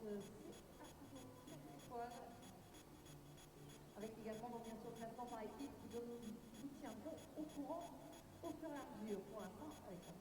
étoiles, avec également donc bien sûr le classement par équipe qui donne nous tiendrons au courant au fur et à mesure pour l'instant avec la France.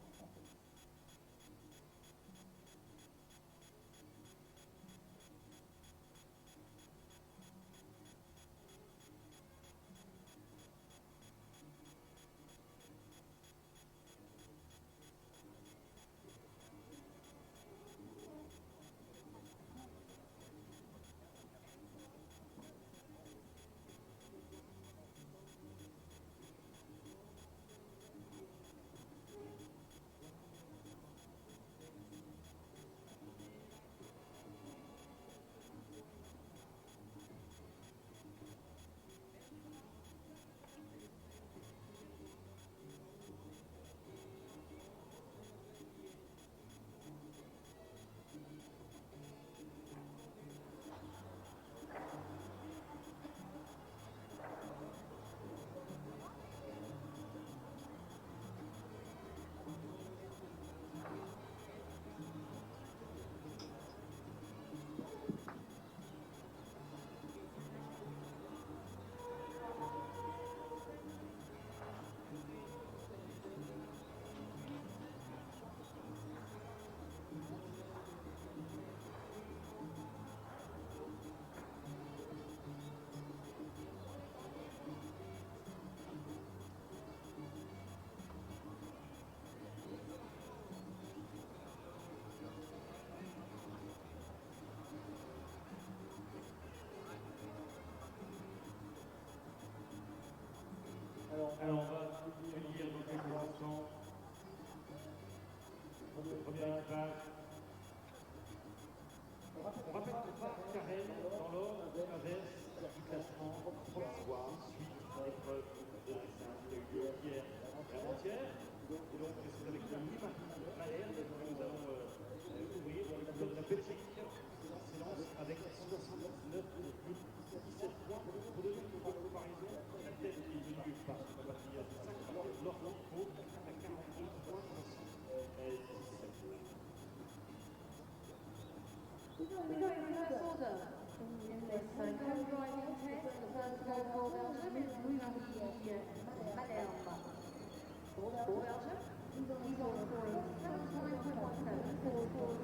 Alors, on va accueillir dans quelques instants notre premier équipage. On rappelle que pas carré dans l'ordre inverse du classement provisoire suite à l'épreuve de dessin qui a eu lieu hier et avant-hier. Et donc, c'est avec le Limaria que nous allons ouvrir le club de la Belgique s'élance avec 69,17 points. Pour donner une comparaison, la tête est venue par la partie de 5 points, Laurent Pau à 42 points, 17. We've got your reverse order in this co-driving test. The first goal for Belgium is Louis Madame for Belgium. He's on scoring 79.17 for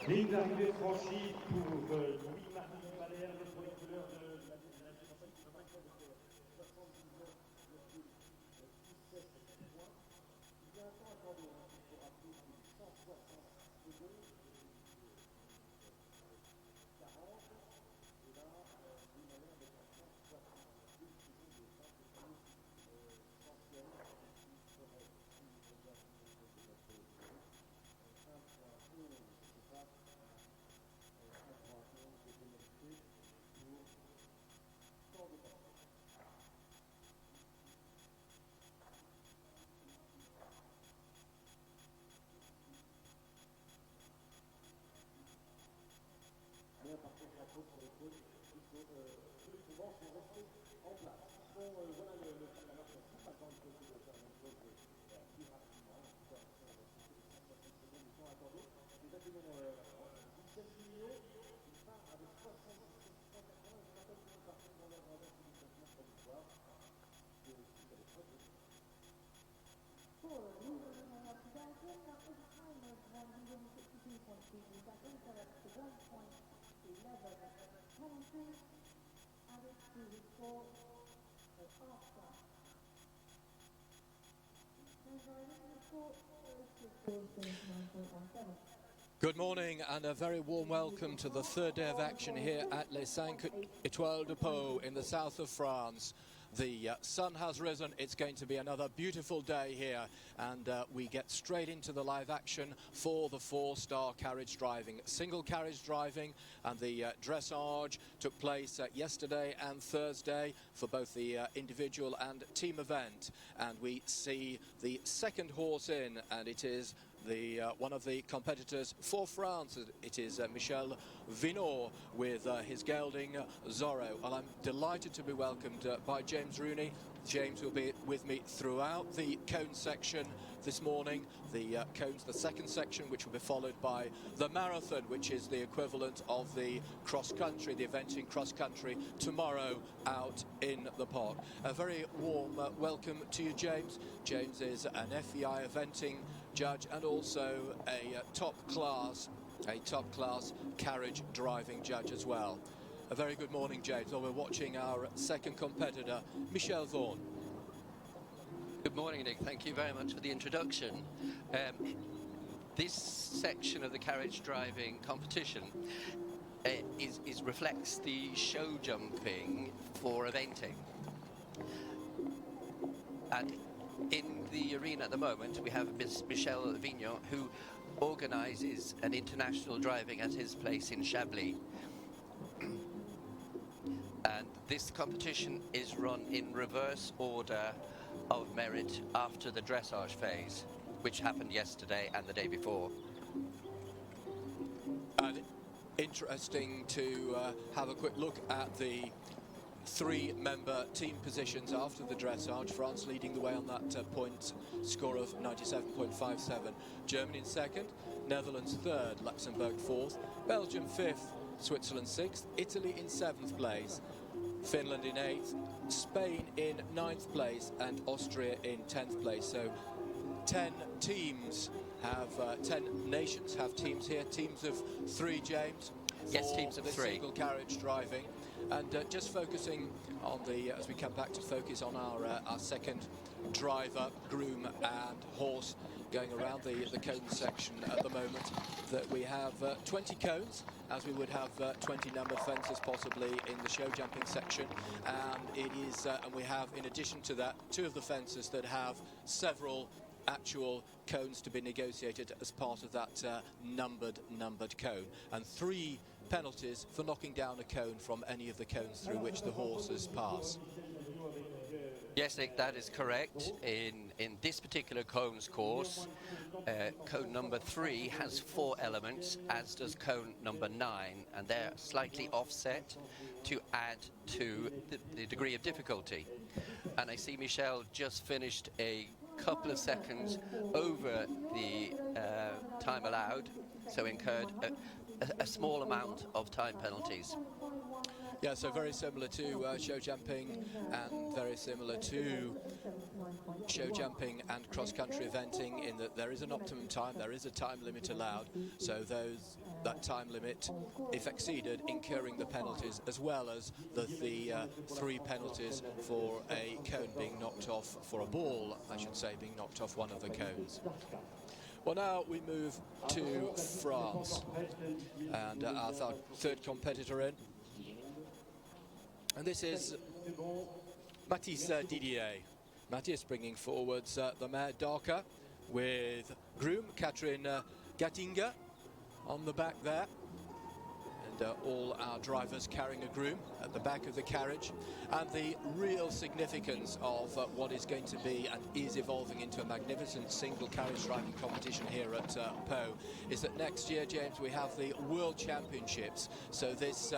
Ligne d'arrivée franchie pour Louis-Marie Malherbe pour les couleurs de la Good morning and a very warm welcome to the third day of action here at Les Cinq Étoiles de Pau in the south of France. The sun has risen. It's going to be another beautiful day here, and we get straight into the live action for the four-star carriage driving. Single carriage driving and the dressage took place yesterday and Thursday for both the individual and team event, and we see the second horse in, and it is the one of the competitors for France. It is Michel Vinot with his gelding Zorro. And I'm delighted to be welcomed by James Rooney. James will be with me throughout the cone section this morning. The cones, the second section, which will be followed by the marathon, which is the equivalent of the cross-country, the event in cross-country tomorrow out in the park. A very warm welcome to you, James. James is an FEI eventing judge and also a top class carriage driving judge as well. A very good morning, James. Well, we're watching our second competitor, Michel Vaughan. Good morning, Nick. Thank you very much for the introduction. This section of the carriage driving competition reflects the show jumping for eventing. And in the arena at the moment, we have Michel Vignon, who organises an international driving at his place in Chablis. And this competition is run in reverse order of merit after the dressage phase, which happened yesterday and the day before. And interesting to have a quick look at the three-member team positions after the dressage. France leading the way on that point score of 97.57. Germany in second, Netherlands third, Luxembourg fourth, Belgium fifth, Switzerland sixth, Italy in seventh place, Finland in eighth, Spain in ninth place, and Austria in 10th place. So 10 teams have 10 nations have teams here, teams of three, James. Yes, teams of three. Single carriage driving. And just focusing on the, as we come back to focus on our second driver, groom and horse going around the cone section at the moment, that we have 20 cones, as we would have 20 numbered fences possibly in the show jumping section. And it is, and we have, in addition to that, two of the fences that have several actual cones to be negotiated as part of that numbered cone, and 3 penalties for knocking down a cone from any of the cones through which the horses pass. Yes, Nick, that is correct. In this particular cones course, cone number 3 has 4 elements, as does cone number 9, and they're slightly offset to add to the degree of difficulty. And I see Michel just finished a couple of seconds over the time allowed, so incurred a small amount of time penalties. Yeah, so very similar to show jumping and very similar to show jumping and cross-country eventing in that there is an optimum time, there is a time limit allowed, so that time limit, if exceeded, incurring the penalties, as well as the 3 penalties for a cone being knocked off, for a ball, I should say, being knocked off one of the cones. Well, now we move to France, and our third competitor in. And this is Mathis Didier. Mathis bringing forwards the mare Darker with groom Catherine Gattinger on the back there. And all our drivers carrying a groom at the back of the carriage. And the real significance of what is going to be and is evolving into a magnificent single carriage driving competition here at Po is that next year, James, we have the World Championships. So this,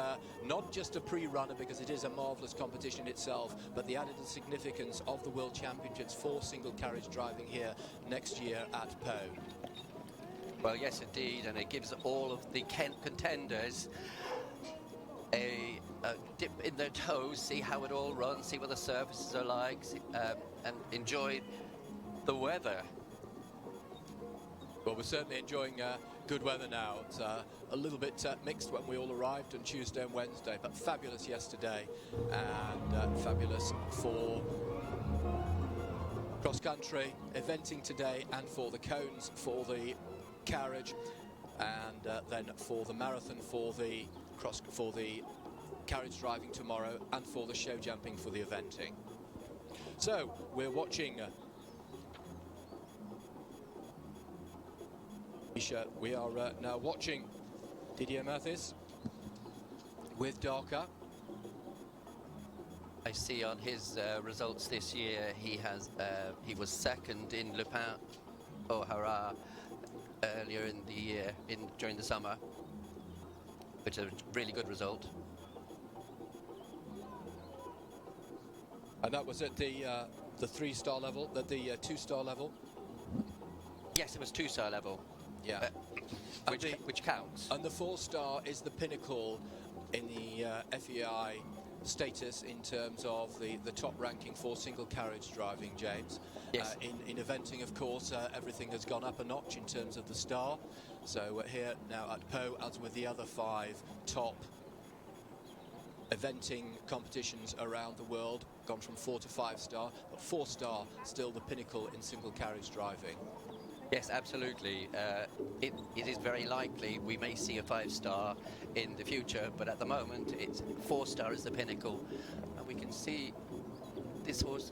not just a pre-runner because it is a marvellous competition itself, but the added significance of the World Championships for single carriage driving here next year at Po. Well, yes, indeed, and it gives all of the contenders a dip in their toes, see how it all runs, see what the surfaces are like, and enjoy the weather. Well, we're certainly enjoying good weather now. It's a little bit mixed when we all arrived on Tuesday and Wednesday, but fabulous yesterday and fabulous for cross-country eventing today and for the cones for the carriage, and then for the marathon for the carriage driving tomorrow, and for the show jumping for the eventing. So we're watching we are now watching Didier Mathis with Darker. I see on his results this year he was second in Le Pen au Haras earlier in the year, during the summer, which is a really good result. And that was at the 3-star level, the 2-star level. Yes, it was 2-star level. Yeah, which counts. And the 4-star is the pinnacle in the FEI status in terms of the top ranking for single carriage driving, James. Yes. In eventing, of course, everything has gone up a notch in terms of the star. So we're here now at Po, as with the other 5 top eventing competitions around the world, gone from 4 to 5-star, but 4-star still the pinnacle in single carriage driving. Yes, absolutely. It is very likely we may see a 5-star in the future, but at the moment, 4-star is the pinnacle. And we can see this horse,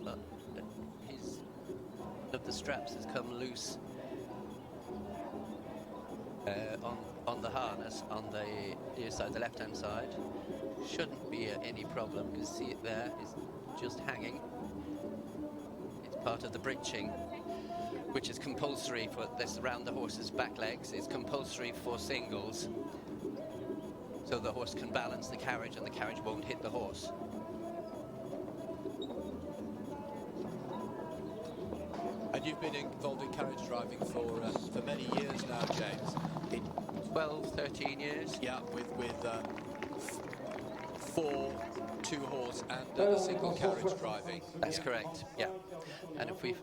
of the straps has come loose on the harness on the near side, the left-hand side. Shouldn't be any problem. You can see it there. It's just hanging. It's part of the breeching, which is compulsory for this around the horse's back legs. It's compulsory for singles, so the horse can balance the carriage and the carriage won't hit the horse. And you've been involved in carriage driving for many years now, James. 12, 13 years. Yeah, with 4 2-horse and a single carriage driving. That's correct. Yeah, and if we,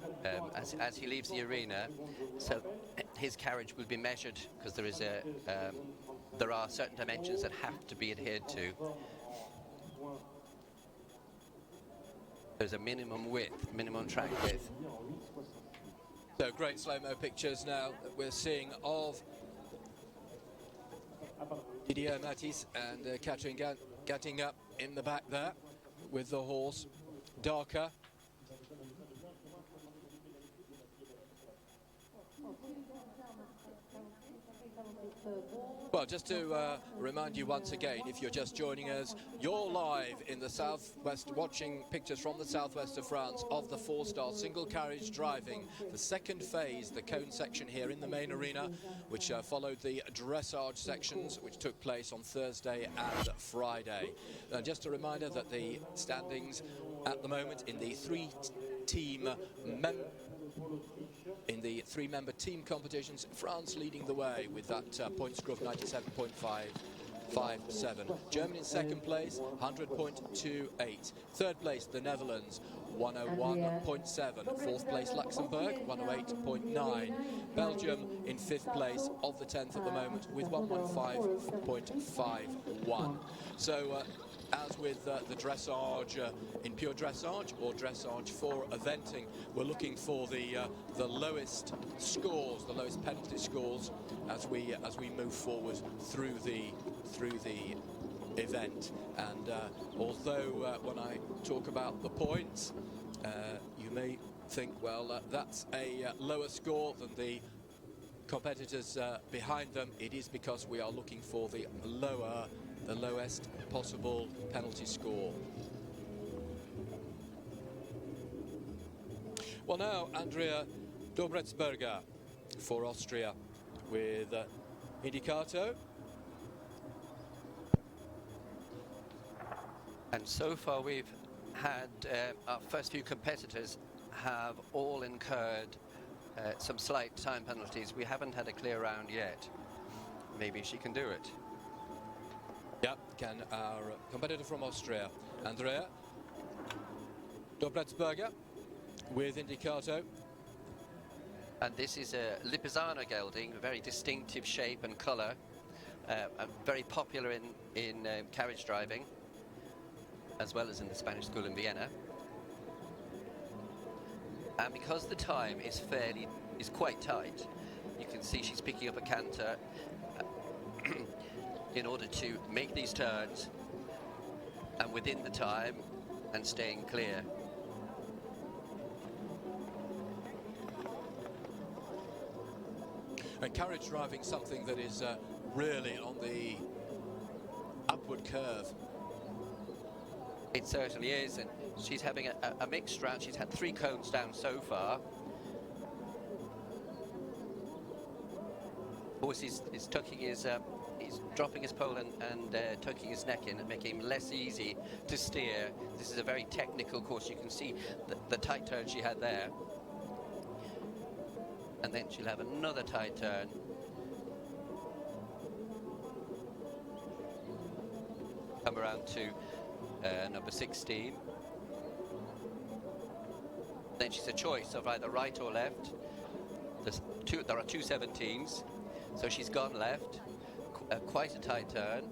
as he leaves the arena, so his carriage will be measured because there are certain dimensions that have to be adhered to. There's a minimum width, minimum track width. So great slow-mo pictures now that we're seeing of Didier Mathis and Catherine Gattinger in the back there with the horse Darker. Well, just to remind you once again, if you're just joining us, you're live in the southwest, watching pictures from the southwest of France of the 4-star single carriage driving, the second phase, the cone section here in the main arena, which followed the dressage sections, which took place on Thursday and Friday. Just a reminder that the standings at the moment in the 3-team in the three-member team competitions. France leading the way with that point score of 97.557. Germany in second place, 100.28. Third place, the Netherlands, 101.7. Fourth place, Luxembourg, 108.9. Belgium in fifth place of the 10th at the moment with 115.51. So as with the dressage in pure dressage or dressage for eventing, we're looking for the lowest scores, the lowest penalty scores as we move forward through the event. And although when I talk about the points, you may think, well, that's a lower score than the competitors behind them. It is because we are looking for the lowest possible penalty score. Well, now Andrea Dobretsberger for Austria with Indicato. And so far we've had our first few competitors have all incurred some slight time penalties. We haven't had a clear round yet. Maybe she can do it. Yeah, can our competitor from Austria, Andrea Dobretsberger with Indicato. And this is a Lipizzaner gelding, a very distinctive shape and colour, very popular in carriage driving, as well as in the Spanish school in Vienna. And because the time is quite tight, you can see she's picking up a canter in order to make these turns and within the time and staying clear. And carriage driving, something that is really on the upward curve. It certainly is, and she's having a mixed round. She's had 3 cones down so far. Horse is tucking his, he's dropping his pole and tucking his neck in and making him less easy to steer. This is a very technical course. You can see the tight turn she had there. And then she'll have another tight turn. Come around to number 16. Then she's a choice of either right or left. There are 2 17s, so she's gone left, quite a tight turn,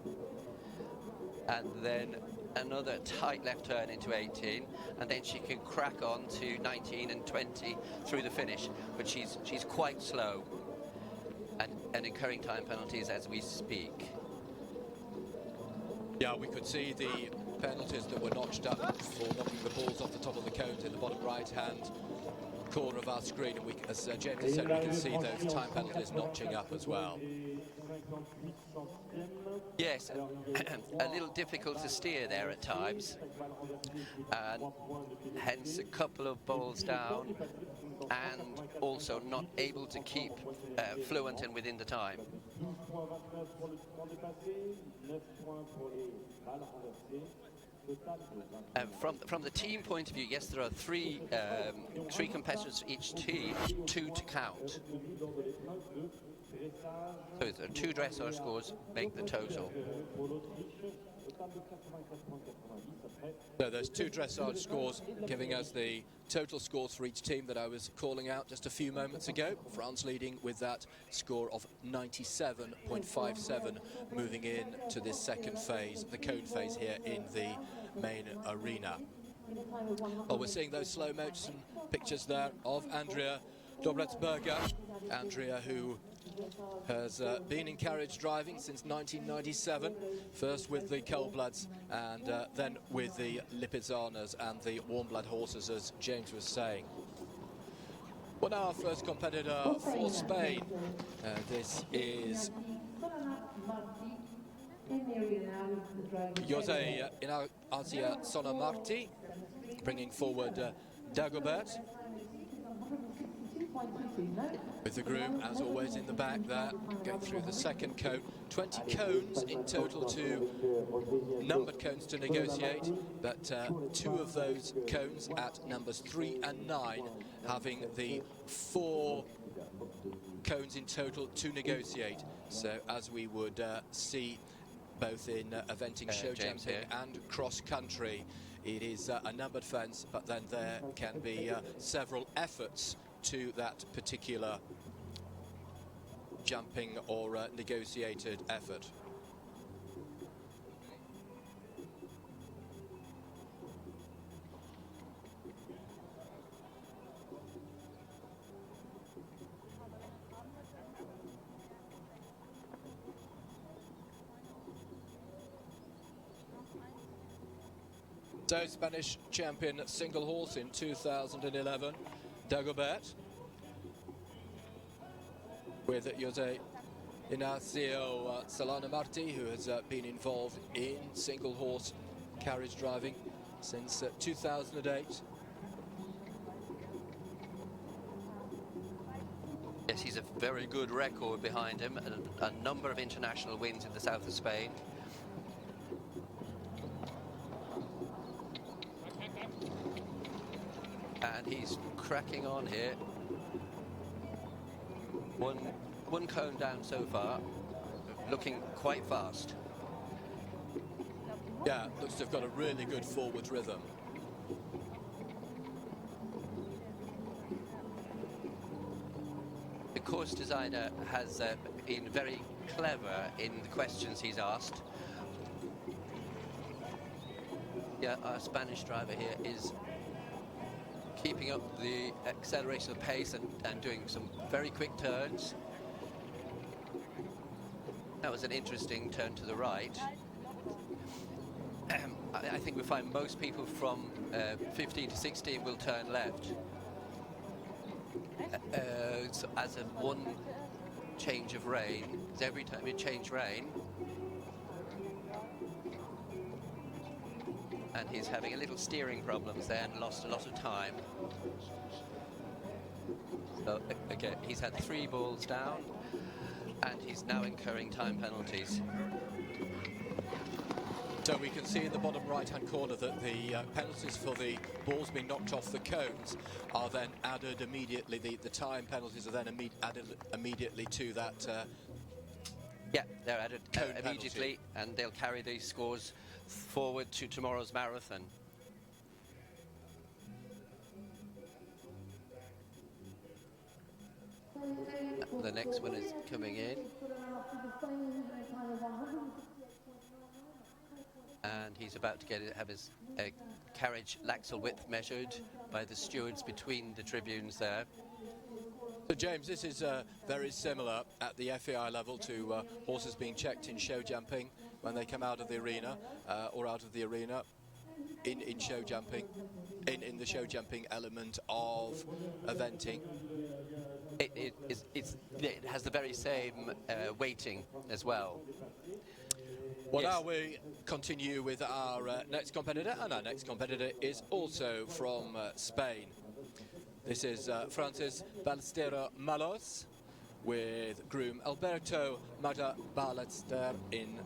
and then another tight left turn into 18, and then she can crack on to 19 and 20 through the finish, but she's quite slow and incurring time penalties as we speak. Yeah, we could see the penalties that were notched up for knocking the balls off the top of the cones in the bottom right-hand corner of our screen, and as James has said, we can see those time penalties notching up as well. Yes, a little difficult to steer there at times, and hence a couple of balls down, and also not able to keep fluent and within the time. From the team point of view, yes, there are three competitors for each team, 2 to count. So there are 2 dressage scores make the total. So there's 2 dressage scores giving us the total scores for each team that I was calling out just a few moments ago. France leading with that score of 97.57, moving in to this second phase, the cone phase here in the main arena. Well, we're seeing those slow motion pictures there of Andrea Dobretsberger. Andrea, who has been in carriage driving since 1997, first with the Cold-Bloods and then with the Lipizzaners and the Warm-Blood horses, as James was saying. Well, now our first competitor for Spain. This is Jose Inacia Sonamarti, bringing forward Dagobert. With the groom, as always, in the back there, going through the second cone. 20 cones in total numbered cones to negotiate, but 2 of those cones at numbers 3 and 9 having the 4 cones in total to negotiate. So as we would see both in eventing, show James jumping here. and cross country, it is a numbered fence, but then there can be several efforts to that particular jumping or negotiated effort. So Spanish champion single horse in 2011, Dagobert, with Jose Ignacio Solana Marti, who has been involved in single horse carriage driving since 2008. Yes, he's a very good record behind him, and a number of international wins in the south of Spain. And he's cracking on here. One cone down so far, looking quite fast. Yeah, looks to have got a really good forward rhythm. The course designer has been very clever in the questions he's asked. Yeah, our Spanish driver here is keeping up the acceleration of pace and doing some very quick turns. That was an interesting turn to the right. I think we find most people from 15 to 16 will turn left. So as of one change of rein, because every time you change rein, and he's having a little steering problems there and lost a lot of time. So again, he's had 3 balls down, and he's now incurring time penalties. So we can see in the bottom right-hand corner that the penalties for the balls being knocked off the cones are then added immediately. The time penalties are then added immediately to that. Yeah, they're added cone immediately, and they'll carry these scores forward to tomorrow's marathon. The next one is coming in. And he's about to have his carriage laxal width measured by the stewards between the tribunes there. So James, this is very similar at the FAI level to horses being checked in show jumping when they come out of the arena or out of the arena in show jumping, in the show jumping element of eventing. It has the very same weighting as well. Well, Yes. now we continue with our next competitor, and our next competitor is also from Spain. This is Francis Ballester Malos with groom Alberto Mata Ballester in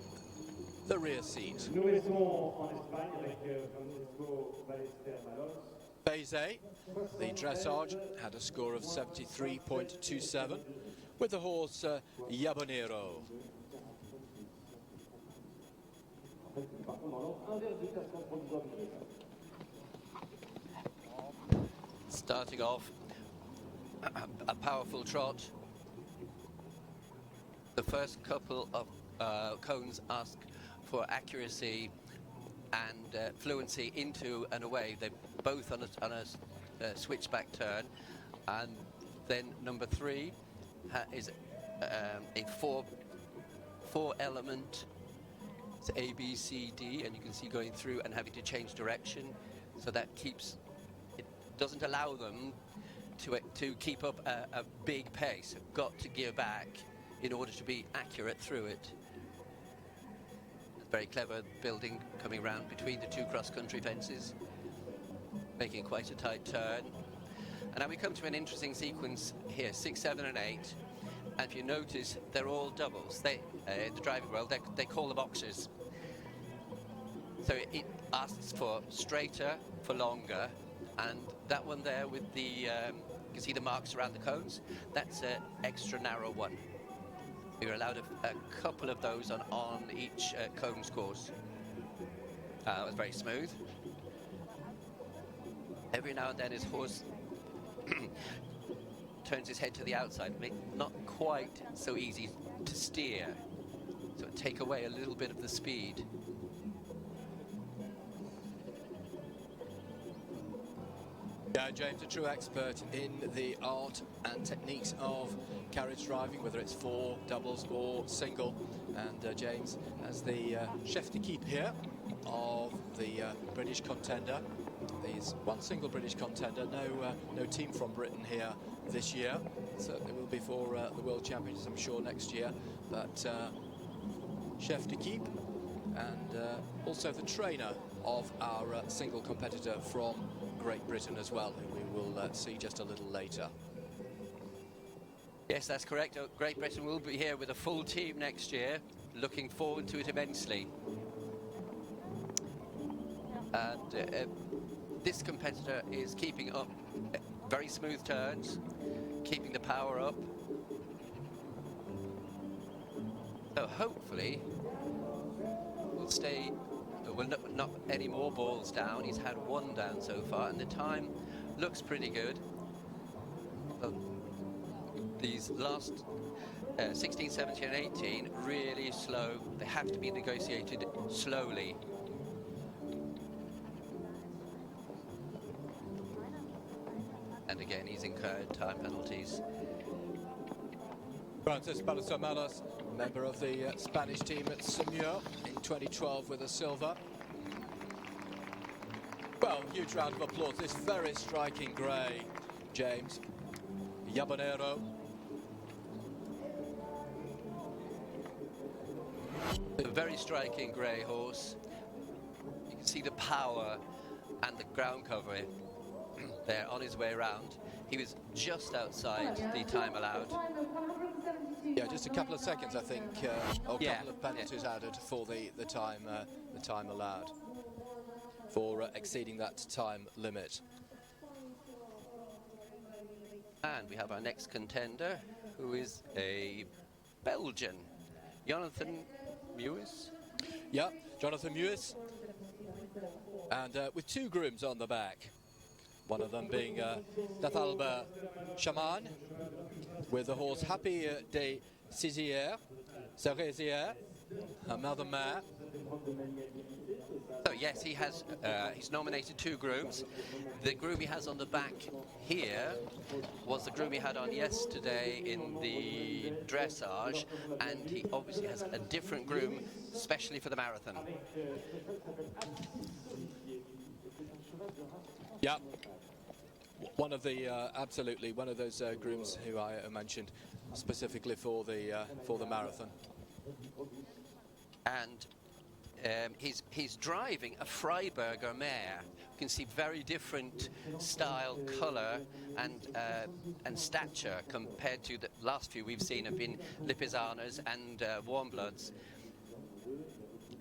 the rear seat. Nous restons en Espagne avec Francisco Ballester Malos. Phase A, the dressage, had a score of 73.27 with the horse Yabonero. Starting off, a powerful trot. The first couple of cones ask for accuracy and fluency into and away. They're both on a switchback turn, and then number 3 is a four element. It's A, B, C, D, and you can see going through and having to change direction. So that it doesn't allow them to keep up a big pace. They've got to gear back in order to be accurate through it. Very clever building coming around between the 2 cross-country fences, making quite a tight turn. And now we come to an interesting sequence here, 6, 7 and 8. And if you notice, they're all doubles. They, in the driving world, they call them boxers. So it asks for straighter, for longer, and that one there with the, you can see the marks around the cones, that's an extra narrow one. You're allowed a couple of those on each cones course. It was very smooth. Every now and then his horse turns his head to the outside, not quite so easy to steer, so it take away a little bit of the speed. Yeah, James, a true expert in the art and techniques of carriage driving, whether it's four, doubles or single. And James, as the chef d'equipe here of the British contender, there's one single British contender, no team from Britain here this year. Certainly will be for the World Championships, I'm sure, next year. But chef d'equipe and also the trainer of our single competitor from Great Britain as well, who we will see just a little later. Yes, that's correct. Great Britain will be here with a full team next year. Looking forward to it immensely. And this competitor is keeping up very smooth turns, keeping the power up. So hopefully we'll stay. Well, not any more balls down. He's had one down so far, and the time looks pretty good. These last 16, 17 and 18 really slow. They have to be negotiated slowly. And again, he's incurred time penalties. Francis Balsamaras, member of the Spanish team at Saumur in 2012 with a silver. Well, huge round of applause. This very striking grey, James. Yabonero. A very striking grey horse. You can see the power and the ground cover there on his way around. He was just outside the time allowed. Yeah, just a couple of seconds, I think, or a couple of penalties added for the time allowed for exceeding that time limit. And we have our next contender, who is a Belgian, Jonathan Mewis. Yeah, Jonathan Mewis, and with two grooms on the back. One of them being Dathalba Shaman, with the horse Happy des Cerisières, another mare. So yes, he has. He's nominated two grooms. The groom he has on the back here was the groom he had on yesterday in the dressage, and he obviously has a different groom, especially for the marathon. Yeah, one of the absolutely one of those grooms who I mentioned specifically for the marathon. And he's driving a Freiberger mare. You can see very different style, colour, and stature compared to the last few we've seen have been Lipizzanas and Warm Bloods.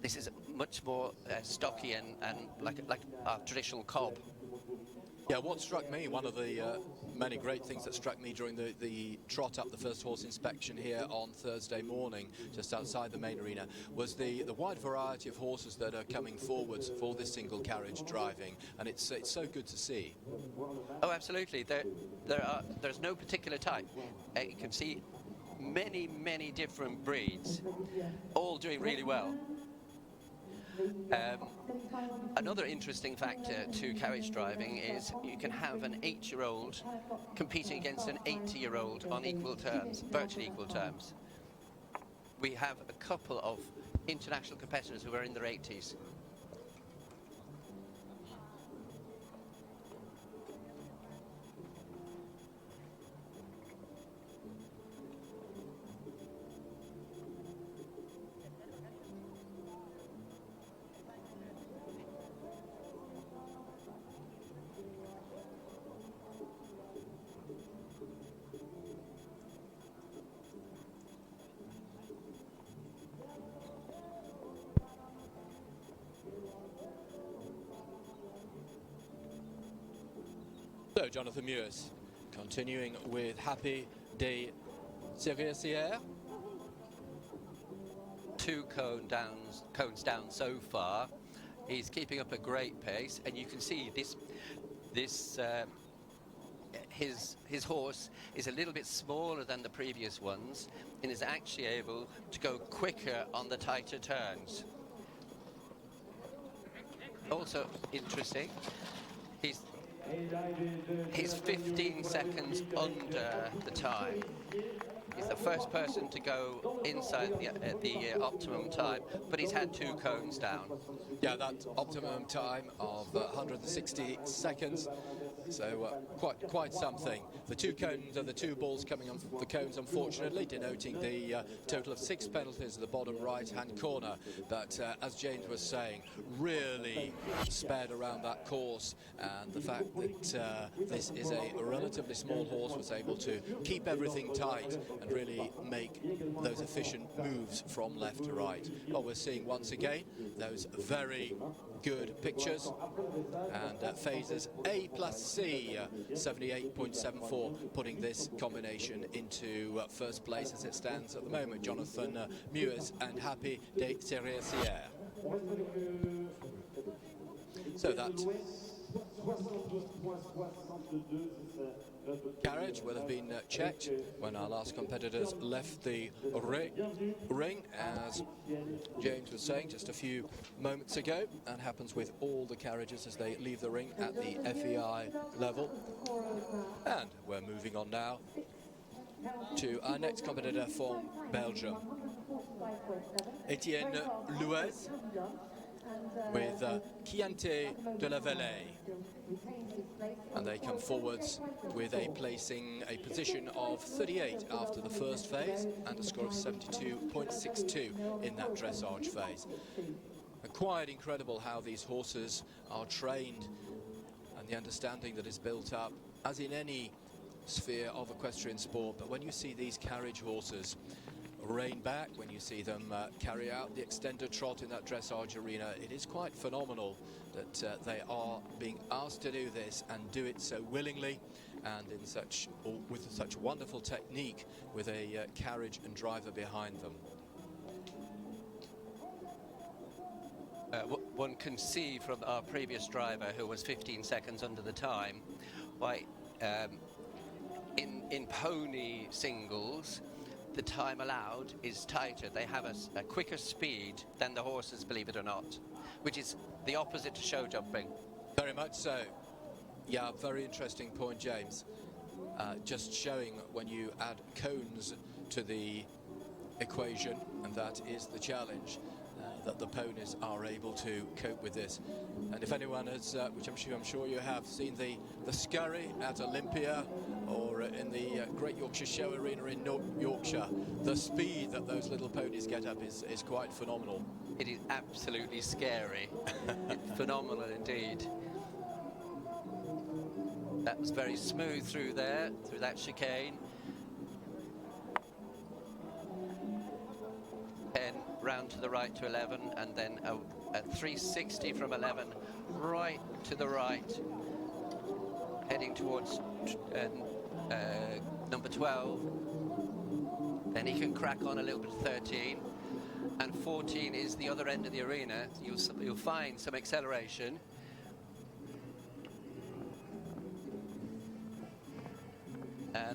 This is much more stocky and like a traditional cob. Yeah, what struck me, one of the many great things that struck me during the trot up the first horse inspection here on Thursday morning, just outside the main arena, was the wide variety of horses that are coming forwards for this single carriage driving, and it's so good to see. Oh, absolutely. There's no particular type. You can see many different breeds, all doing really well. Another interesting factor to carriage driving is you can have an 8-year-old competing against an 80-year-old on equal terms, virtually equal terms. We have a couple of international competitors who are in their 80s. So Jonathan Mewes continuing with Happy Day Serrières. 2 cones down so far. He's keeping up a great pace, and you can see his horse is a little bit smaller than the previous ones and is actually able to go quicker on the tighter turns. Also interesting, he's 15 seconds under the time. He's the first person to go inside the optimum time, but he's had 2 cones down. Yeah, that optimum time of 160 seconds. So quite something. The 2 cones are the 2 balls coming on the cones, unfortunately, denoting the total of 6 penalties in the bottom right-hand corner. But as James was saying, really sped around that course, and the fact that this is a relatively small horse was able to keep everything tight and really make those efficient moves from left to right. Well, we're seeing once again those very good pictures, and phases A plus C, 78.74, putting this combination into first place as it stands at the moment. Jonathan Mewes and Happy Day Serrières. So that carriage will have been checked when our last competitors left the ring, as James was saying just a few moments ago, and happens with all the carriages as they leave the ring at the FEI level. And we're moving on now to our next competitor from Belgium, Etienne Louez with Chianti de la Vallée, and they come forwards with a position of 38 after the first phase and a score of 72.62 in that dressage phase. Quite incredible how these horses are trained and the understanding that is built up, as in any sphere of equestrian sport. But when you see these carriage horses rein back, when you see them carry out the extended trot in that dressage arena, it is quite phenomenal that they are being asked to do this and do it so willingly and with such wonderful technique, with a carriage and driver behind them. One can see from our previous driver, who was 15 seconds under the time, why in pony singles the time allowed is tighter. They have a quicker speed than the horses, believe it or not, which is the opposite to show jumping. Very much so. Yeah, very interesting point, James. Just showing when you add cones to the equation, and that is the challenge, that the ponies are able to cope with this. And if anyone has, which I'm sure you have, seen the scurry at Olympia or in the Great Yorkshire Show Arena in Yorkshire, the speed that those little ponies get up is quite phenomenal. It is absolutely scary. Phenomenal indeed. That was very smooth through that chicane. 10 round to the right to 11, and then a 360 from 11 right to the right, heading towards number 12. Then he can crack on a little bit 13, and 14 is the other end of the arena. You'll find some acceleration.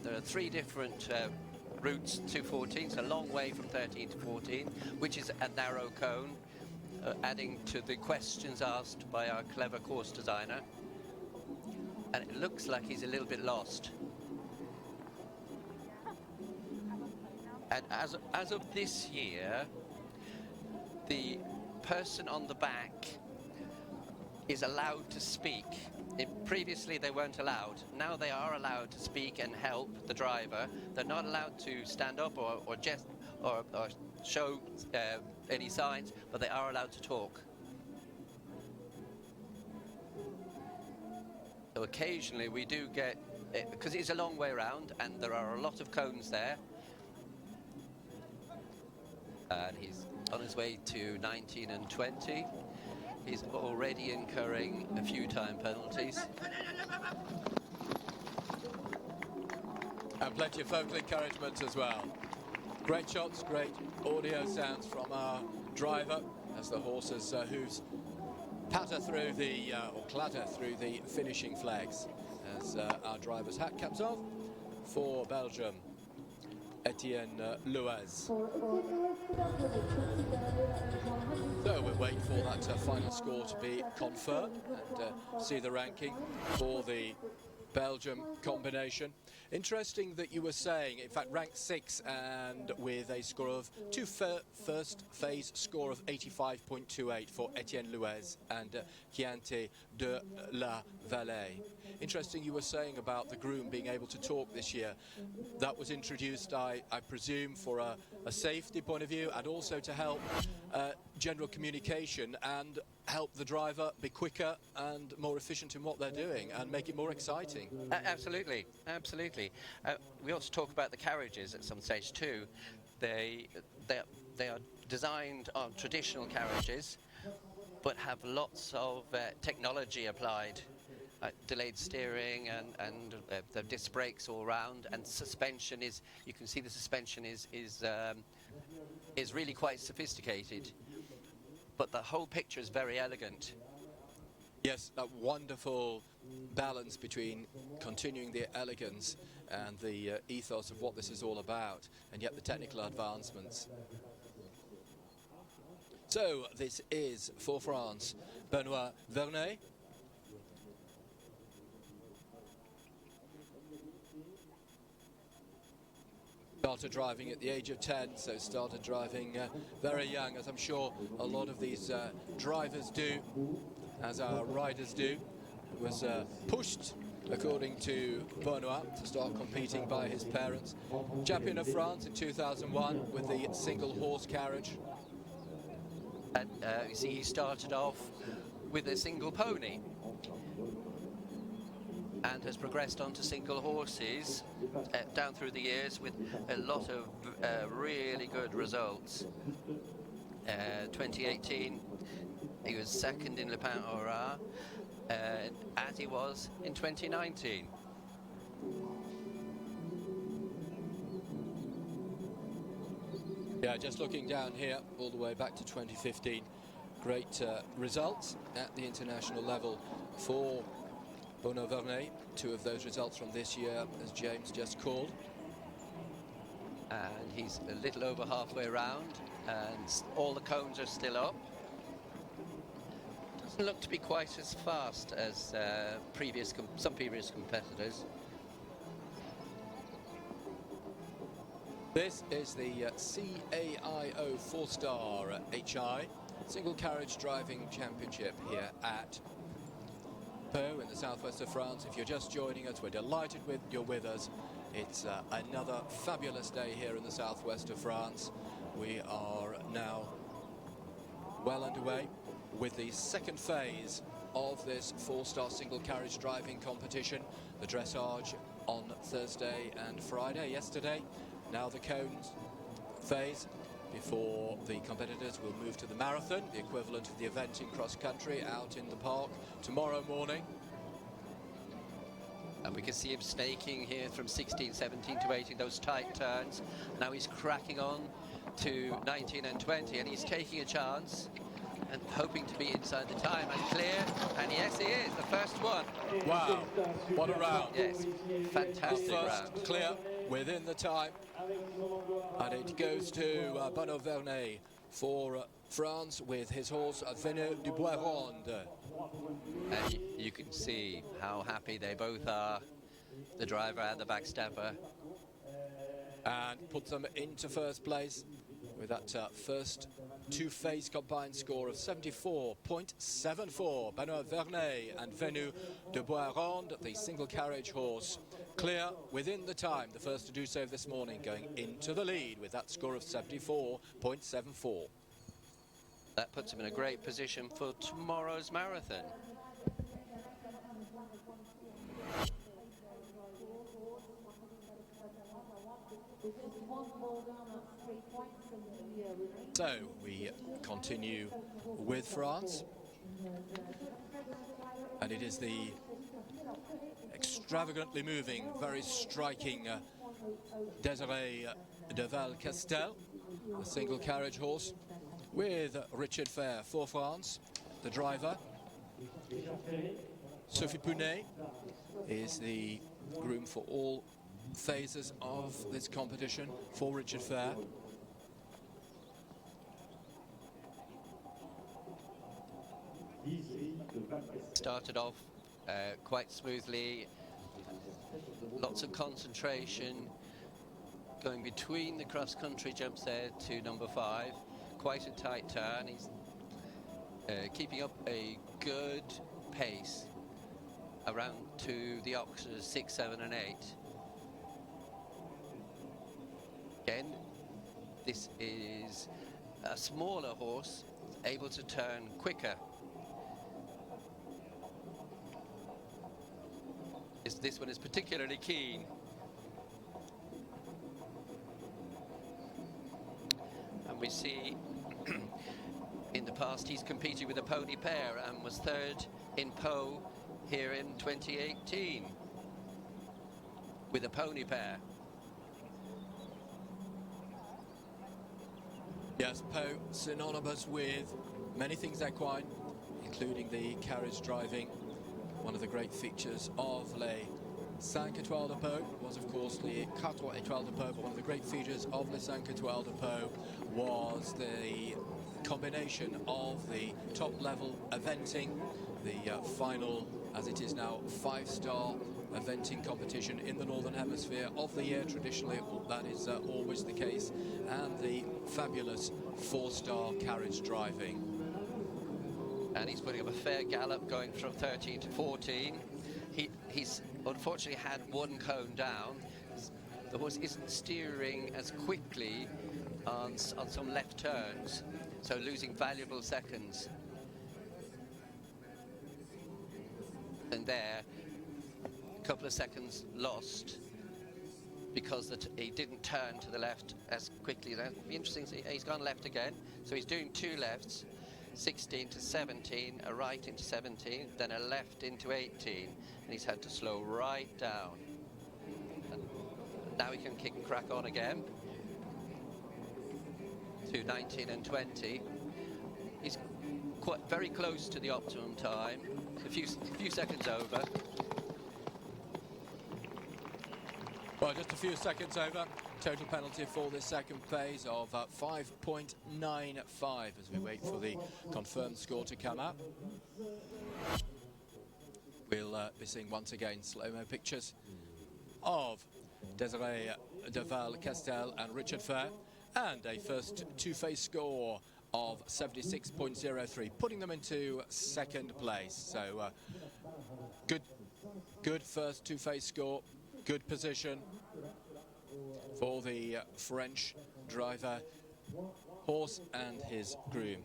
There are 3 different routes to 14. It's a long way from 13 to 14, which is a narrow cone, adding to the questions asked by our clever course designer. And it looks like he's a little bit lost. And as of this year, the person on the back is allowed to speak. Previously they weren't allowed. Now they are allowed to speak and help the driver. They're not allowed to stand up or show any signs, but they are allowed to talk. So occasionally we do get, because it's a long way around and there are a lot of cones there, and he's on his way to 19 and 20. He's already incurring a few time penalties. And plenty of vocal encouragement as well. Great shots, great audio sounds from our driver as the horse's hooves patter through the, or clatter through the finishing flags as our driver's hat comes off for Belgium, Etienne Luez. So we'll wait for that final score to be confirmed and see the ranking for the Belgium combination. Interesting that you were saying, in fact, ranked 6 and with a score of first phase score of 85.28 for Etienne Luez and Chianti de la Vallée. Interesting you were saying about the groom being able to talk this year. That was introduced, I presume, for a safety point of view and also to help general communication and help the driver be quicker and more efficient in what they're doing and make it more exciting. Absolutely, absolutely. We ought to talk about the carriages at some stage too. They are designed on traditional carriages, but have lots of technology applied. Delayed steering and the disc brakes all round, and suspension is, you can see the suspension is really quite sophisticated, but the whole picture is very elegant. Yes, that wonderful balance between continuing the elegance and the ethos of what this is all about, and yet the technical advancements. So this is for France, Benoit Vernet. Started driving at the age of 10, so started driving very young, as I'm sure a lot of these drivers do, as our riders do. Was pushed, according to Benoit, to start competing by his parents. Champion of France in 2001 with the single horse carriage. And you see, he started off with a single pony and has progressed onto single horses down through the years with a lot of really good results. 2018, he was second in Le Pain Aura, as he was in 2019. Yeah, just looking down here all the way back to 2015, great results at the international level for Benoit Vernet. Two of those results from this year, as James just called. And he's a little over halfway around, and all the cones are still up. Doesn't look to be quite as fast as some previous competitors. This is the CAIO 4-star HI Single Carriage Driving Championship here at Pau in the southwest of France. If you're just joining us, we're delighted you're with us. It's another fabulous day here in the southwest of France. We are now well underway with the second phase of this 4-star single carriage driving competition. The dressage on Thursday and Friday yesterday. Now the cones phase before the competitors will move to the marathon, the equivalent of the event in cross country out in the park tomorrow morning. And we can see him snaking here from 16, 17 to 18, those tight turns. Now he's cracking on to 19 and 20, and he's taking a chance and hoping to be inside the time and clear. And yes, he is, the first one. Wow, what a round. Yes, fantastic first round. Clear within the time. And it goes to Benoit Vernet for France with his horse Venu du Bois-Ronde. And you can see how happy they both are, the driver and the backstepper. And put them into first place with that first two-phase combined score of 74.74. Benoit Vernet and Venu de Bois-Ronde, the single carriage horse, clear within the time, the first to do so this morning, going into the lead with that score of 74.74. That puts him in a great position for tomorrow's marathon. So we continue with France, and it is the extravagantly moving, very striking Desiree de Val-Castel, a single carriage horse, with Richard Fair for France, the driver. Sophie Pounet is the groom for all phases of this competition for Richard Fair. Started off quite smoothly, lots of concentration, going between the cross-country jumps there to number 5, quite a tight turn. He's keeping up a good pace around to the Oxers 6, 7 and 8. Again, this is a smaller horse, able to turn quicker. This one is particularly keen. And we see in the past he's competed with a pony pair and was 3rd in Pau here in 2018 with a pony pair. Yes, Pau, synonymous with many things equine, including the carriage driving. One of the great features of Les 5 Étoiles de Pau was, of course, the 4 Étoiles de Pau, but one of the great features of Les 5 Étoiles de Pau was the combination of the top-level eventing, the final, as it is now, 5-star eventing competition in the Northern Hemisphere of the year. Traditionally, that is always the case, and the fabulous 4-star carriage driving. And he's putting up a fair gallop, going from 13 to 14. He's unfortunately had one cone down. The horse isn't steering as quickly on some left turns, so losing valuable seconds. And there, a couple of seconds lost because he didn't turn to the left as quickly. That'd be interesting. He's gone left again, so he's doing 2 lefts. 16 to 17, a right into 17, then a left into 18, and he's had to slow right down. And now he can crack on again to 19 and 20. He's quite very close to the optimum time, a few seconds over. Well, just a few seconds over. Total penalty for this second phase of 5.95 as we wait for the confirmed score to come up. We'll be seeing once again slow-mo pictures of Desiree de Val-Castel and Richard Fair, and a first two-phase score of 76.03, putting them into second place. So good first two-phase score, good position for the French driver, horse and his groom.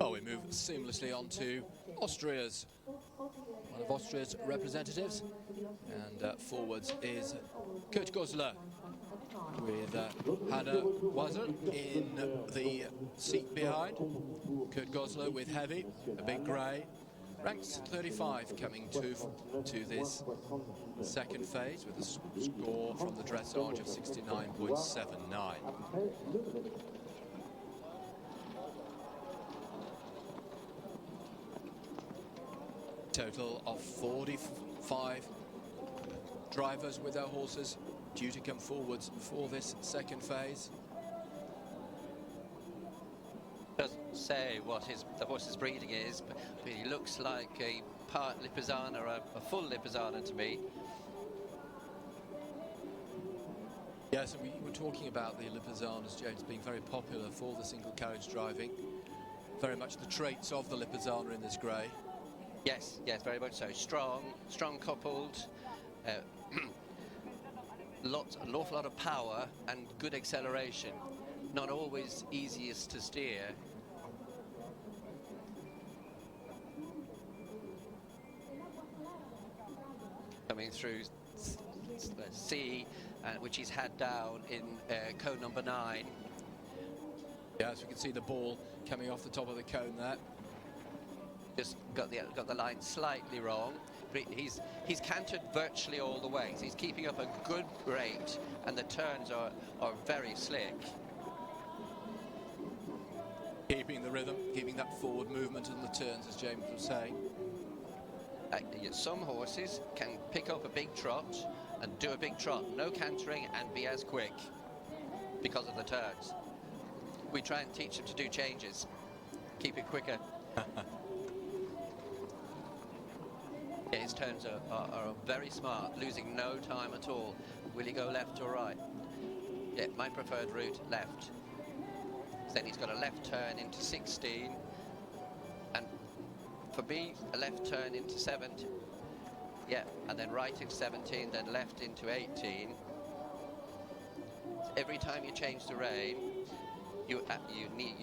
Oh, we move seamlessly on to Austria's, one of Austria's representatives, and forwards is Kurt Goslar, with Hannah Wazel in the seat behind. Kurt Goslar with Heavy, a big grey, ranks 35 coming to this second phase with a score from the dressage of 69.79. Total of 45 drivers with their horses due to come forwards for this second phase. Doesn't say what the horse's breeding is, but he looks like a part Lipizzaner, a full Lipizzaner to me. Yes, and we were talking about the Lipizzaners, James, being very popular for the single carriage driving. Very much the traits of the Lipizzaner in this grey. Yes, very much so. Strong coupled, an awful lot of power and good acceleration. Not always easiest to steer. Coming through C, which he's had down in code number 9. Yes, we can see the ball coming off the top of the cone there. Just got the line slightly wrong, but he's cantered virtually all the way. So he's keeping up a good rate, and the turns are very slick. Keeping the rhythm, keeping that forward movement in the turns, as James was saying. Some horses can pick up a big trot and do a big trot, no cantering, and be as quick because of the turns. We try and teach them to do changes, keep it quicker. Yeah, his turns are very smart, losing no time at all. Will he go left or right? Yeah, my preferred route, left. Then he's got a left turn into 16, and for me, a left turn into 17. Yeah, and then right into 17, then left into 18. Every time you change the rein, you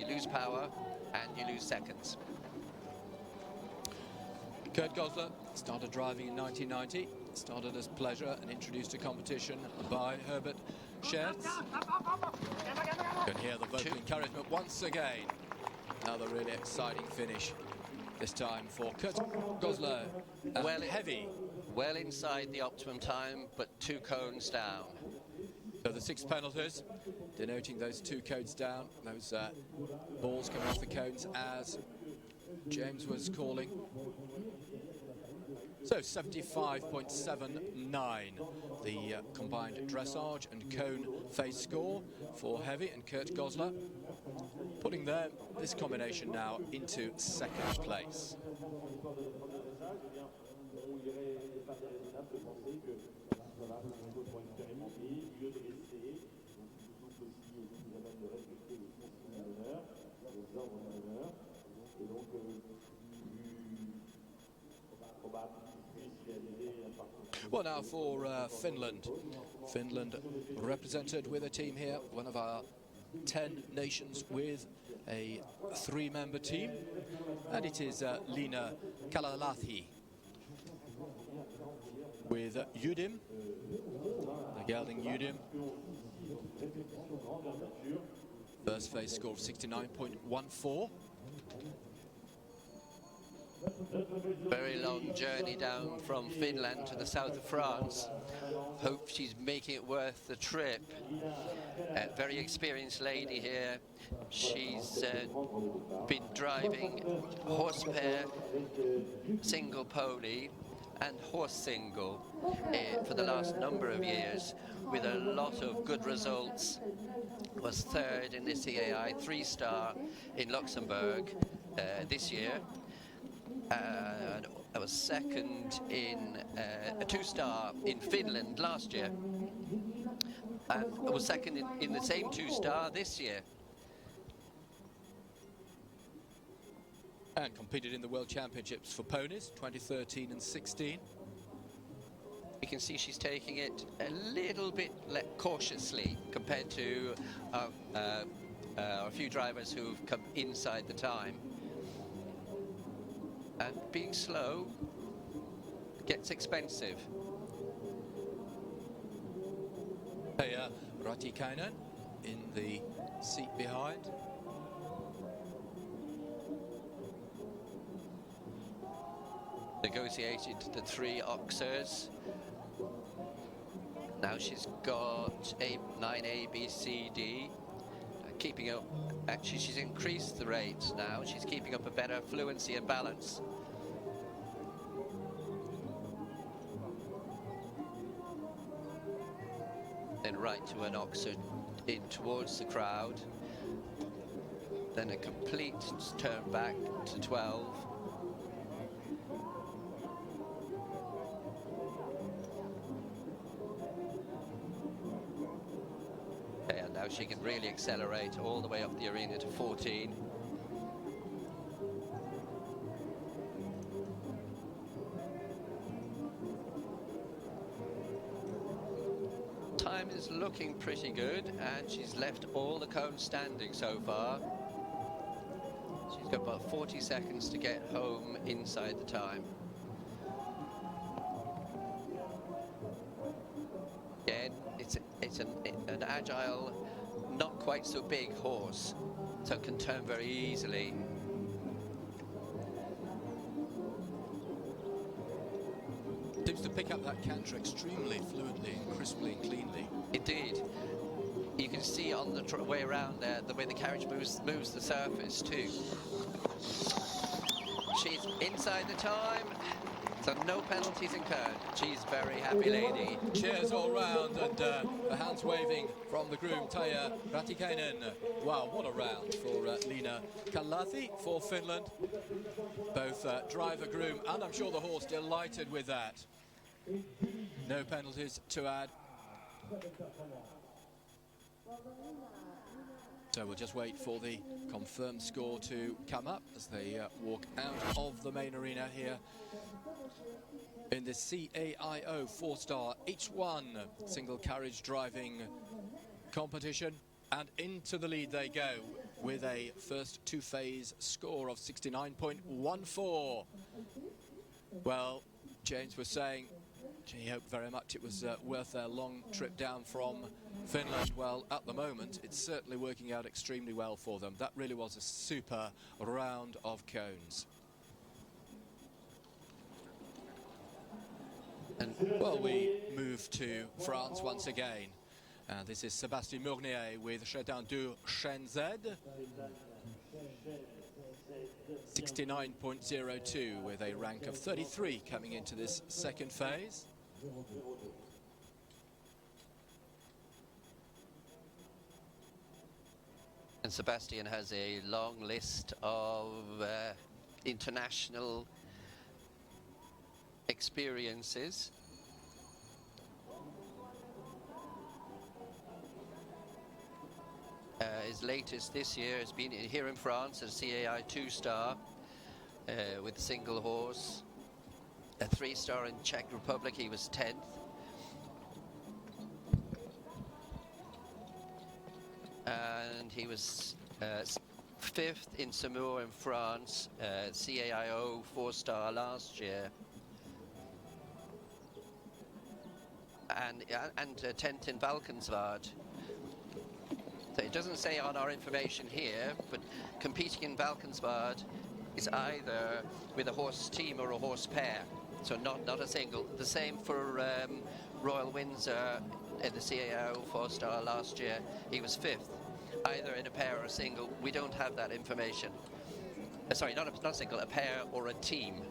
lose power and you lose seconds. Kurt Gosler started driving in 1990, started as pleasure and introduced to competition by Herbert Schertz. You can hear the vocal encouragement once again. Another really exciting finish, this time for Kurt Gosler. Well, heavy. Well inside the optimum time, but 2 cones down. So the 6 penalties, denoting those 2 cones down, those balls coming off the cones as James was calling. So 75.79, the combined dressage and cone face score for Heavy and Kurt Gosler, putting this combination now into 2nd place. Well, now for Finland. Finland represented with a team here, one of our 10 nations with a 3-member team, and it is Lina Kalalathi with Yudim, the gelding Yudim. First phase score of 69.14. Very long journey down from Finland to the south of France. Hope she's making it worth the trip. Very experienced lady here. She's been driving horse pair, single pony and horse single for the last number of years with a lot of good results. Was 3rd in the CAI, 3-star in Luxembourg this year. And I was 2nd in a 2-star in Finland last year. And I was 2nd in the same 2-star this year. And competed in the World Championships for ponies, 2013 and 16. You can see she's taking it a little bit cautiously compared to a few drivers who've come inside the time. And being slow gets expensive. Hey, Ratikainen in the seat behind. Negotiated the 3 oxers. Now she's got a 9 A, B, C, D. Keeping up, actually she's increased the rate now. She's keeping up a better fluency and balance. Then right to an oxer in towards the crowd. Then a complete turn back to 12. And now she can really accelerate all the way up the arena to 14. Time is looking pretty good, and she's left all the cones standing so far. She's got about 40 seconds to get home inside the time. Again, it's an agile not quite so big horse, so can turn very easily. Seems to pick up that canter extremely fluidly and crisply and cleanly. Indeed. You can see on the way around there, the way the carriage moves the surface too. She's inside the time, so no penalties incurred. She's a very happy lady. Cheers all round, and the hands waving from the groom, Taija Ratikainen. Wow, what a round for Leena Kallathy for Finland. Both driver, groom, and I'm sure the horse delighted with that. No penalties to add. So we'll just wait for the confirmed score to come up as they walk out of the main arena here in the CAIO 4-star H1 single carriage driving competition. And into the lead they go with a first two-phase score of 69.14. Well, James was saying he hoped very much it was worth their long trip down from Finland. Well, at the moment, it's certainly working out extremely well for them. That really was a super round of cones. And, well, we move to France once again. This is Sébastien Mournier with Chetin du Shenzed. 69.02 with a rank of 33 coming into this second phase. And Sebastian has a long list of international experiences. His latest this year has been here in France at a CAI 2-star with a single horse. A 3-star in Czech Republic, he was 10th. And he was 5th in Saumur in France, CAIO 4-star last year. And 10th in Valkenswaard. So it doesn't say on our information here, but competing in Valkenswaard is either with a horse team or a horse pair, so not a single. The same for Royal Windsor in the CAO 4-star last year. He was 5th, either in a pair or a single. We don't have that information. Sorry, not a single, a pair or a team.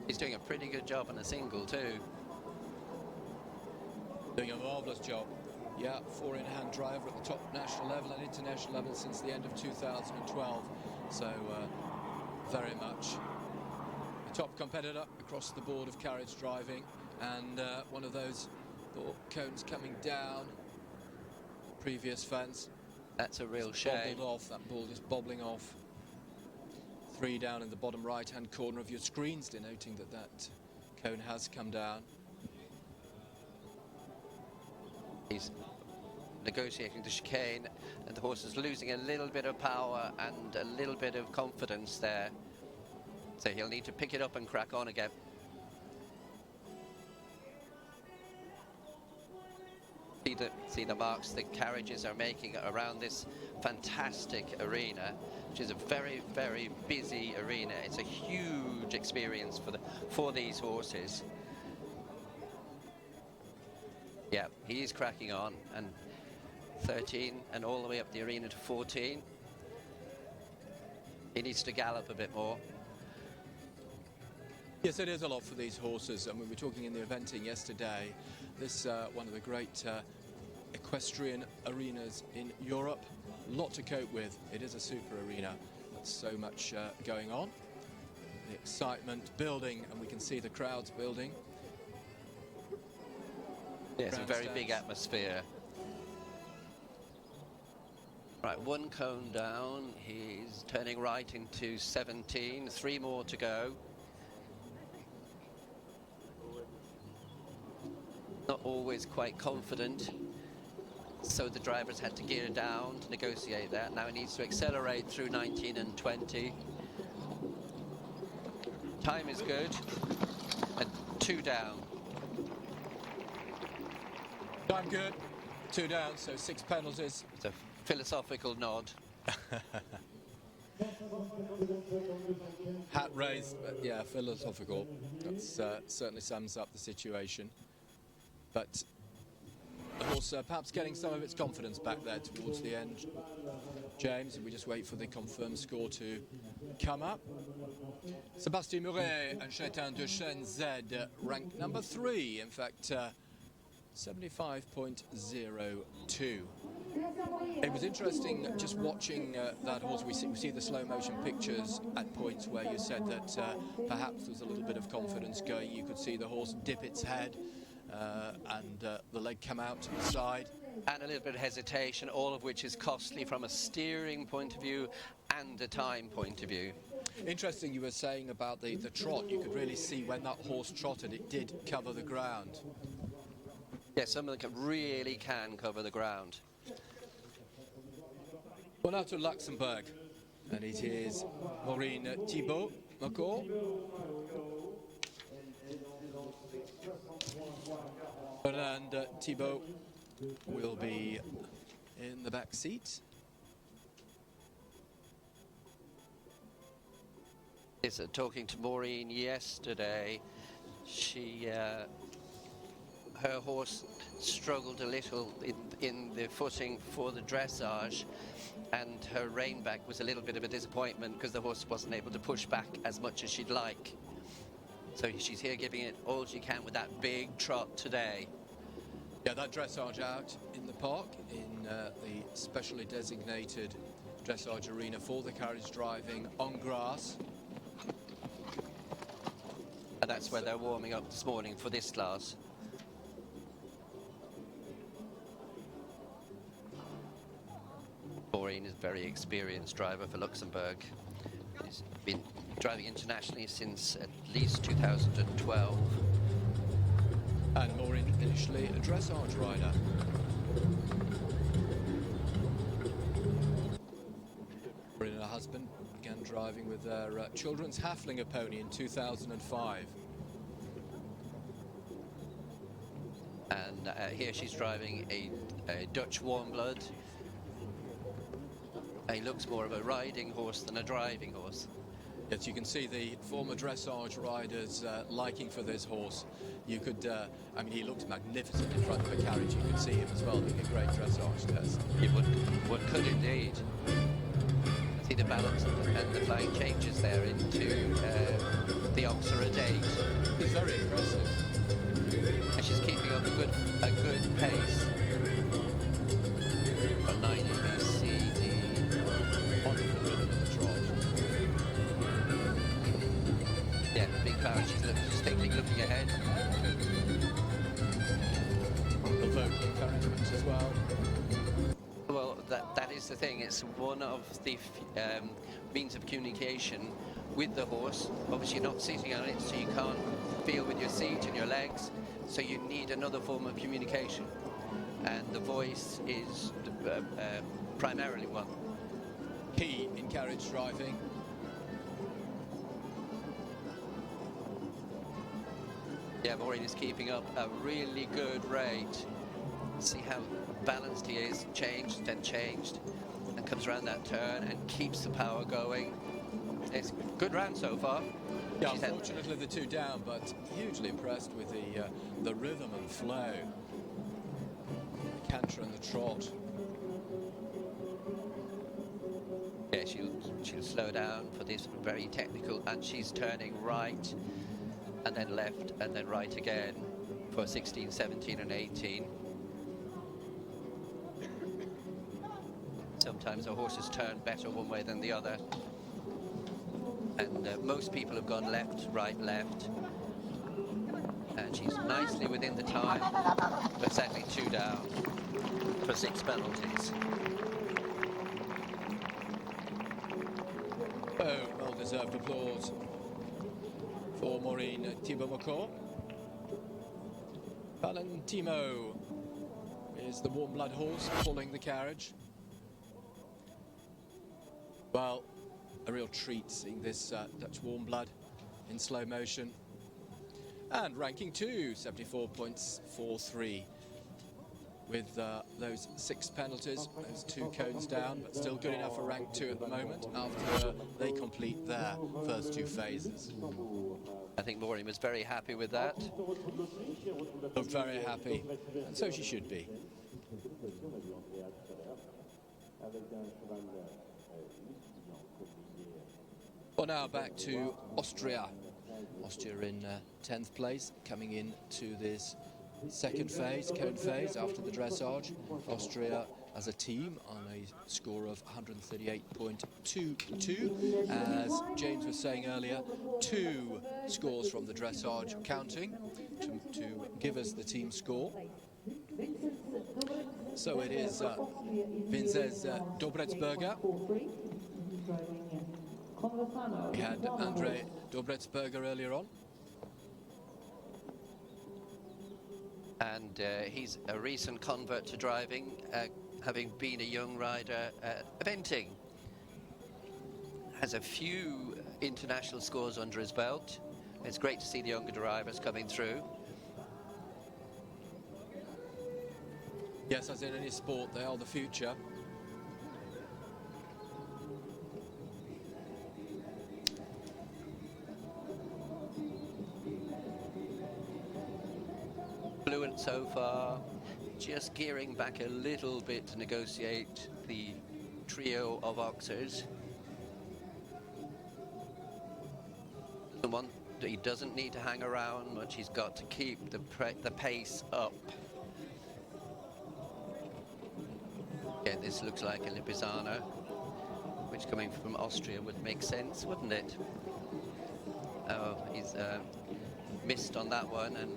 He's doing a pretty good job on a single too. Doing a marvellous job. Yeah, 4-in-hand driver at the top national level and international level since the end of 2012. So very much a top competitor across the board of carriage driving, and one of those cones coming down previous fence. That's a real shame. Bobbled off, that ball just bobbling off. 3 down in the bottom right-hand corner of your screens, denoting that that cone has come down. He's negotiating the chicane, and the horse is losing a little bit of power and a little bit of confidence there. So he'll need to pick it up and crack on again. See the marks the carriages are making around this fantastic arena, which is a very, very busy arena. It's a huge experience for these horses. Yeah, he is cracking on, and 13 and all the way up the arena to 14. He needs to gallop a bit more. Yes, it is a lot for these horses, and we were talking in the eventing yesterday. This one of the great equestrian arenas in Europe. A lot to cope with. It is a super arena. There's so much going on. The excitement building, and we can see the crowds building. Yeah, it's a very big atmosphere. Right, 1 cone down. He's turning right into 17. 3 more to go. Not always quite confident, so the drivers had to gear down to negotiate that. Now he needs to accelerate through 19 and 20. Time is good, and 2 down. Time good, 2 down, so 6 penalties. It's a philosophical nod. Hat raised, but yeah, philosophical. That certainly sums up the situation. But the horse perhaps getting some of its confidence back there towards the end. James, and we just wait for the confirmed score to come up. Sébastien Muret and Chetin de Chêne Z ranked number 3, in fact 75.02. It was interesting just watching that horse. We see the slow motion pictures at points where you said that perhaps there was a little bit of confidence going. You could see the horse dip its head and the leg come out to the side. And a little bit of hesitation, all of which is costly from a steering point of view and a time point of view. Interesting you were saying about the trot. You could really see when that horse trotted, it did cover the ground. Yeah, some of them really can cover the ground. Well, now to Luxembourg, and it is Maureen Thibault, Macor. And Thibault will be in the back seat. Yes, talking to Maureen yesterday, her horse struggled a little in the footing for the dressage, and her rein back was a little bit of a disappointment because the horse wasn't able to push back as much as she'd like. So she's here giving it all she can with that big trot today. Yeah, that dressage out in the park in the specially designated dressage arena for the carriage driving on grass. And that's where they're warming up this morning for this class. Maureen is a very experienced driver for Luxembourg. He's been driving internationally since at least 2012. And Maureen initially a dressage rider. Maureen and her husband began driving with their children's Haflinger pony in 2005. And here she's driving a Dutch warm blood. He looks more of a riding horse than a driving horse. Yes, you can see the former dressage riders' liking for this horse. You could, I mean, he looks magnificent in front of the carriage. You could see him as well doing a great dressage test. It would could indeed. See the balance and the flying changes there into the Oxford 8. It's very impressive. And she's keeping up a good pace. A 9 ABCD. Wonderful rhythm in the trot. Yeah, big power. She's thinking, looking ahead. The vocal encouragement as well. Well, that is the thing. It's one of the means of communication with the horse. Obviously, you're not sitting on it, so you can't feel with your seat and your legs. So you need another form of communication, and the voice is primarily one. Key in carriage driving. Yeah, Maureen is keeping up a really good rate. See how balanced he is, changed, and comes around that turn and keeps the power going. It's a good round so far. Yeah, unfortunately the 2 down, but hugely impressed with the rhythm and flow. The canter and the trot. Yeah, she'll slow down for this very technical, and she's turning right and then left and then right again for 16, 17 and 18. Sometimes a horse's turn better one way than the other. And most people have gone left, right, left. And she's nicely within the time, but sadly 2 down for 6 penalties. Oh, well-deserved applause for Maureen Thibault-Macor. Valentino is the warm blood horse pulling the carriage. Well, a real treat seeing this Dutch warm blood in slow motion. And ranking 2, 74.43. with those 6 penalties, those 2 cones down, but still good enough for rank 2 at the moment after they complete their first 2 phases. I think Maureen was very happy with that. Looked very happy, and so she should be. Well, now back to Austria. Austria in 10th place, coming into this second phase, cone phase, after the dressage. Austria as a team on a score of 138.22. As James was saying earlier, 2 scores from the dressage counting to give us the team score. So it is Vincent Dobretsberger. We had Andre Dobretsberger earlier on. And he's a recent convert to driving, having been a young rider eventing. Has a few international scores under his belt. It's great to see the younger drivers coming through. Yes, as in any sport, they are the future. Fluent so far, just gearing back a little bit to negotiate the trio of Oxers. He doesn't need to hang around much, he's got to keep the pace up. Yeah, this looks like a Lipizzaner, which coming from Austria would make sense, wouldn't it? Oh, he's missed on that one and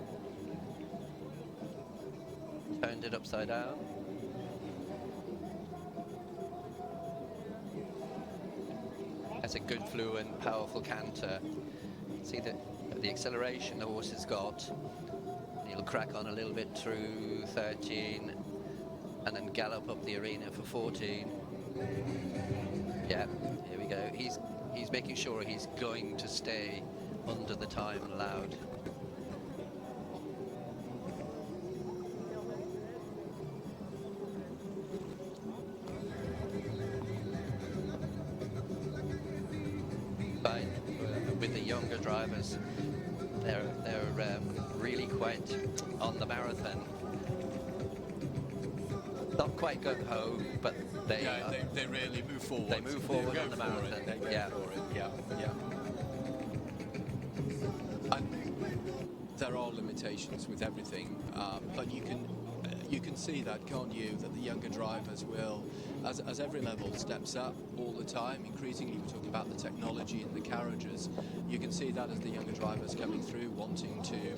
turned it upside down. That's a good, fluent, powerful canter. See the acceleration the horse has got. He'll crack on a little bit through 13 and then gallop up the arena for 14. Yeah, here we go. He's making sure he's going to stay under the time allowed. Fine. With the younger drivers, they're really quite on the marathon. Not quite gung-ho, but they really move forward. They move forward on the marathon. They go for it. Yeah. And there are limitations with everything, but you can see that, can't you? That the younger drivers will, as every level steps up all the time, increasingly we talk about the technology in the carriages. You can see that as the younger drivers coming through, wanting to,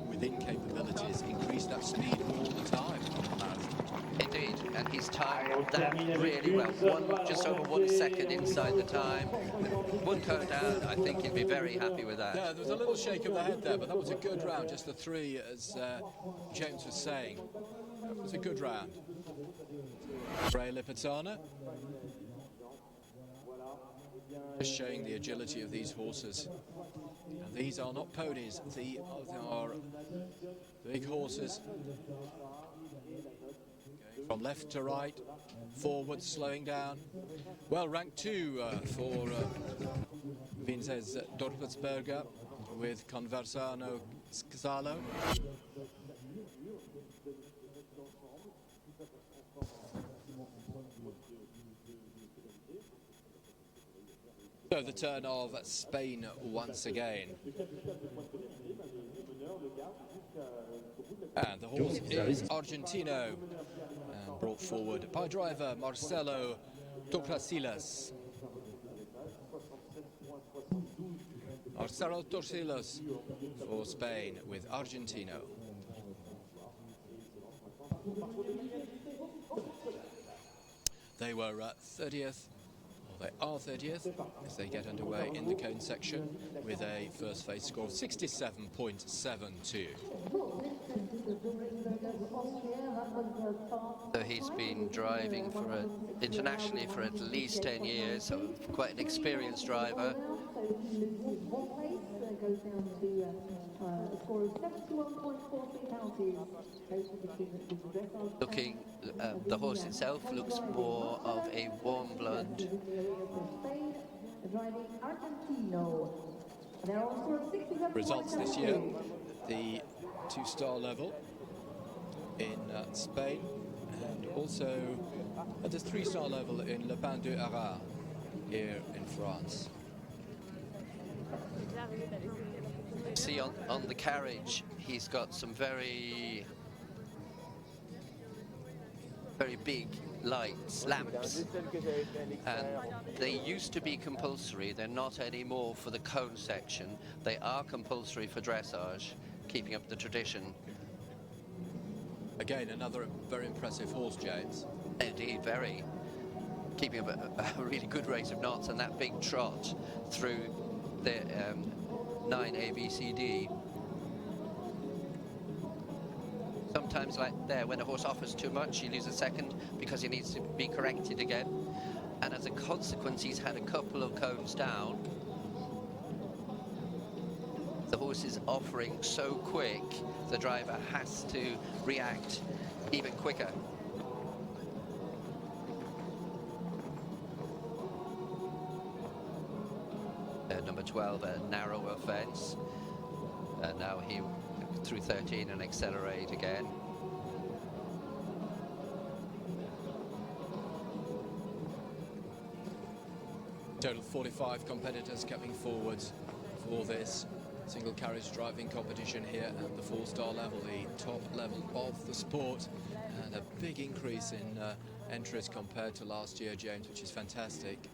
within capabilities, increase that speed all the time. Indeed, and he's timed that really well. Just over 1 second inside the time. 1 cone down, I think he'd be very happy with that. Yeah, there was a little shake of the head there, but that was a good round, just the 3, as James was saying. It was a good round. Ray Lipizzaner. Just showing the agility of these horses. And these are not ponies, they are big horses. From left to right, forward, slowing down. Well, rank 2 for Vincent Dobretsberger with Conversano Scalo. So the turn of Spain once again. And the horse is Argentino, and brought forward by driver Marcelo Torsilas. Marcelo Torsilas for Spain with Argentino. They were 30th. They are 30th as they get underway in the cone section with a first phase score of 67.72. So he's been driving internationally for at least 10 years, so quite an experienced driver. one place goes down to a score of 71.43 penalties. Looking, the horse itself looks more of a warm blood. Driving Argentino. There are also 67 Results this year at the two-star level in Spain, and also at the three-star level in Le Bain de Arras here in France. See on the carriage, he's got some very big lights, lamps, and they used to be compulsory. They're not anymore for the cone section. They are compulsory for dressage, keeping up the tradition. Again, another very impressive horse, James. Indeed, very. Keeping up a really good rate of knots, and that big trot through the 9 ABCD. Sometimes, like there, when a horse offers too much, he loses a second because he needs to be corrected again. And as a consequence, he's had a couple of cones down. The horse is offering so quick, the driver has to react even quicker. Number 12, a narrower fence. Now he through 13 and accelerate again. Total 45 competitors coming forwards for this single carriage driving competition here at the four-star level, the top level of the sport, and a big increase in entries compared to last year, James, which is fantastic.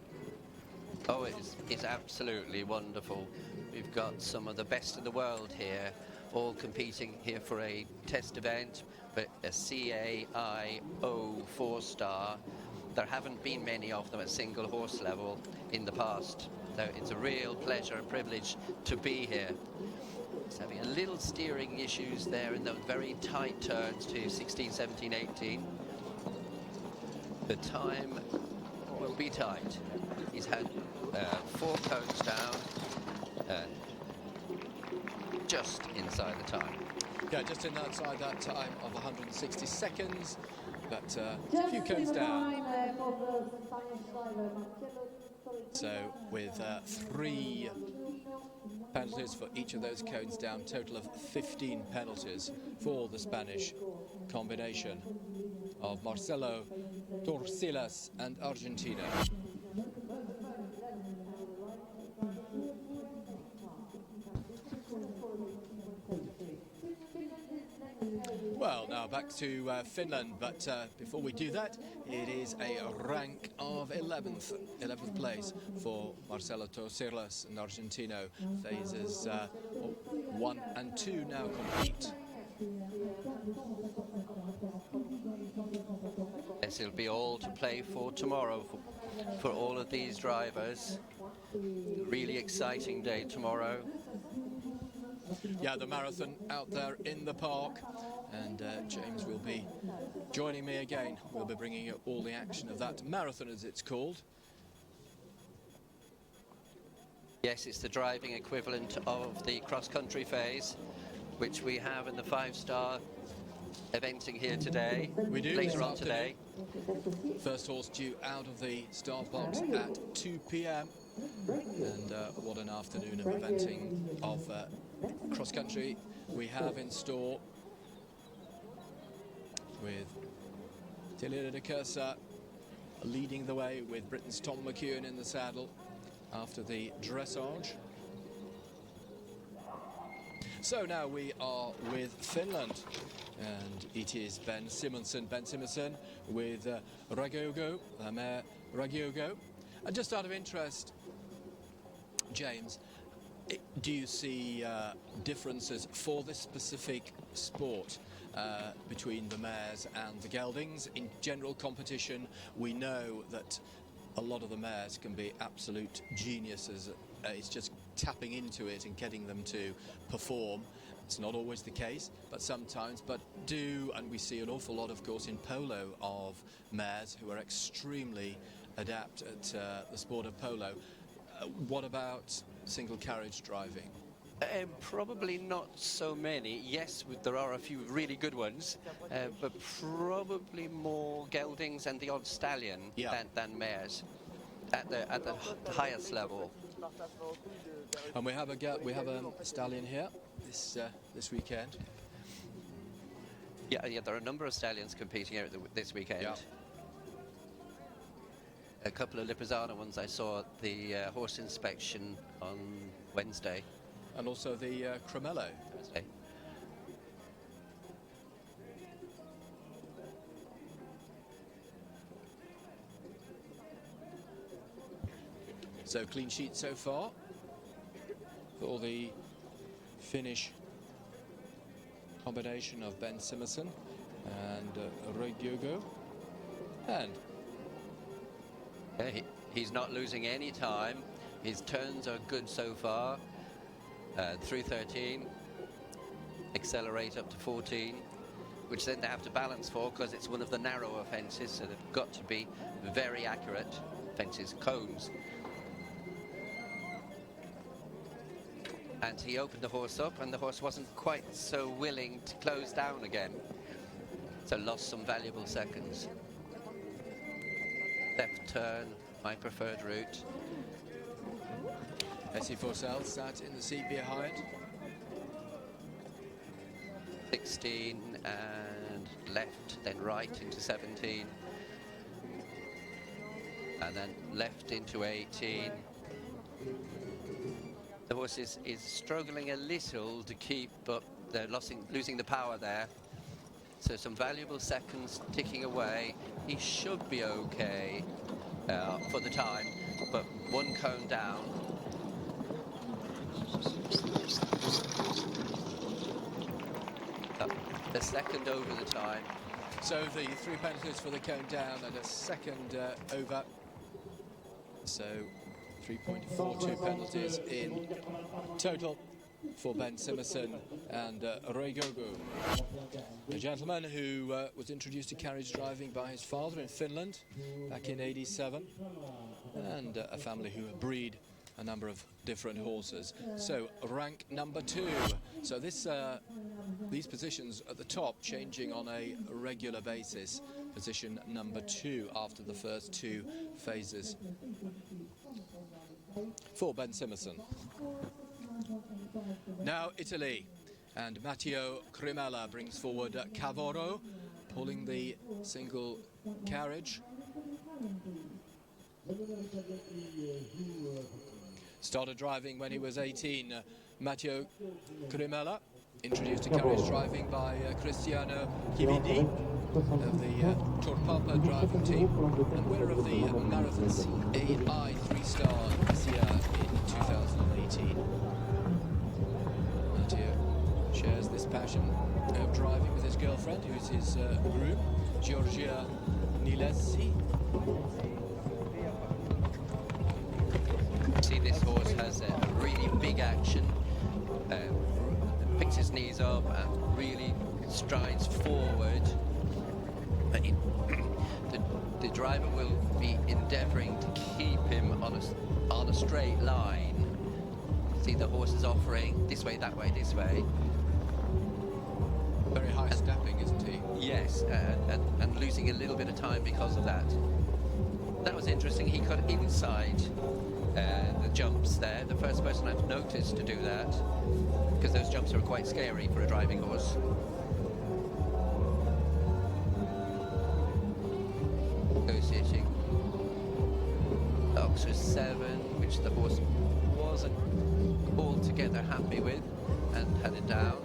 Oh, it's absolutely wonderful. We've got some of the best in the world here, all competing here for a test event, but a CAIO four-star. There haven't been many of them at single horse level in the past. So it's a real pleasure and privilege to be here. It's having a little steering issues there in those very tight turns to 16, 17, 18. The time will be tight. He's had 4 cones down, just inside the time. Yeah, just inside that time of 160 seconds, but a few cones down. So with 3 penalties for each of those cones down, total of 15 penalties for the Spanish combination of Marcelo, Torsilas and Argentina. Well, now back to Finland, but before we do that, it is a rank of 11th place for Marcelo Torsilas and Argentino. Phases 1 and 2 now complete. Yes, it'll be all to play for tomorrow for all of these drivers. Really exciting day tomorrow. Yeah, the marathon out there in the park, and James will be joining me again. We'll be bringing you all the action of that marathon, as it's called. Yes, it's the driving equivalent of the cross-country phase, which we have in the 5-star eventing here today. We do later on today. First horse due out of the start box at 2 p.m. And what an afternoon of eventing of cross-country we have in store, with Tilly de Cursa leading the way with Britain's Tom McEwen in the saddle after the dressage. So now we are with Finland, and it is Ben Simonsen with Ragiogo, mare Ragiogo. And just out of interest, James, do you see differences for this specific sport between the mares and the geldings? In general competition, we know that a lot of the mares can be absolute geniuses. It's just tapping into it and getting them to perform. It's not always the case, but sometimes. And we see an awful lot, of course, in polo of mares who are extremely adept at the sport of polo. What about single carriage driving? Probably not so many. Yes, there are a few really good ones, but probably more geldings and the odd stallion than mares at the highest level. And we have a stallion here this weekend. Yeah, there are a number of stallions competing here this weekend. Yeah. A couple of Lipizzaner ones I saw at the horse inspection on Wednesday. And also the Cremello. Thursday. So clean sheet so far for the Finnish combination of Ben Simerson and Roy Giogo. And he's not losing any time. His turns are good so far. Through 13, accelerate up to 14, which then they have to balance for because it's one of the narrower fences, so they've got to be very accurate fences, cones. And he opened the horse up, and the horse wasn't quite so willing to close down again, so lost some valuable seconds. Left turn, my preferred route. Essie Forsell sat in the seat behind. 16 and left, then right into 17. And then left into 18. The horse is struggling a little to keep up. They're losing the power there. So some valuable seconds ticking away. He should be okay for the time, but one cone down. The second over the time. So the 3 penalties for the cone down and a second over. So 3.42 penalties in total for Ben Simerson and Roy Gogo. A gentleman who was introduced to carriage driving by his father in Finland back in '87, and a family who breed a number of different horses. So rank number 2. So these positions at the top changing on a regular basis. Position number 2 after the first 2 phases for Ben Simerson. Now Italy, and Matteo Cremella brings forward Cavoro, pulling the single carriage. Started driving when he was 18. Matteo Cremella, introduced to carriage driving by Cristiano Chividi of the Torpapa driving team, and winner of the Marathon CAI 3-star this year in 2018. Matteo shares this passion of driving with his girlfriend, who is his groom, Giorgia Nilesi. See, this horse has a really big action, picks his knees up and really strides forward. The driver will be endeavouring to keep him on a straight line. See, the horse is offering this way, that way, this way. Very high stepping, isn't he? Yes, and losing a little bit of time because of that. That was interesting. He got inside the jumps there. The first person I've noticed to do that, because those jumps are quite scary for a driving horse. Negotiating Oxford 7, which the horse wasn't altogether happy with, and headed down.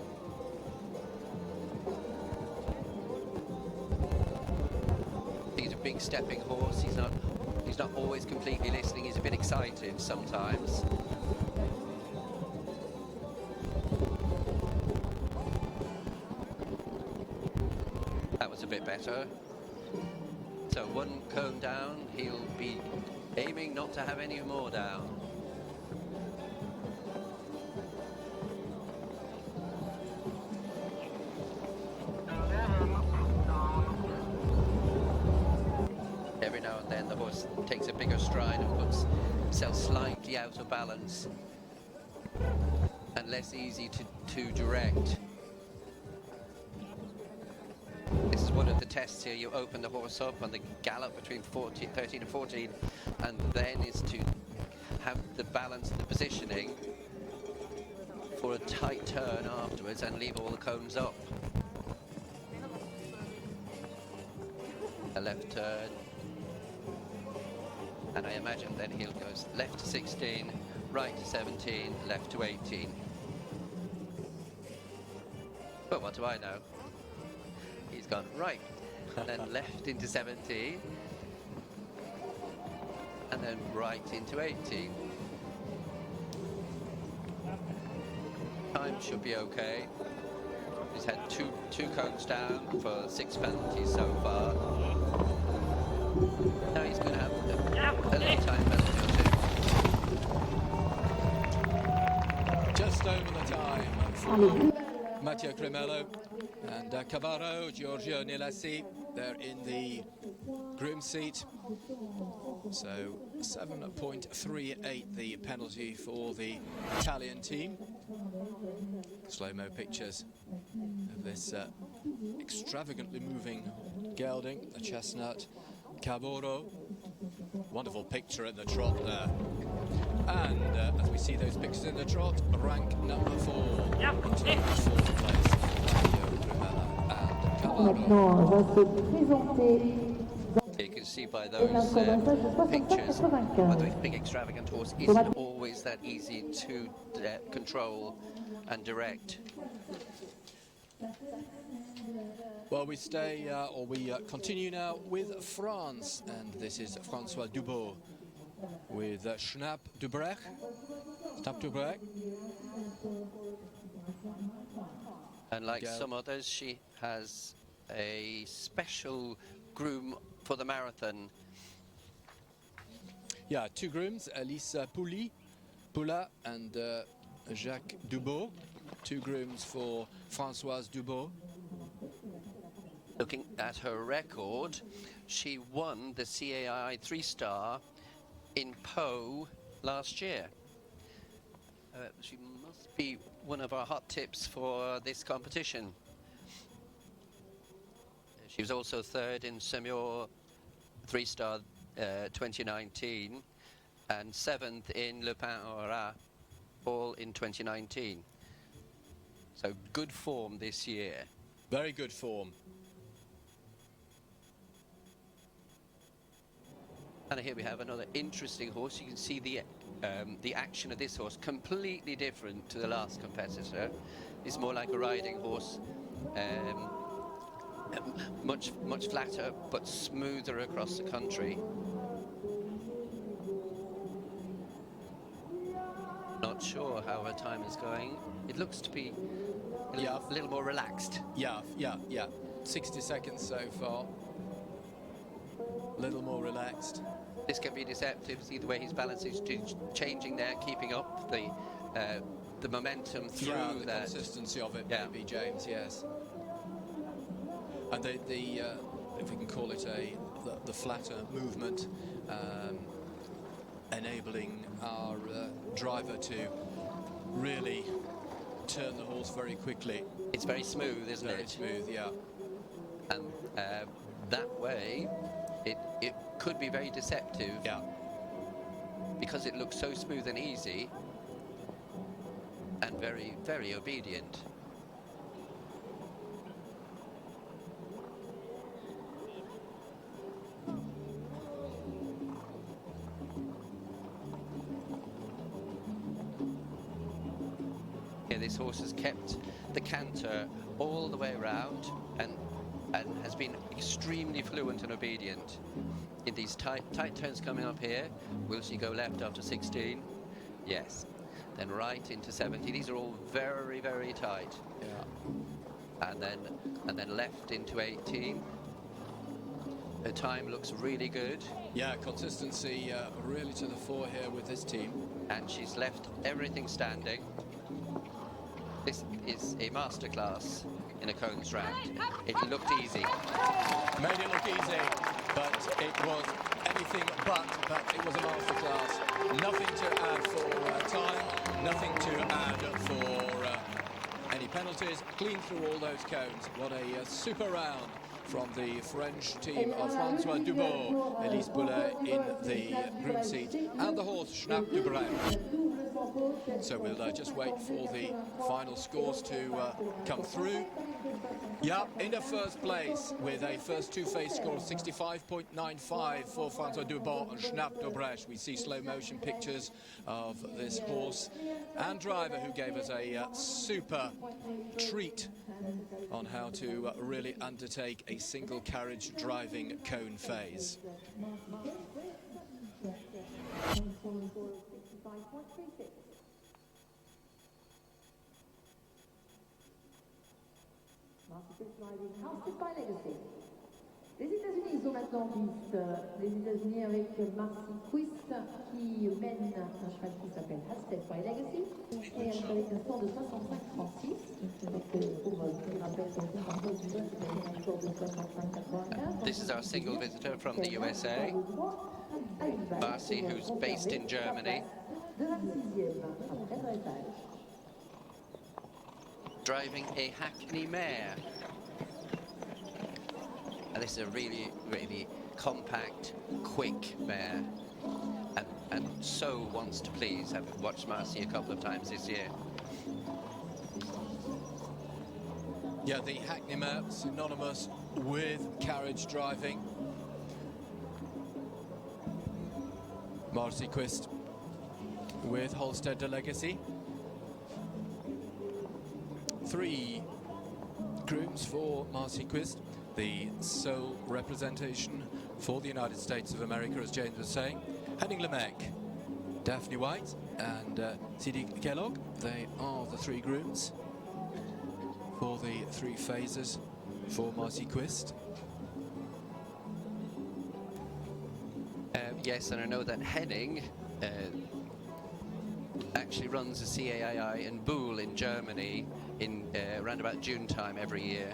He's a big stepping horse. He's not always completely listening. He's a bit excited sometimes. That was a bit better. So one cone down, he'll be aiming not to have any more down. Every now and then the horse takes a bigger stride and puts himself slightly out of balance. and less easy to direct. This is one of the tests here. You open the horse up on the gallop between 13 and 14, and then is to have the balance and the positioning for a tight turn afterwards and leave all the cones up. A left turn, and I imagine then he'll go left to 16, right to 17, left to 18. But what do I know? He's gone right, and then left into 17, and then right into 18. Time should be okay. He's had two cones down for 6 penalties so far. Now he's going to have a little time penalty or two. Just over the time for Matteo Cremello and Cavallo, Giorgio Nilassi. They're in the groom seat. So 7.38 the penalty for the Italian team. Slow-mo pictures of this extravagantly moving gelding, the chestnut Cavallo. Wonderful picture in the trot there. And as we see those pictures in the trot, rank number 4 into the 4th place. Matteo Cremella and Cavallo. You can see by those pictures, by the big extravagant horse isn't always that easy to control and direct. Well, we stay, or we continue now with France, and this is François Dubois with Schnapp Dubrecht. And like some others, she has a special groom for the marathon. Yeah, 2 grooms, Alice Poula and Jacques Dubois. 2 grooms for Françoise Dubois. Looking at her record, she won the CAI 3-star in Pau last year. She must be one of our hot tips for this competition. She was also 3rd in Semur 3-star 2019 and 7th in Le Pin Ora, all in 2019. So good form this year. Very good form. And here we have another interesting horse. You can see the action of this horse, completely different to the last competitor. It's more like a riding horse, much flatter but smoother across the country. Not sure how her time is going. It looks to be a little more relaxed. Yeah. 60 seconds so far. A little more relaxed. This can be deceptive. See the way his balance is changing there, keeping up the momentum through the that. Consistency of it, maybe, James. Yes. And the if we can call it the flatter movement, enabling our driver to really turn the horse very quickly. It's very smooth, isn't it? Very smooth, yeah. And that way, it could be very deceptive. Yeah. Because it looks so smooth and easy, and very, very obedient. This horse has kept the canter all the way around and has been extremely fluent and obedient in these tight turns coming up here. Will she go left after 16? Yes. Then right into 70. These are all very, very tight. Yeah. And then left into 18. Her time looks really good. Yeah, consistency really to the fore here with this team. And she's left everything standing. This is a masterclass in a cones round. It looked easy. Made it look easy, but it was anything but it was a masterclass. Nothing to add for time, nothing to add for penalties, clean through all those cones. What a super round from the French team of François Dubois, Elise Boulet in the groom seat, and the horse Schnapp du Brech. So we'll just wait for the final scores to come through. Yeah, in the first place with a first two-phase score of 65.95 for François Dubois and Schnapp du Brech. We see slow motion pictures of this horse and driver who gave us a super treat on how to really undertake a single carriage driving cone phase. Housed by Legacy. Les États-Unis sont maintenant en piste. Les États-Unis avec Marcy Quist qui mène un cheval qui s'appelle Housed by Legacy et avec un score de 65-36. This is our single visitor from the USA, Marcy, who's based in Germany. Driving a Hackney mare. And this is a really, really compact, quick mare, and so wants to please. I've watched Marcy a couple of times this year. Yeah, the Hackney mare, synonymous with carriage driving. Marcy Quist with Holstead Legacy. 3 grooms for Marcy Quist, the sole representation for the United States of America, as James was saying. Henning Lemecq, Daphne White and C.D. Kellogg, they are the 3 grooms for the 3 phases for Marcy Quist. Yes, and I know that Henning actually runs a CAII in Buhl in Germany in around about June time every year.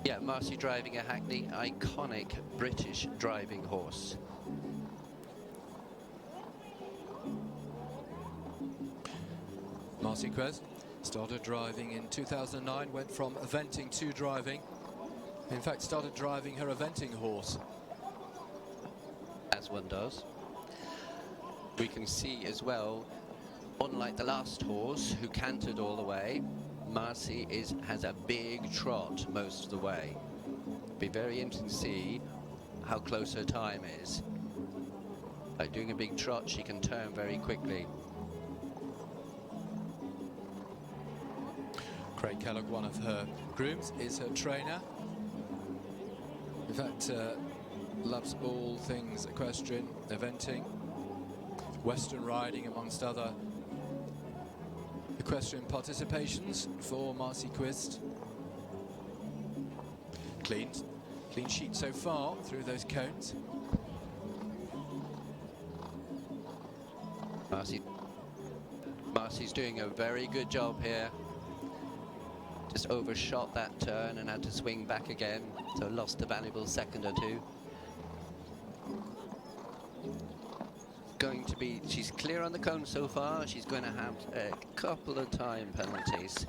Yeah, Marcy driving a Hackney, iconic British driving horse. Marcy Quist started driving in 2009, went from eventing to driving. In fact, started driving her eventing horse. As one does. We can see as well, unlike the last horse who cantered all the way, Marcy has a big trot most of the way. Be very interesting to see how close her time is. By doing a big trot, she can turn very quickly. Craig Kellogg, one of her grooms, is her trainer. In fact, loves all things equestrian, eventing, Western riding, amongst other equestrian participations for Marcy Quist. Clean sheet so far through those cones. Marcy's doing a very good job here. Just overshot that turn and had to swing back again, so lost a valuable second or two. She's clear on the cone so far. She's going to have a couple of time penalties.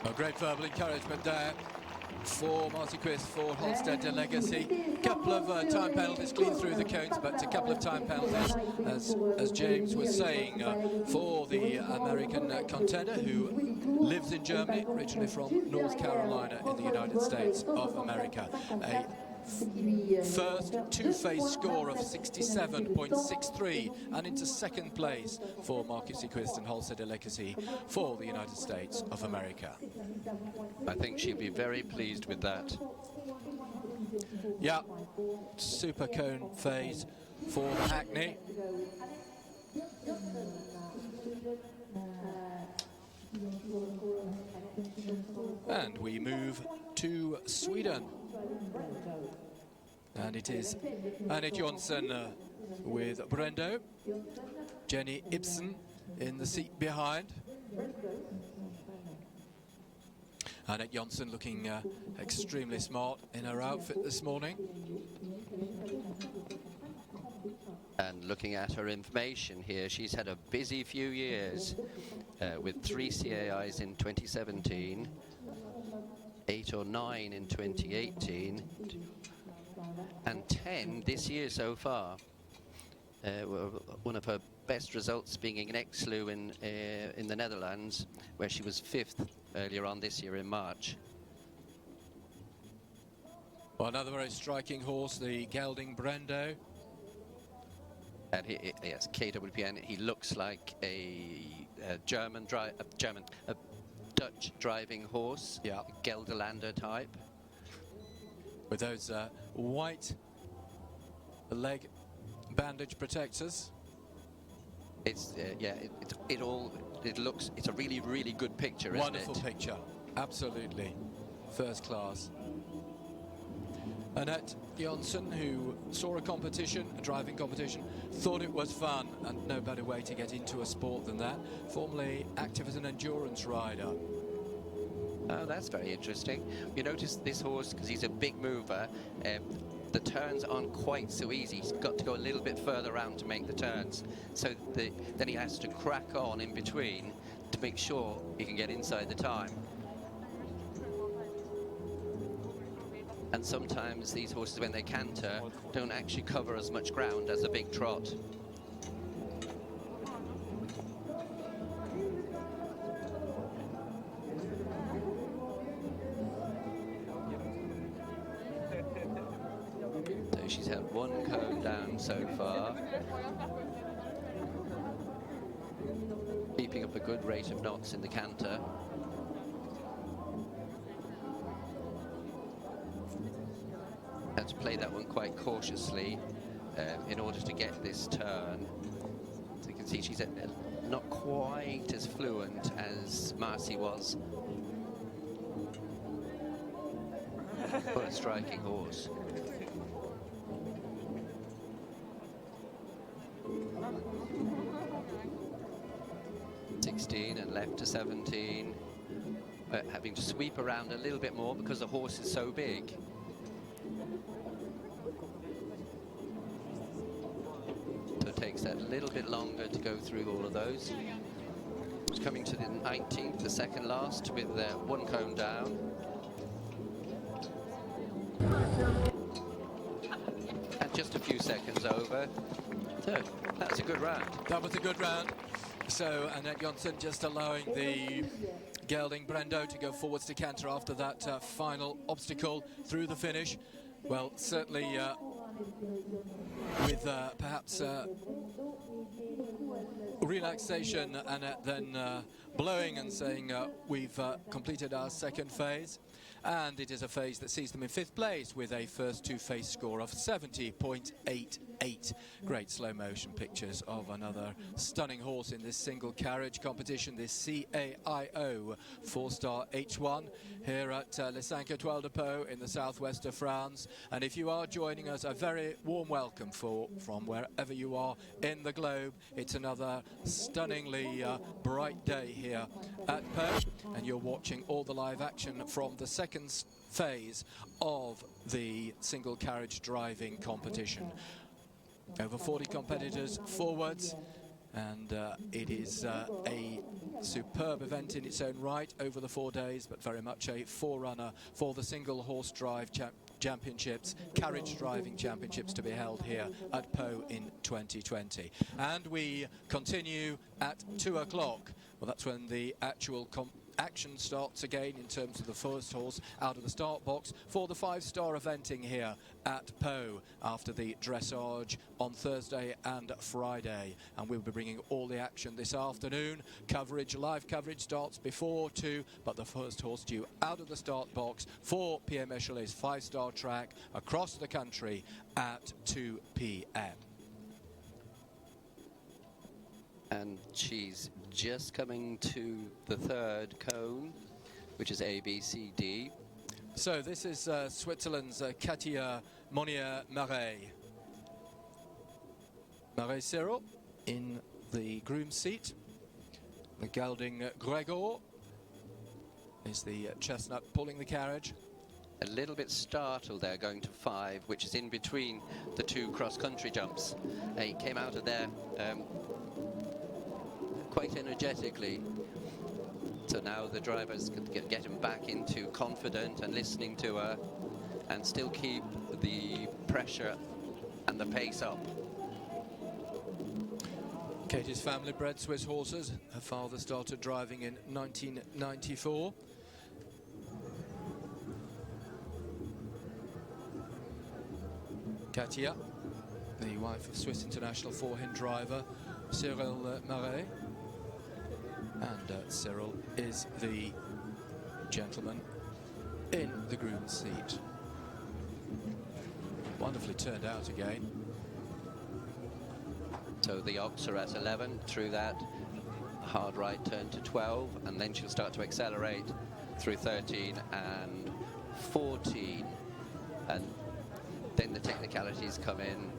A great verbal encouragement there for Marcy Quist for Holstead Legacy. Couple of time penalties clean through the cones, but a couple of time penalties, as James was saying, for the American contender who lives in Germany, originally from North Carolina in the United States of America. A first two-phase score of 67.63 and into second place for Marcy Quist and Holstead Legacy for the United States of America. I think she'll be very pleased with that. Yeah, super cone phase for Hackney. And we move to Sweden. And it is Annette Jonsson with Brendo, Jenny Ibsen in the seat behind. Annette Jonsson looking extremely smart in her outfit this morning. And looking at her information here, she's had a busy few years with 3 CAIs in 2017, 8 or 9 in 2018, and 10 this year so far. One of her best results being in Exlu in the Netherlands, where she was 5th earlier on this year in March. Well, another very striking horse, the Gelding Brendo. And yes, KWPN, he looks like a Dutch driving horse, yeah, Gelderlander type. With those white leg bandage protectors. It's it's a really good picture, isn't it? Wonderful picture, absolutely, first class. Annette Jonsson, who saw a competition, a driving competition, thought it was fun, and no better way to get into a sport than that. Formerly active as an endurance rider. Oh, that's very interesting. You notice this horse, because he's a big mover, the turns aren't quite so easy. He's got to go a little bit further around to make the turns. So then he has to crack on in between to make sure he can get inside the time. And sometimes these horses, when they canter, don't actually cover as much ground as a big trot. So she's had 1 cone down so far. Keeping up a good rate of knots in the canter. Had to play that one quite cautiously in order to get this turn. So you can see she's not quite as fluent as Marcy was. But a striking horse. And left to 17, having to sweep around a little bit more because the horse is so big. So it takes that a little bit longer to go through all of those. It's coming to the 19th, the second last, with 1 cone down. And just a few seconds over. So that's a good round. That was a good round. So Annette Jonsson just allowing the Gelding Brendo to go forwards to canter after that final obstacle through the finish. Well, certainly with perhaps relaxation, Annette then blowing and saying we've completed our second phase. And it is a phase that sees them in 5th place with a first 2 phase score of 70.88. Great slow motion pictures of another stunning horse in this single carriage competition, this CAIO 4-star H1 here at Les 5 Étoiles de Pau in the southwest of France. And if you are joining us, a very warm welcome from wherever you are in the globe. It's another stunningly bright day here at Pau, and you're watching all the live action from the second phase of the single carriage driving competition. Over 40 competitors forwards, and it is a superb event in its own right over the 4 days, but very much a forerunner for the single horse drive championships, carriage driving championships to be held here at Pau in 2020. And we continue at 2 o'clock. Well, that's when the actual action starts again in terms of the first horse out of the start box for the 5-star eventing here at Pau after the dressage on Thursday and Friday. And we'll be bringing all the action this afternoon. Live coverage starts before 2, but the first horse due out of the start box for Pierre Michelet's 5-star track across the country at 2 p.m. And she's just coming to the 3rd cone, which is A, B, C, D. So this is Switzerland's Katia Monnier-Marais. Marais Cyril in the groom's seat. The gelding Gregor is the chestnut pulling the carriage. a little bit startled there going to 5, which is in between the 2 cross-country jumps. He came out of there quite energetically. So now the drivers can get him back into confident and listening to her and still keep the pressure and the pace up. Katie's family bred Swiss horses. Her father started driving in 1994. Katia, the wife of Swiss international four-hind driver Cyril Marais. And Cyril is the gentleman in the groom's seat. Wonderfully turned out again. So the Ox are at 11, through that hard right turn to 12, and then she'll start to accelerate through 13 and 14. And then the technicalities come in,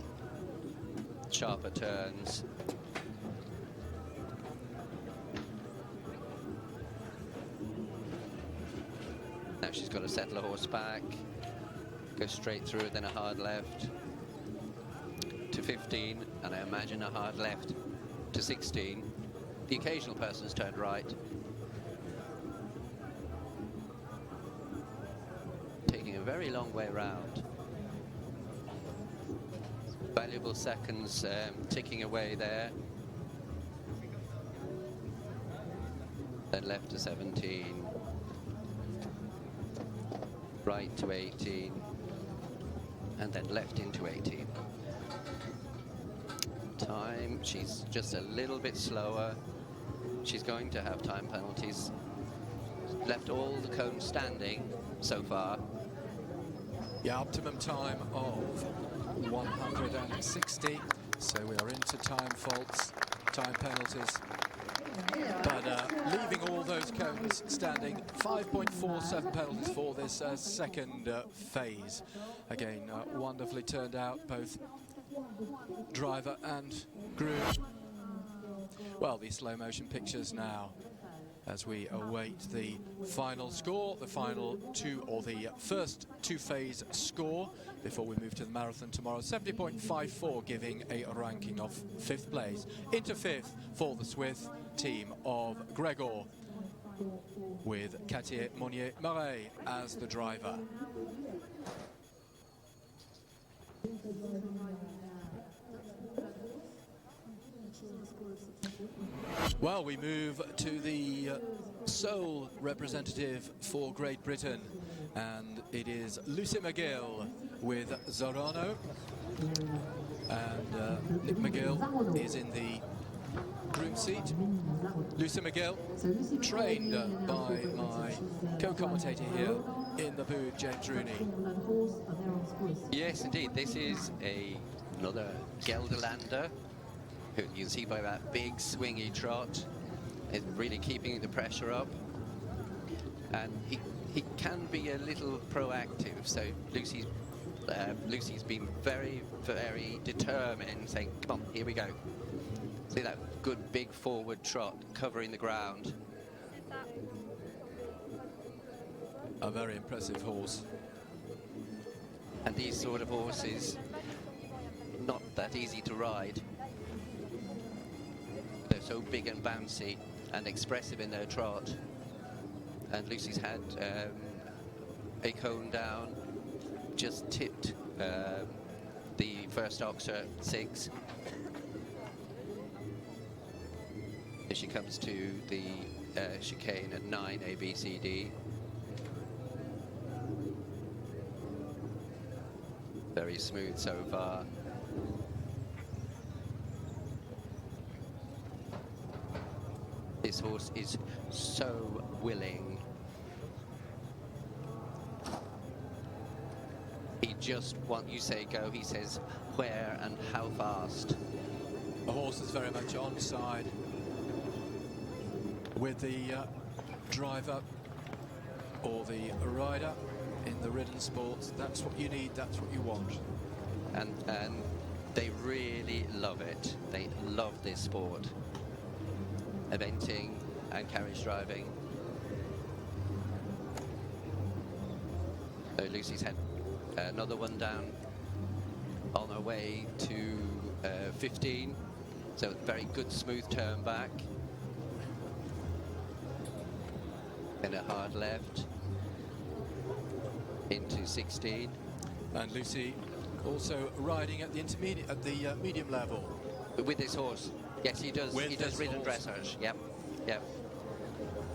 sharper turns. Now she's got to settle a horse back, go straight through, then a hard left to 15, and I imagine a hard left to 16. The occasional person's turned right. Taking a very long way round. Valuable seconds ticking away there. Then left to 17. Right to 18. And then left into 18. Time, she's just a little bit slower. She's going to have time penalties. Left all the cones standing so far. Yeah, optimum time of 160. So we are into time faults, time penalties. But leaving all those cones standing, 5.47 penalties for this second phase. Again, wonderfully turned out, both driver and groom. Well, these slow motion pictures now as we await the final score, the final two, or the first two-phase score before we move to the marathon tomorrow. 70.54, giving a ranking of 5th place. Into 5th for the Swiss team of Gregor, with Katia Monnier-Marais as the driver. Well, we move to the sole representative for Great Britain, and it is Lucy McGill with Zorano, and Nick McGill is in the groom seat. Lucy McGill, trained by my co-commentator here in the booth, James Rooney. Yes, indeed, this is another Gelderlander, who you can see by that big swingy trot is really keeping the pressure up, and he can be a little proactive. So Lucy's been very determined, saying, "Come on, here we go." See that good big forward trot covering the ground. A very impressive horse. And these sort of horses, not that easy to ride. They're so big and bouncy and expressive in their trot. And Lucy's had a cone down, just tipped the first Ox at 6. Here she comes to the chicane at 9, A, B, C, D. Very smooth so far. This horse is so willing. He just wants, you say go, he says where and how fast. The horse is very much on side with the driver or the rider in the ridden sports. That's what you need, that's what you want. And they really love it. They love this sport. Eventing and carriage driving. So Lucy's had another one down on her way to 15. So very good smooth turn back. And a hard left into 16. And Lucy also riding at the intermediate, at the medium level. With this horse. Yes, he does. With He does this ridden horse. dressage. Yep. Yep.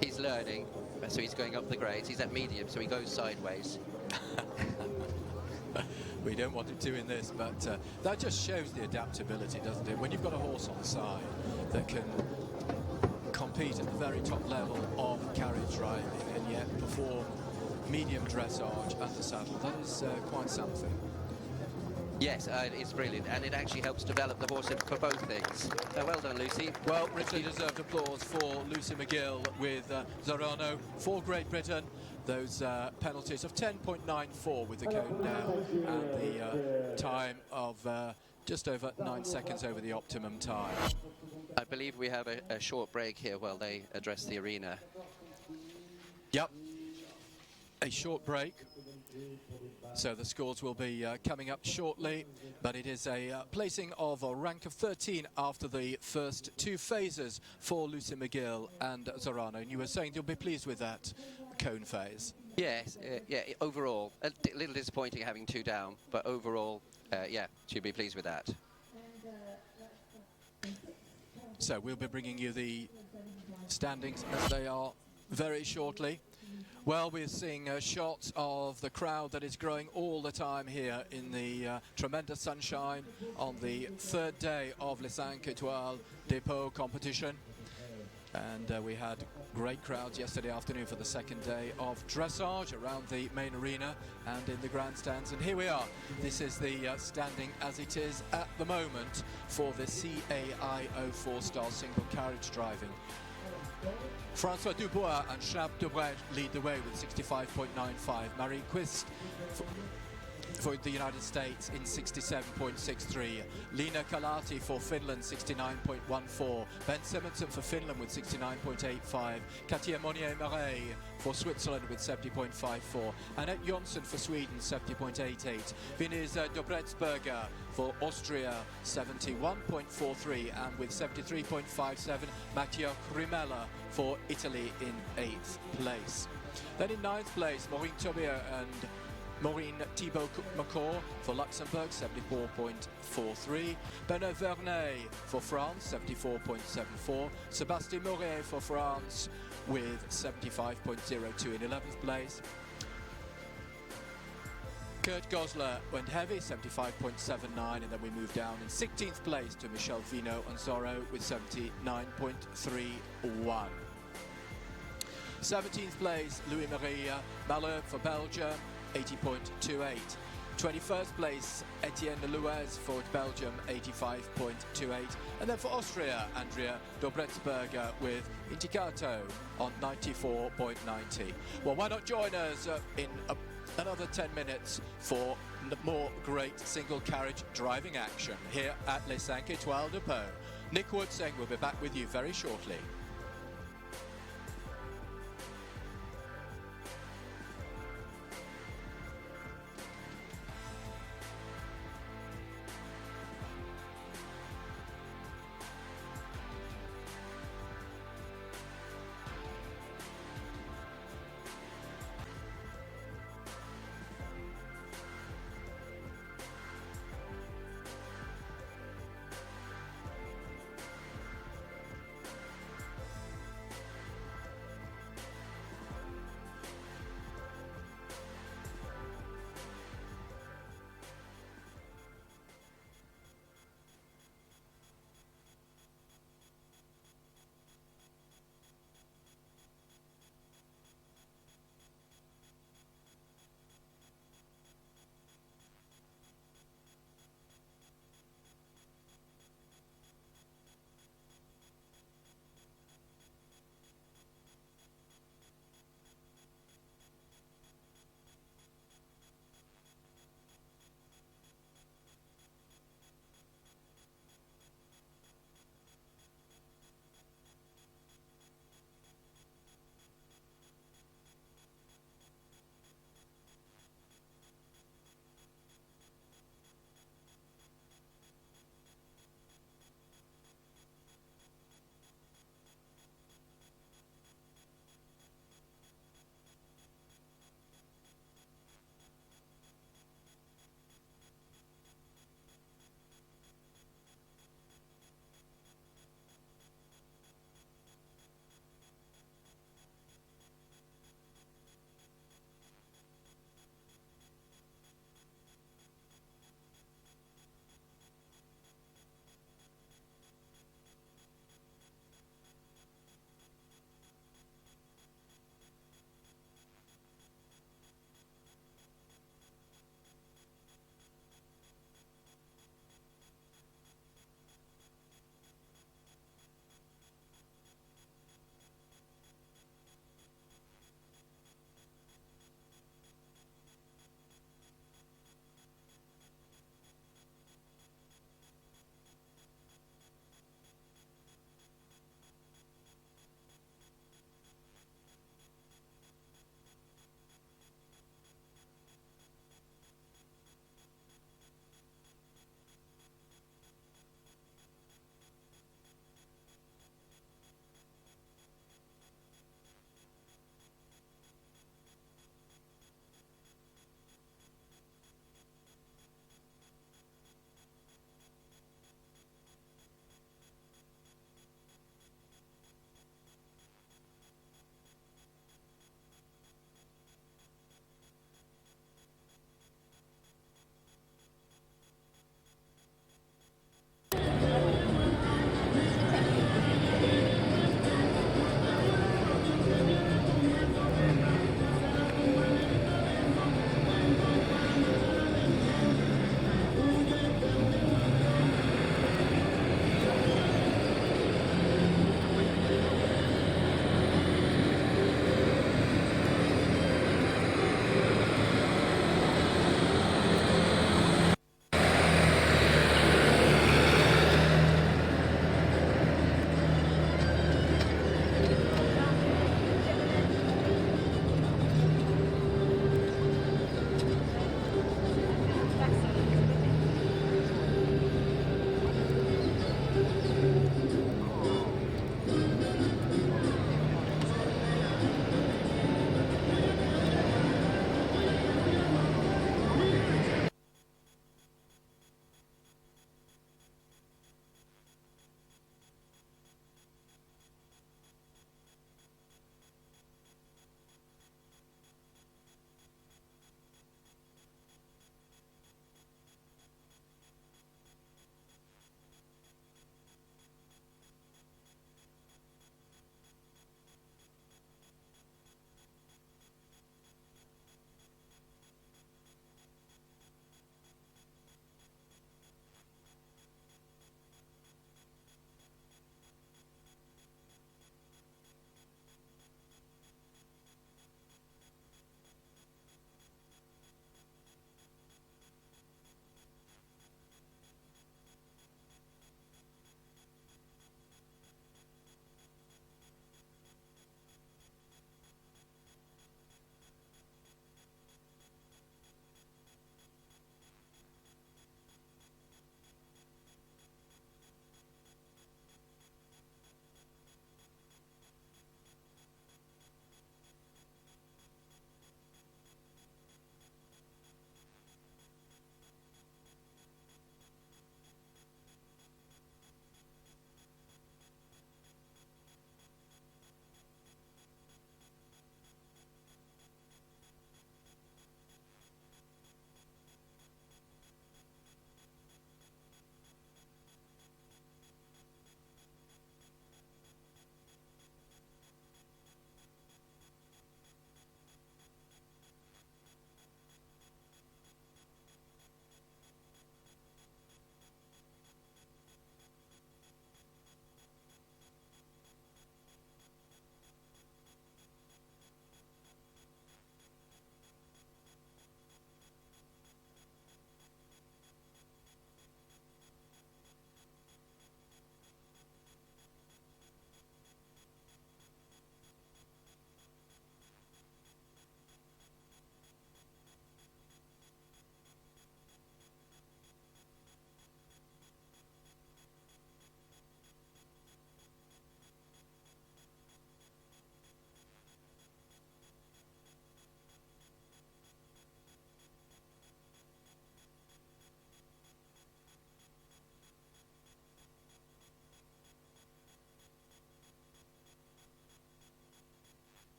He's learning. So he's going up the grades. He's at medium, so he goes sideways. We don't want him to in this, but that just shows the adaptability, doesn't it? When you've got a horse on the side that can compete at the very top level of carriage driving and yet perform medium dressage at the saddle, that is quite something. Yes, it's brilliant, and it actually helps develop the horse for both things. Well done, Lucy. Well, richly deserved applause for Lucy McGill with Zorano for Great Britain. Those penalties of 10.94 with the cone down and the time of just over 9 seconds over the optimum time. I believe we have a short break here while they address the arena. Yep, a short break. So the scores will be coming up shortly, but it is a placing of a rank of 13 after the first 2 phases for Lucy McGill and Zorano. And you were saying you'll be pleased with that cone phase. Yes, yeah, overall, a little disappointing having 2 down, but overall, yeah, she'll be pleased with that. So we'll be bringing you the standings as they are very shortly. Well, we're seeing shots of the crowd that is growing all the time here in the tremendous sunshine on the 3rd day of Les 5 Étoiles Depot competition. And we had great crowds yesterday afternoon for the 2nd day of dressage around the main arena and in the grandstands. And here we are. This is the standing as it is at the moment for the CAIO 4-star single carriage driving. François Dubois and Charles Debrecht lead the way with 65.95. Marie Quist for the United States in 67.63. Lina Kalati for Finland, 69.14. Ben Simonson for Finland with 69.85. Katia Monnier-Marais for Switzerland with 70.54. Annette Jonsson for Sweden, 70.88. Vinus Dobretsberger for Austria, 71.43. And with 73.57, Mattia Rimella for Italy in 8th place. Then in 9th place, Maureen Tobier and Maureen Thibault-McCaw for Luxembourg, 74.43. Bernard Vernet for France, 74.74. Sébastien Moret for France with 75.02 in 11th place. Kurt Gosler went heavy, 75.79, and then we moved down in 16th place to Michel Vino and Zorro with 79.31. 17th place, Louis-Marie Malheur for Belgium, 80.28. 21st place, Etienne Louez for Belgium, 85.28. And then for Austria, Andrea Dobretsberger with Indicato on 94.90. Well, why not join us in another 10 minutes for more great single carriage driving action here at Les 5 Étoiles de Pau. Nick Woodsing will be back with you very shortly.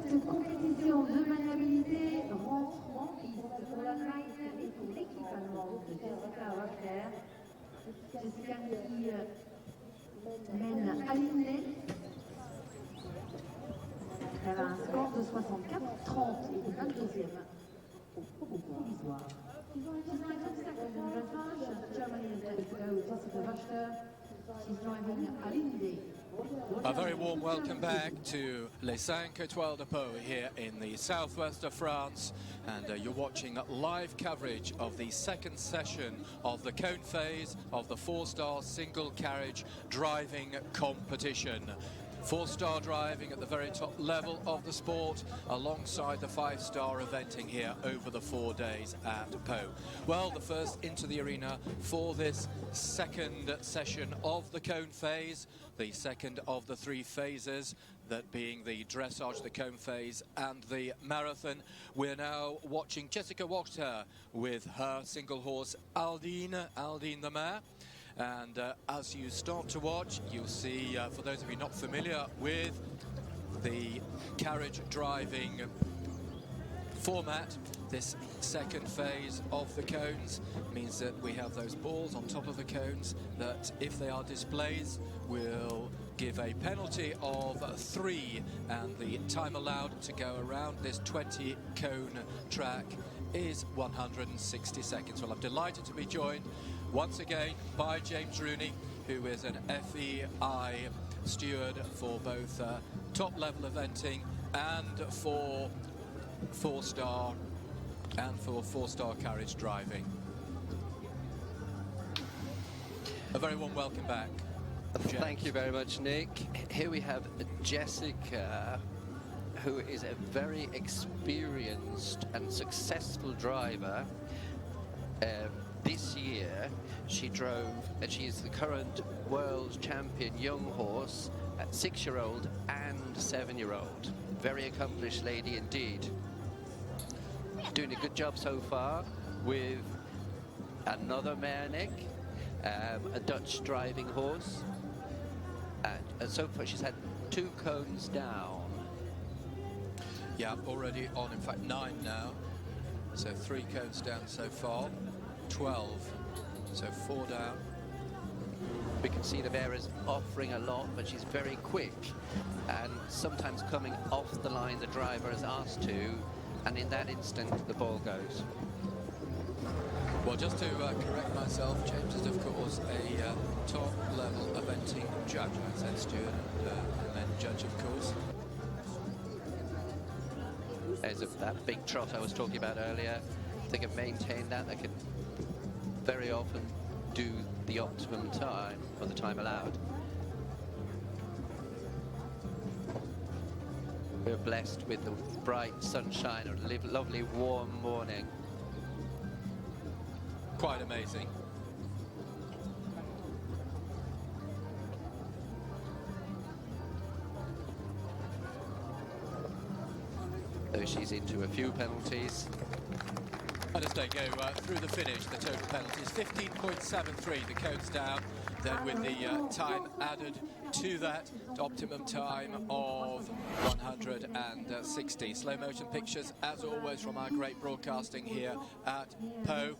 cette compétition de maniabilité rentre en piste pour l'Allemagne et pour l'équipe allemande de Jessica Wachter. Jessica qui mène à l'île. Elle a un score de 64-30 et est 22e au provisoire. She's driving second in dressage. Germany is ready to go with Jessica Wachter. She's driving à l'île. A very warm welcome back to Les 5 Étoiles de Pau here in the southwest of France, and you're watching live coverage of the second session of the cone phase of the four-star single carriage driving competition. Four-star driving at the very top level of the sport, alongside the five-star eventing here over the 4 days at Pau. Well, the first into the arena for this second session of the cone phase, the second of the three phases, that being the dressage, the cone phase and the marathon. We're now watching Jessica Wachter with her single horse Aldine the mare. And as you start to watch, you'll see, for those of you not familiar with the carriage driving format, this second phase of the cones means that we have those balls on top of the cones that, if they are displays, will give a penalty of 3, and the time allowed to go around this 20 cone track is 160 seconds. Well, I'm delighted to be joined once again by James Rooney, who is an FEI steward for both top-level eventing and for four-star carriage driving. A very warm welcome back. James. Thank you very much, Nick. Here we have Jessica, who is a very experienced and successful driver. This year she drove, and she is the current world champion young horse at 6-year-old and 7-year-old. Very accomplished lady indeed. Doing a good job so far with another mare, Nick, a Dutch driving horse. And so far she's had 2 cones down. Yeah, already on, in fact, 9 now. So 3 cones down so far, 12, so 4 down. We can see the mare is offering a lot, but she's very quick, and sometimes coming off the line the driver is asked to, and in that instant the ball goes. Well, just to correct myself, James is of course a top-level eventing judge. I said steward and then judge, of course. There's that big trot I was talking about earlier. If they can maintain that, they can very often do the optimum time, or the time allowed. We're blessed with the bright sunshine of a lovely warm morning. Quite amazing. Though she's into a few penalties. And as they go through the finish, the total penalty is 15.73, the cones down. Then with the time added to that, optimum time of 160. Slow motion pictures, as always, from our great broadcasting here at Pau.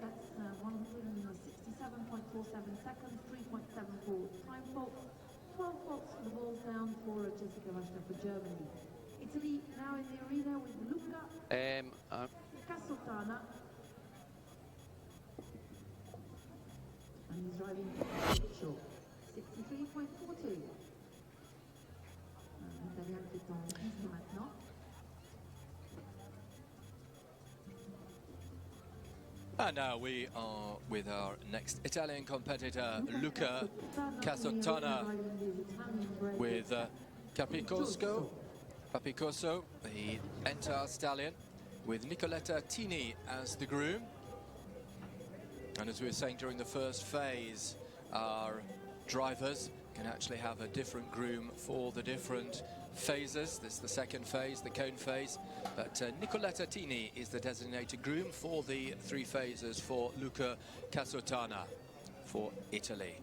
That's 167.47 seconds, 3.74 time fault. 12 faults for the balls down for Jessica Wachter for Germany. Italy now in the arena with Luca Casotana. And he's driving short, 63.42. L'Italien qui est en piste maintenant. And now we are with our next Italian competitor, Luca Casotana, with Capicoso, the Entar stallion, with Nicoletta Tini as the groom. And as we were saying during the first phase, our drivers can actually have a different groom for the different phases. This is the second phase, the cone phase, but Nicoletta Tini is the designated groom for the 3 phases for Luca Casotana for Italy.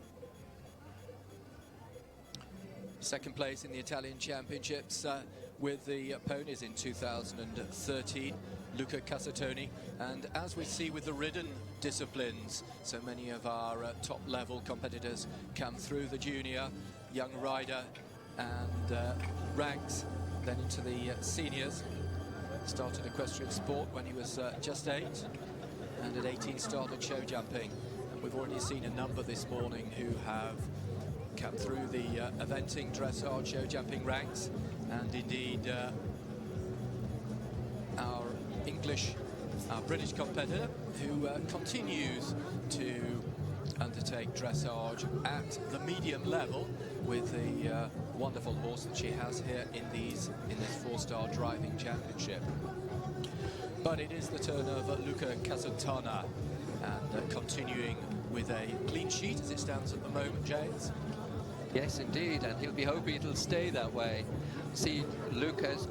second place in the Italian Championships with the ponies in 2013, Luca Casatoni. And as we see with the ridden disciplines, so many of our top level competitors come through the junior, young rider and ranks, then into the seniors. Started equestrian sport when he was just 8, and at 18 started show jumping. And we've already seen a number this morning who have come through the eventing, dressage, show jumping ranks, and indeed our British competitor who continues to undertake dressage at the medium level with the wonderful horse that she has here in this 4-star driving championship. But it is the turn of Luca Casatona, and continuing with a clean sheet as it stands at the moment, James. Yes, indeed, and he'll be hoping it'll stay that way. See, Luca's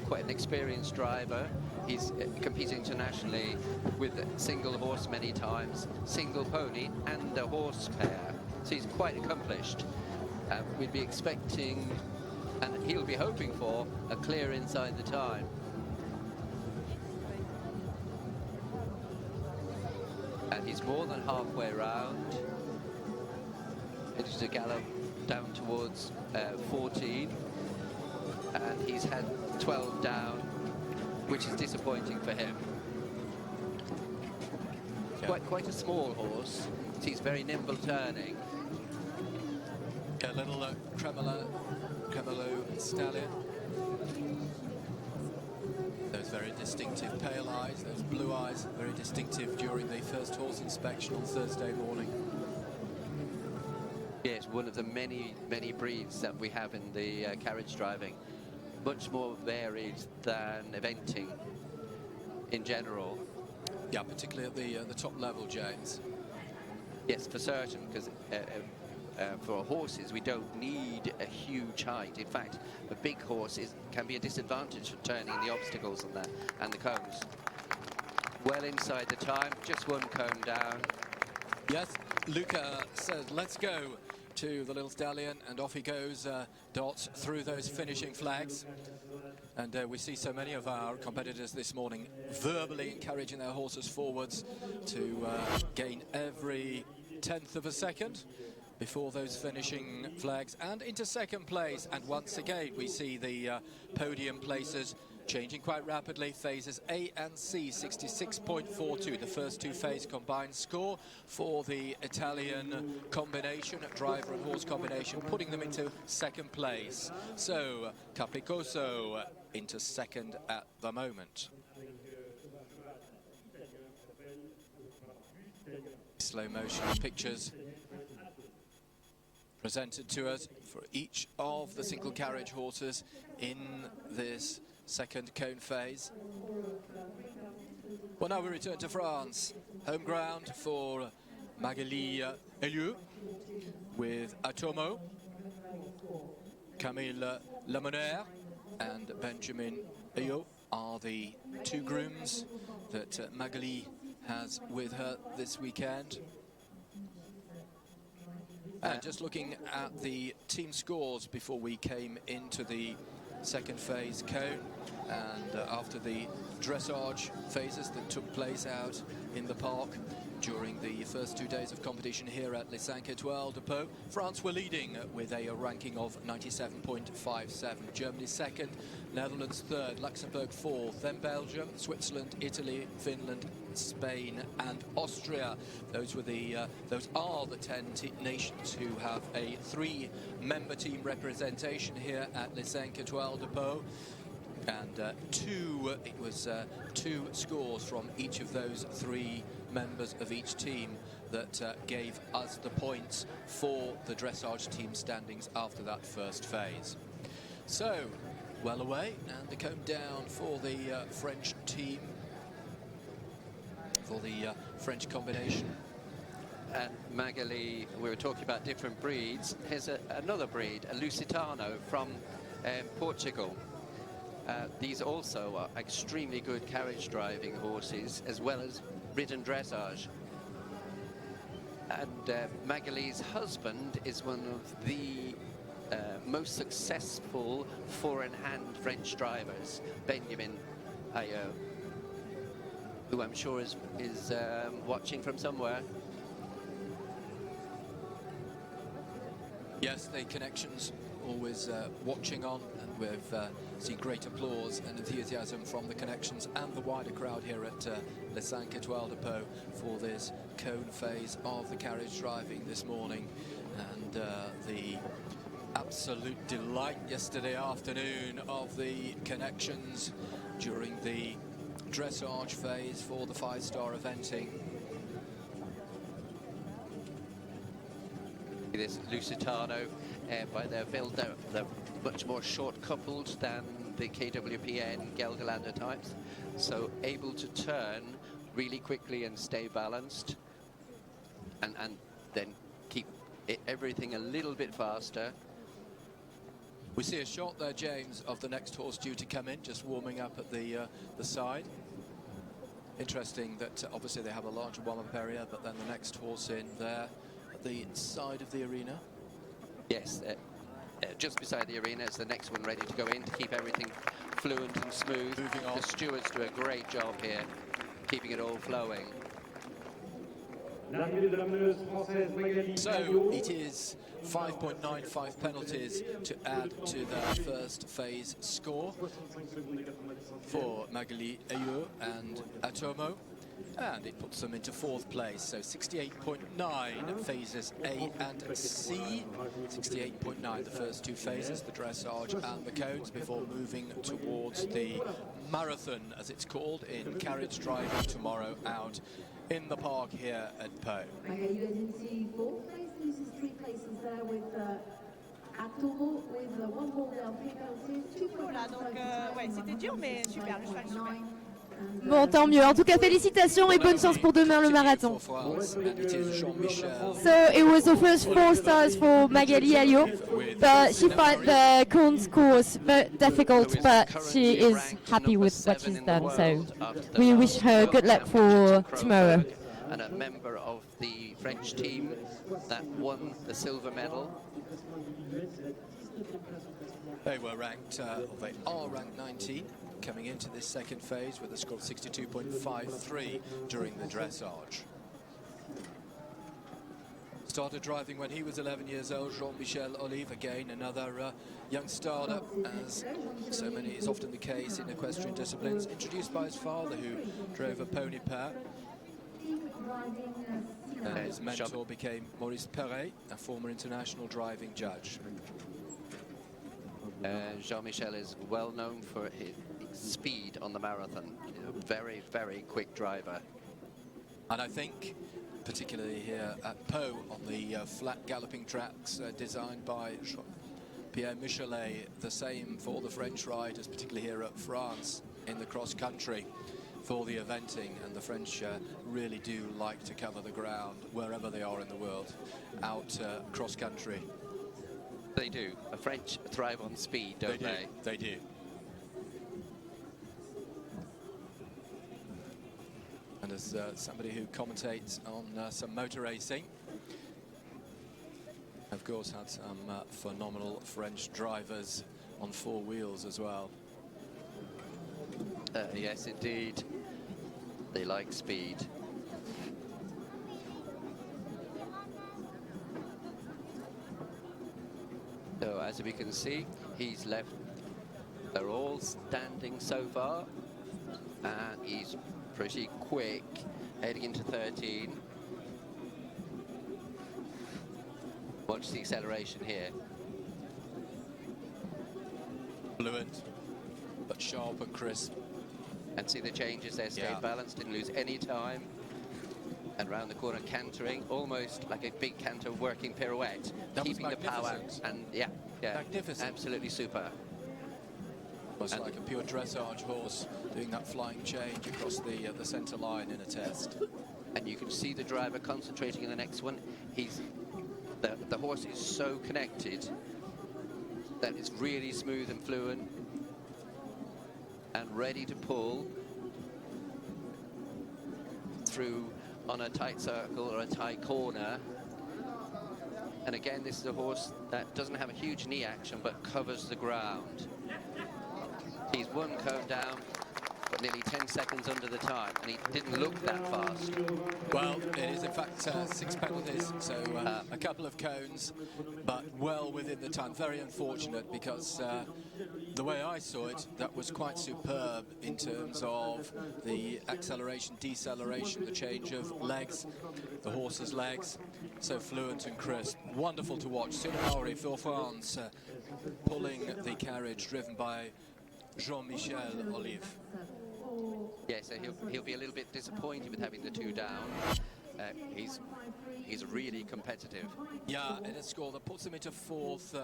quite an experienced driver. He's competed internationally with a single horse many times, single pony and a horse pair. So he's quite accomplished. We'd be expecting, and he'll be hoping for, a clear inside the time. And he's more than halfway round. It's a gallop down towards 14, and he's had 12 down, which is disappointing for him. Yeah. Quite a small horse. He's very nimble turning. A little Tremolo stallion. Those very distinctive pale eyes, those blue eyes, very distinctive during the first horse inspection on Thursday morning. Yes, one of the many breeds that we have in the carriage driving. Much more varied than eventing in general. Yeah, particularly at the top level, James. Yes, for certain, because for horses we don't need a huge height. In fact, a big horse can be a disadvantage for turning the obstacles and the cones. Well inside the time, just one cone down. Yes, Luca says, let's go to the little stallion, and off he goes, dots through those finishing flags. And we see so many of our competitors this morning verbally encouraging their horses forwards to gain every 10th of a second before those finishing flags and into second place. And once again we see the podium places changing quite rapidly. Phases A and C, 66.42, the first two phase combined score for the Italian combination, driver and horse combination, putting them into second place. So Capricoso into second at the moment. Slow motion pictures presented to us for each of the single carriage horses in this second cone phase. Well, now we return to France, home ground for Magali Elieu with Atomo, Camille Lamonaire and Benjamin Ayot are the two grooms that Magali has with her this weekend. And just looking at the team scores before we came into the second phase cone, and after the dressage phases that took place out in the park during the first 2 days of competition here at Les 5 Étoiles de Pau, France were leading with a ranking of 97.57. Germany second, Netherlands third, Luxembourg fourth, then Belgium, Switzerland, Italy, Finland, Spain and Austria. Those are the 10 nations who have a 3-member team representation here at Les 5 Étoiles de Pau. And two scores from each of those 3 members of each team that gave us the points for the dressage team standings after that first phase. So, well away, and the cone down for the French team, for the French combination. And Magali, we were talking about different breeds. Here's another breed, a Lusitano from Portugal. These also are extremely good carriage driving horses, as well as ridden dressage. And Magali's husband is one of the most successful four-in-hand French drivers, Benjamin Caio, who I'm sure is watching from somewhere. Yes, the connections always watching on, and we've seen great applause and enthusiasm from the connections and the wider crowd here at Les 5 Étoiles de Pau for this cone phase of the carriage driving this morning. And the absolute delight yesterday afternoon of the connections during the dressage phase for the five-star eventing. This Lusitano, by their build, they're much more short-coupled than the KWPN Gelderlander types, so able to turn really quickly and stay balanced, and then keep everything a little bit faster. We see a shot there, James, of the next horse due to come in, just warming up at the side. Interesting that obviously they have a larger warm-up area, but then the next horse in there at the side of the arena. Yes, just beside the arena is the next one ready to go in to keep everything fluent and smooth. Moving on. The stewards do a great job here, keeping it all flowing. So it is 5.95 penalties to add to the first phase score for Magali Ayo and Atomo, and it puts them into fourth place. So 68.9 phases A and C, 68.9 the first two phases, the dressage and the cones, before moving towards the marathon, as it's called, in carriage driving tomorrow out in the park here at Pau. Okay, you guys into fourth place. This is three places there with Atomo with one ball down, three penalties, 2 Voilà, donc ouais, c'était dur, mais super, le cheval super. Bon, tant mieux. En tout cas, félicitations et bonne chance pour demain le marathon. So it was the first 4 stars for Magali Ayo, but she found the cones course very difficult, but she is happy with what she's done. So we wish her good luck for tomorrow. And a member of the French team that won the silver medal. They were ranked, or they are ranked 19, coming into this second phase with a score of 62.53 during the dressage. Started driving when he was 11 years old, Jean-Michel Olive, again another young starter, as so many is often the case in equestrian disciplines, introduced by his father who drove a pony pair. And his mentor became Maurice Perret, a former international driving judge. Jean-Michel is well known for his speed on the marathon. A very, very quick driver. And I think, particularly here at Pau, on the flat galloping tracks designed by Pierre Michelet, the same for the French riders, particularly here at France in the cross-country for the eventing. And the French really do like to cover the ground wherever they are in the world, out cross-country. They do. The French thrive on speed, don't they? They do. And as somebody who commentates on some motor racing, of course had some phenomenal French drivers on four wheels as well. Yes, indeed. They like speed. So as we can see, he's left. They're all standing so far, and he's pretty quick, heading into 13. Watch the acceleration here. Fluent, but sharp and crisp. And see the changes there, stayed balanced, didn't lose any time. And round the corner, cantering, almost like a big canter working pirouette, keeping the power. And yeah, magnificent. Absolutely super. Almost like a pure dressage horse doing that flying change across the centre line in a test. And you can see the driver concentrating in the next one. The horse is so connected that it's really smooth and fluent and ready to pull through on a tight circle or a tight corner. And again, this is a horse that doesn't have a huge knee action, but covers the ground. He's one cone down, but nearly 10 seconds under the time, and he didn't look that fast. Well, it is in fact 6 penalties, so a couple of cones, but well within the time. Very unfortunate, because the way I saw it, that was quite superb in terms of the acceleration, deceleration, the change of legs, the horse's legs, so fluent and crisp. Wonderful to watch. Sunahari for France, pulling the carriage driven by Jean-Michel Olive. Yeah, so he'll be a little bit disappointed with having the 2 down. He's really competitive. Yeah, and a score that puts them into fourth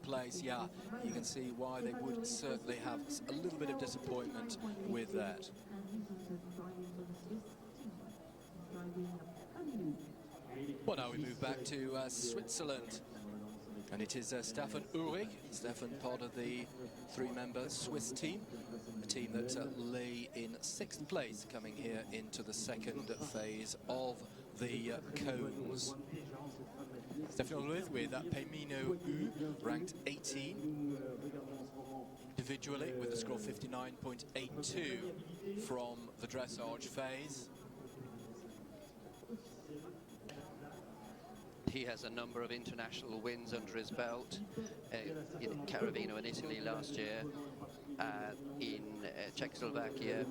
place. Yeah, you can see why they would certainly have a little bit of disappointment with that. Well, now we move back to Switzerland, and it is Stefan Ulrich. Stefan, part of the 3-member Swiss team, a team that lay in 6th place coming here into the second phase of the cones. Stefan Ulrich with Pemino U, ranked 18 individually, with a score of 59.82 from the dressage phase. He has a number of international wins under his belt, in Caravino in Italy last year, in Czechoslovakia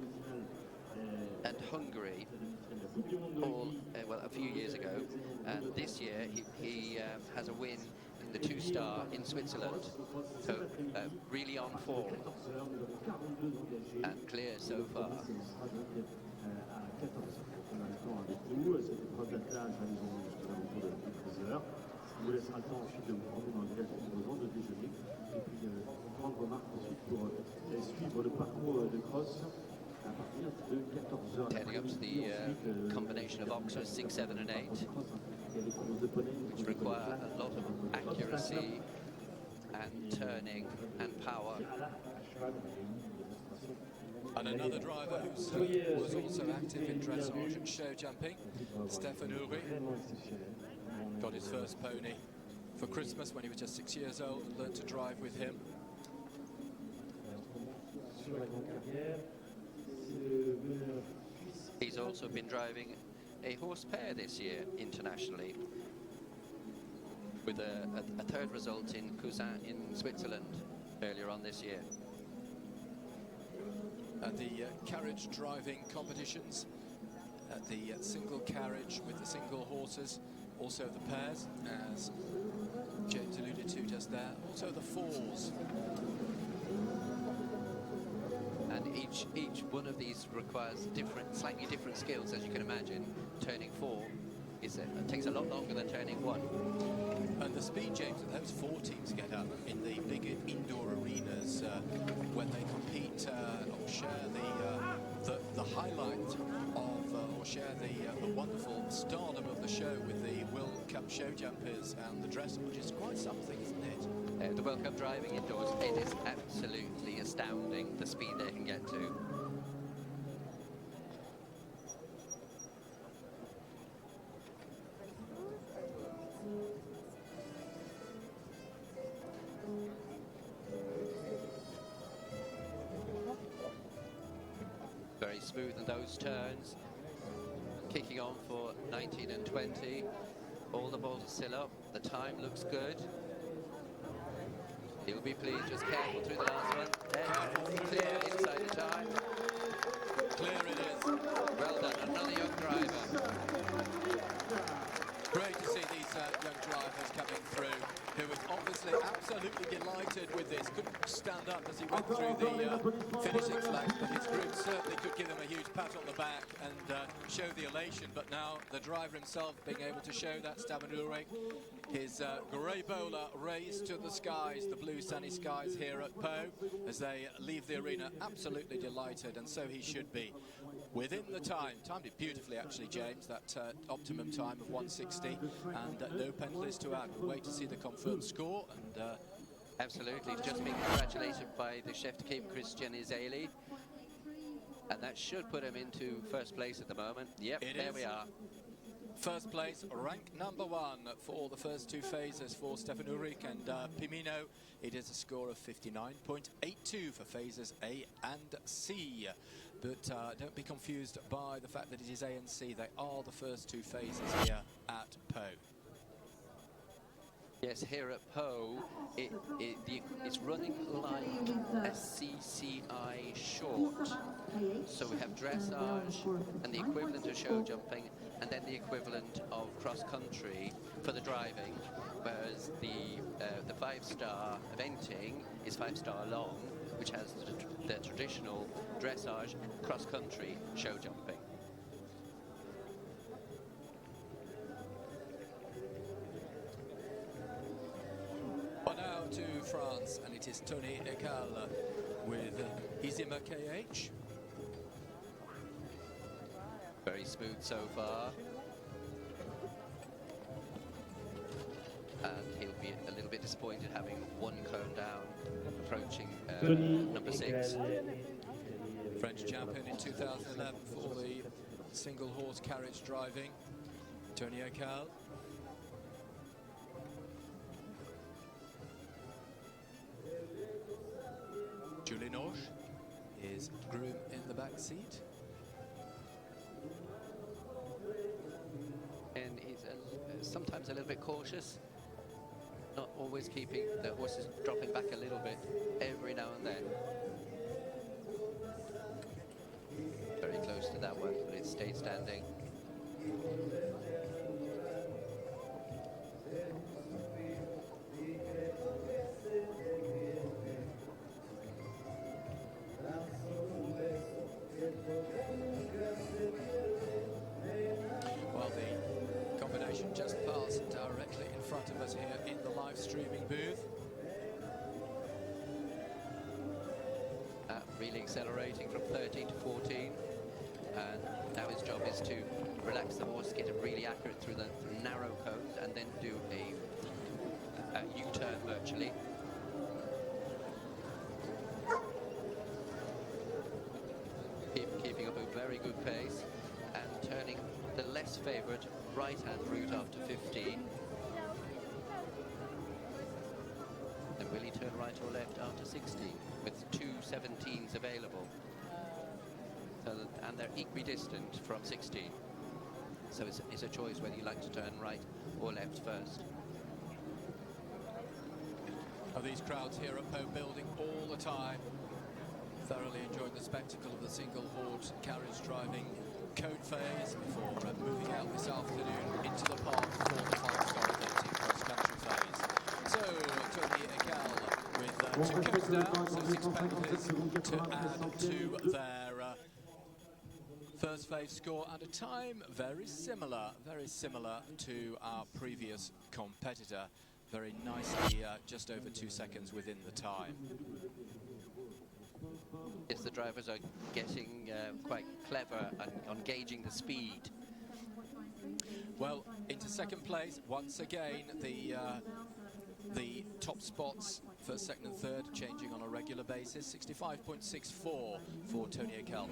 and Hungary, all well, a few years ago. And this year he has a win in the 2-star in Switzerland, so really on form and clear so far. On vous laissera le temps ensuite de vous rendre dans le village composant, de déjeuner, et puis prendre remarque ensuite pour suivre le parcours de cross à partir de 14h. Heading up to the combination of Oxford 6, 7 and 8, which require a lot of accuracy and turning and power. And another driver who was also active in dressage and show jumping, Stefan Ulrich. Got his first pony for Christmas when he was just 6 years old and learned to drive with him. He's also been driving a horse pair this year internationally, with a 3rd result in Cousin in Switzerland earlier on this year. At the carriage driving competitions, at the single carriage with the single horses, also the pairs, as James alluded to just there, also the fours. And each one of these requires slightly different skills, as you can imagine. Turning 4 takes a lot longer than turning 1. And the speed, James, that those 4 teams get up in the big indoor arenas when they compete or share the highlight of, or share the wonderful stardom of the show with the World Cup show jumpers and the dressage, is quite something, isn't it? The World Cup driving indoors, it is absolutely astounding, the speed they can get to. Very smooth in those turns. Kicking on for 19 and 20. All the balls are still up. The time looks good. He'll be pleased. Just careful through the last one. Clear inside the time. Clear it is. Well done. Another young driver. Great to see these young drivers coming through, who was obviously absolutely delighted with this. Couldn't stand up as he went through the finishing flags, but his group certainly could give him a huge pat on the back and show the elation. But now the driver himself being able to show that, Stefan Ulrich, his grey bowler raised to the skies, the blue sunny skies here at Po, as they leave the arena, absolutely delighted, and so he should be. Within the time, timed it beautifully actually, James, that optimum time of 160, and no penalties to add. We'll wait to see the confirmed score. And absolutely, just being congratulated by the chef de keep, Christian Izeli, and that should put him into first place at the moment. Yep, there we are. First place, rank number 1 for the first 2 phases for Stefan Ulrich and Pimino. It is a score of 59.82 for phases A and C. But don't be confused by the fact that it is A and C. They are the first 2 phases here at Po. Yes, here at Po, it's running like a CCI short. So we have dressage and the equivalent of show jumping, and then the equivalent of cross country for the driving. Whereas the 5-star eventing is 5-star long, which has the traditional dressage, cross country, show jumping. To France, and it is Tony Ekal with Izima KH. Very smooth so far. And he'll be a little bit disappointed having 1 cone down, approaching number 6. French champion in 2011 for the single horse carriage driving, Tony Ekal. Julien Orge is groom in the back seat. And he's sometimes a little bit cautious, not always keeping the horses dropping back a little bit every now and then. Very close to that one, but it stayed standing. Well, the combination just passed directly in front of us here in the live streaming booth. Really accelerating from 13 to 14, and now his job is to relax the horse, get it really accurate through the narrow cones, and then do a U-turn virtually. Keeping up a very good pace and turning the less favoured right-hand route after 15. And will he turn right or left after 16 with 2 17s available? So and they're equidistant from 16. So it's a choice whether you like to turn right or left first. Are these crowds here at Po building all the time, thoroughly enjoying the spectacle of the single horse carriage driving cone phase before moving out this afternoon into the park for the 5-star eventing cross-country phase. So Tony Ekal with 2 cones down, so 6 penalties to add to their first phase score, and a time very similar to our previous competitor. Very nicely, just over 2 seconds within the time. Yes, the drivers are getting quite clever on gauging the speed. Well, into second place, once again, the top spots for second and third changing on a regular basis. 65.64 for Tony Ekal,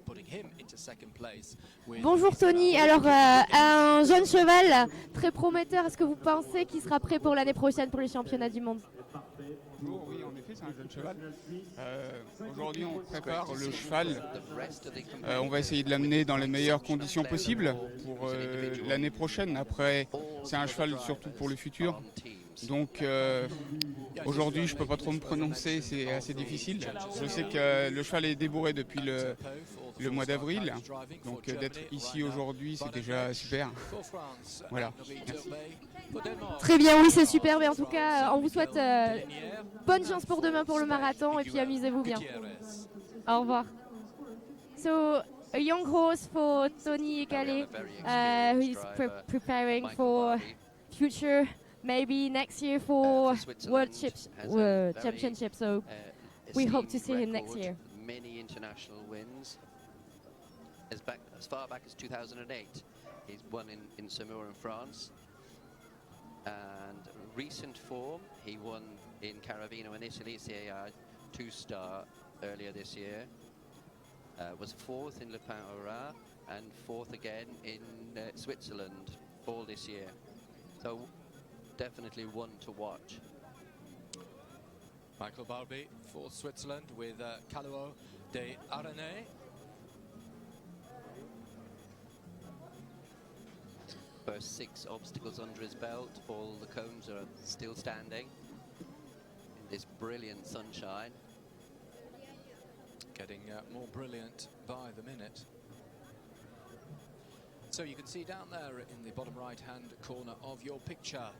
putting him into second place. Bonjour Tony, alors un jeune cheval très prometteur, est-ce que vous pensez qu'il sera prêt pour l'année prochaine pour les championnats du monde? Bonjour, oui, en effet, c'est un jeune cheval. Aujourd'hui, on prépare le cheval. On va essayer de l'amener dans les meilleures conditions possibles pour l'année prochaine. Après, c'est un cheval surtout pour le futur. Donc, aujourd'hui, je ne peux pas trop me prononcer, c'est assez difficile. Je sais que le cheval est débourré depuis le mois d'avril. Donc, d'être ici aujourd'hui, c'est déjà super. Voilà. Merci. Très bien, oui, c'est super. Mais en tout cas, on vous souhaite bonne chance pour demain pour le marathon et puis amusez-vous bien. Au revoir. So, a young horse for Tony Ekal, who is preparing for future, maybe next year for World Championship. So, we hope to see him next year. Many international wins. As far back as 2008, he's won in Saumur in France. And recent form, he won in Caravino in Italy, CAI 2-star earlier this year. Was 4th in Le Pin Aura, and fourth again in Switzerland all this year. So definitely one to watch. Michael Barbie for Switzerland with Caio de Aranay. First 6 obstacles under his belt. All the cones are still standing in this brilliant sunshine. Getting more brilliant by the minute. So you can see down there in the bottom right-hand corner of your picture,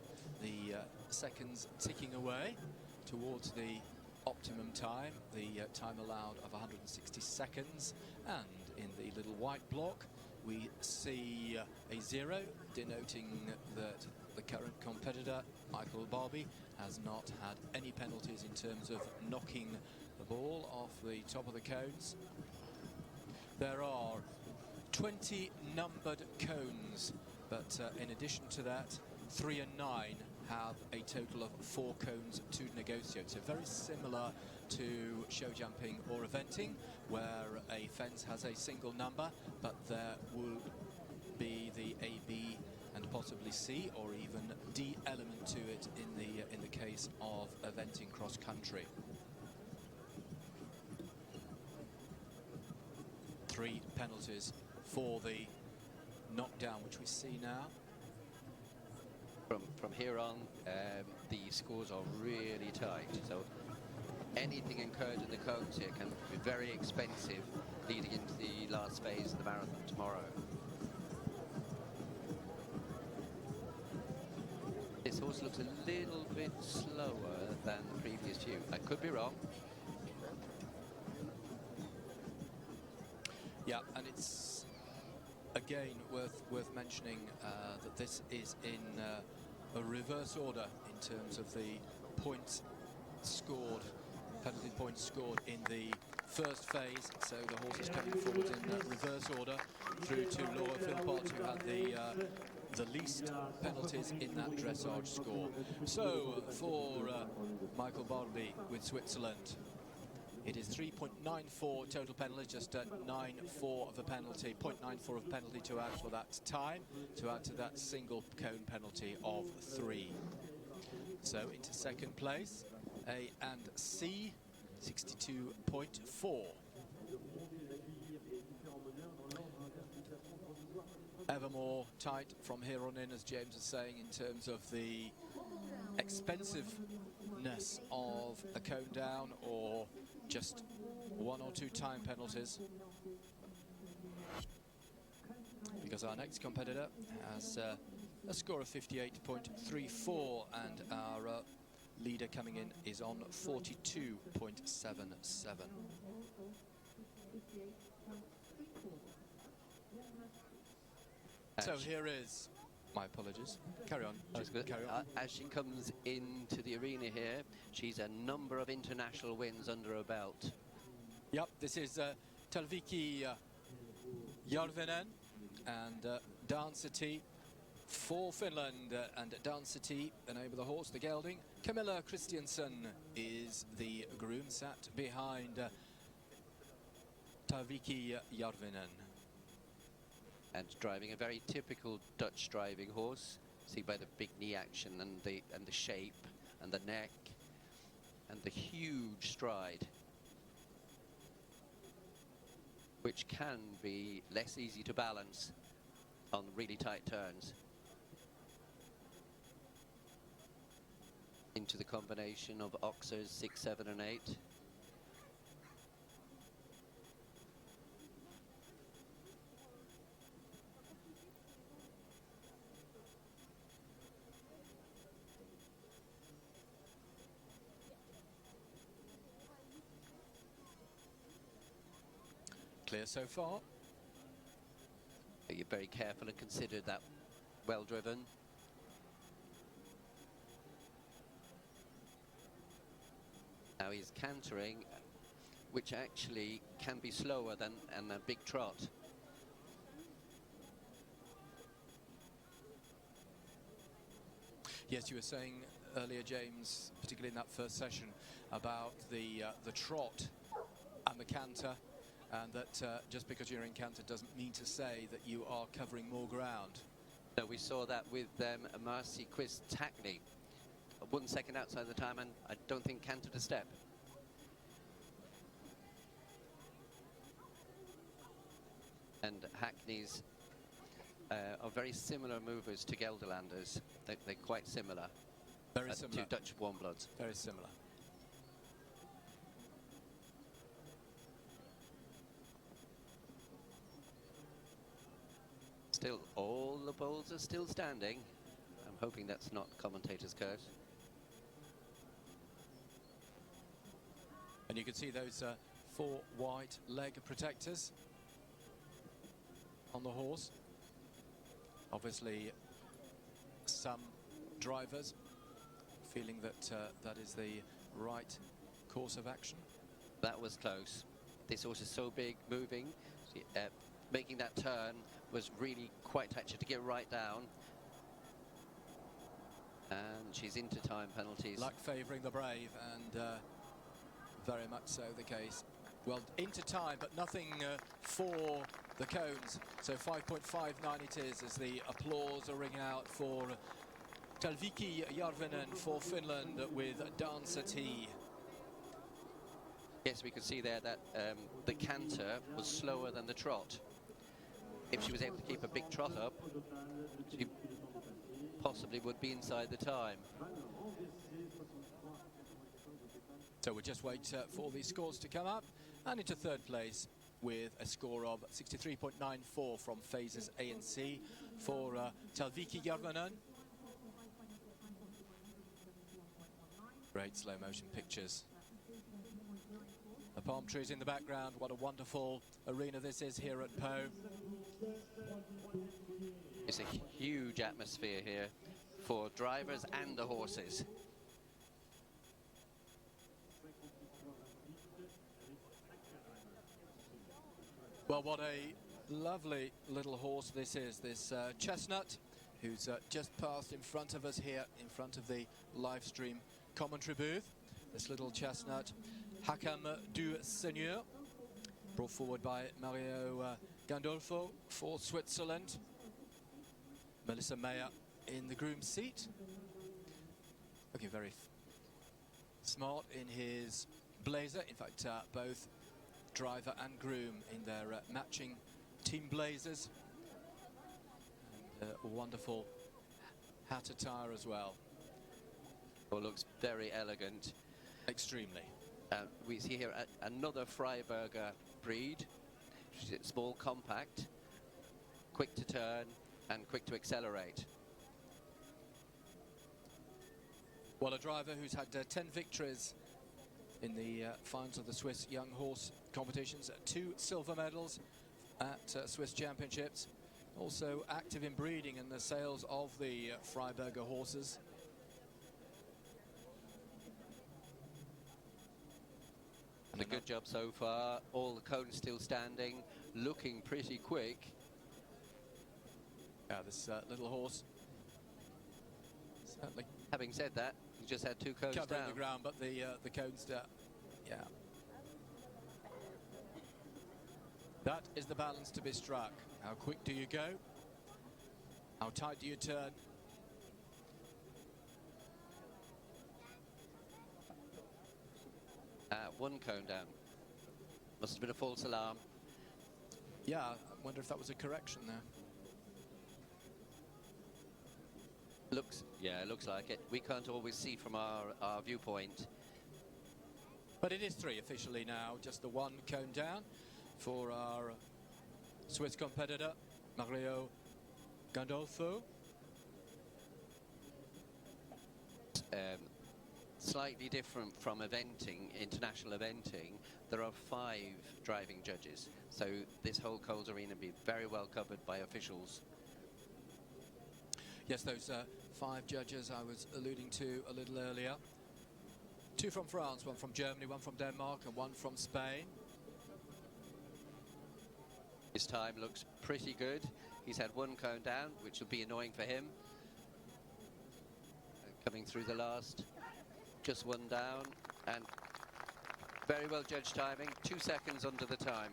the seconds ticking away towards the optimum time, the time allowed of 160 seconds. And in the little white block, we see a 0, denoting that the current competitor, Michael Barbie, has not had any penalties in terms of knocking the ball off the top of the cones. There are 20 numbered cones, but in addition to that, 3 and 9 have a total of 4 cones to negotiate. So very similar to show jumping or eventing, where a fence has a single number, but there will be the A, B, and possibly C or even D element to it in the case of eventing cross country. 3 penalties for the knockdown, which we see now. From here on, the scores are really tight. So anything incurred in the cones here can be very expensive leading into the last phase of the marathon tomorrow. This horse looks a little bit slower than the previous few. I could be wrong. Yeah, and it's again worth mentioning that this is in a reverse order in terms of the points scored, penalty points scored in the first phase. So the horse is coming forward in reverse order through to Laura Philpott, who had the least penalties in that dressage score. So for Michael Barbie with Switzerland, it is 3.94 total penalty, just 9.4 of a penalty, 0.94 of penalty to add for that time, to add to that single cone penalty of 3. So into second place, A and C, 62.4. Ever more tight from here on in, as James is saying, in terms of the expensiveness of a cone down or just 1 or 2 time penalties. Because our next competitor has a score of 58.34 and our leader coming in is on 42.77. So here is, my apologies, carry on. Carry on. As she comes into the arena here, she's a number of international wins under her belt. Yep, this is Talviki Järvinen and Dansity for Finland, and Dansity, the name of the horse, the gelding. Camilla Christiansen is the groom, sat behind Talviki Järvinen. And driving a very typical Dutch driving horse. See by the big knee action and the shape and the neck and the huge stride, which can be less easy to balance on really tight turns. Into the combination of Oxers 6, 7 and 8. Clear so far. But you're very careful and considered that well driven. Now he's cantering, which actually can be slower than a big trot. Yes, you were saying earlier, James, particularly in that first session, about the trot and the canter. and that just because you're in Canter doesn't mean to say that you are covering more ground. No, we saw that with Marcy Quiz Hackney. 1 second outside the time, and I don't think cantered a step. And Hackney's are very similar movers to Gelderlanders. They're quite similar. Very similar. To Dutch warm bloods. Very similar. Still, all the bulls are still standing. I'm hoping that's not commentator's curse. And you can see those 4 white leg protectors on the horse. Obviously, some drivers feeling that that is the right course of action. That was close. This horse is so big, moving. Making that turn was really quite touchy to get right down. And she's into time penalties. Luck favouring the brave, and very much so the case. Well, into time, but nothing for the cones. So 5.59 it is, as the applause are ringing out for Talviki Järvinen for Finland with Dancer T. Yes, we could see there that the canter was slower than the trot. If she was able to keep a big trot up, she possibly would be inside the time. So we'll just wait for the scores to come up, and into third place with a score of 63.94 from phases A and C for Talviki Järvinen. Great slow motion pictures. The palm trees in the background. What a wonderful arena this is here at Po. It's a huge atmosphere here for drivers and the horses. Well, what a lovely little horse this is, this Chestnut, who's just passed in front of us here, in front of the live stream commentary booth. This little Chestnut, Hakam du Seigneur, brought forward by Mario Gandolfo for Switzerland. Melissa Mayer in the groom's seat, looking very smart in his blazer. In fact, both driver and groom in their matching team blazers. And a wonderful hat attire as well. Oh, looks very elegant. Extremely. We see here another Freiberger breed. She's small, compact, quick to turn and quick to accelerate. Well, a driver who's had 10 victories in the finals of the Swiss Young Horse competitions, 2 silver medals at Swiss Championships, also active in breeding and the sales of the Freiberger horses. And a good job so far. All the cones still standing, looking pretty quick. Yeah, this little horse, certainly. Having said that, he just had 2 cones covering down. the ground, but the cones down. Yeah. That is the balance to be struck. How quick do you go? How tight do you turn? One cone down. Must have been a false alarm. Yeah, I wonder if that was a correction there. Yeah, it looks like it. We can't always see from our viewpoint. But it is 3 officially now, just the 1 cone down for our Swiss competitor, Mario Gandolfo. Slightly different from eventing, international eventing. There are 5 driving judges, so this whole Coles Arena will be very well covered by officials. Yes, those 5 judges I was alluding to a little earlier. 2 from France, 1 from Germany, 1 from Denmark and 1 from Spain. His time looks pretty good. He's had 1 cone down, which will be annoying for him. Coming through the last, just 1 down, and very well judged timing, 2 seconds under the time.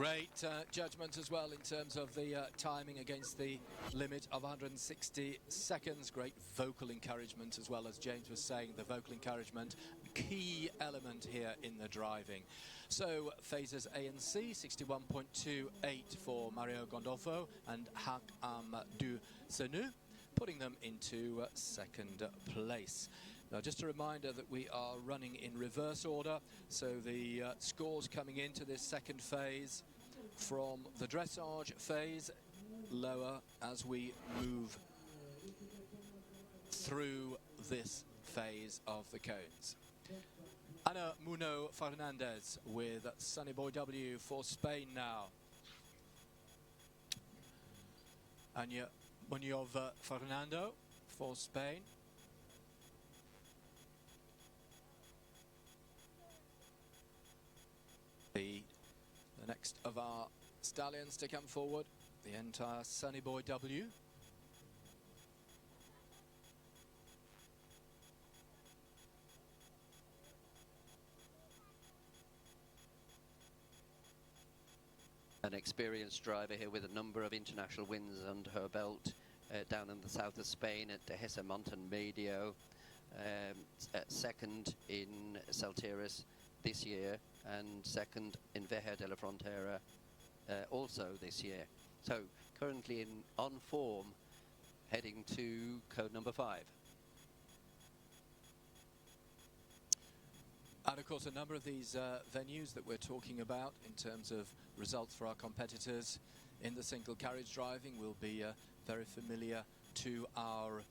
Great judgment as well in terms of the timing against the limit of 160 seconds. Great vocal encouragement as well, as James was saying, the vocal encouragement, key element here in the driving. So phases A and C, 61.28 for Mario Gandolfo and Hak Amadou Senu, putting them into second place. Now, just a reminder that we are running in reverse order, so the scores coming into this second phase from the dressage phase, lower as we move through this phase of the cones. Ana Muno Fernandez with Sunny Boy W for Spain now. Anya Munoz Fernando for Spain. The next of our stallions to come forward, the entire Sunny Boy W. An experienced driver here with a number of international wins under her belt down in the south of Spain at Dehesa Montemedio, second in Salteras this year and second in Vejer de la Frontera also this year. So currently on form, heading to code number 5. And of course, a number of these venues that we're talking about in terms of results for our competitors in the single carriage driving will be very familiar to our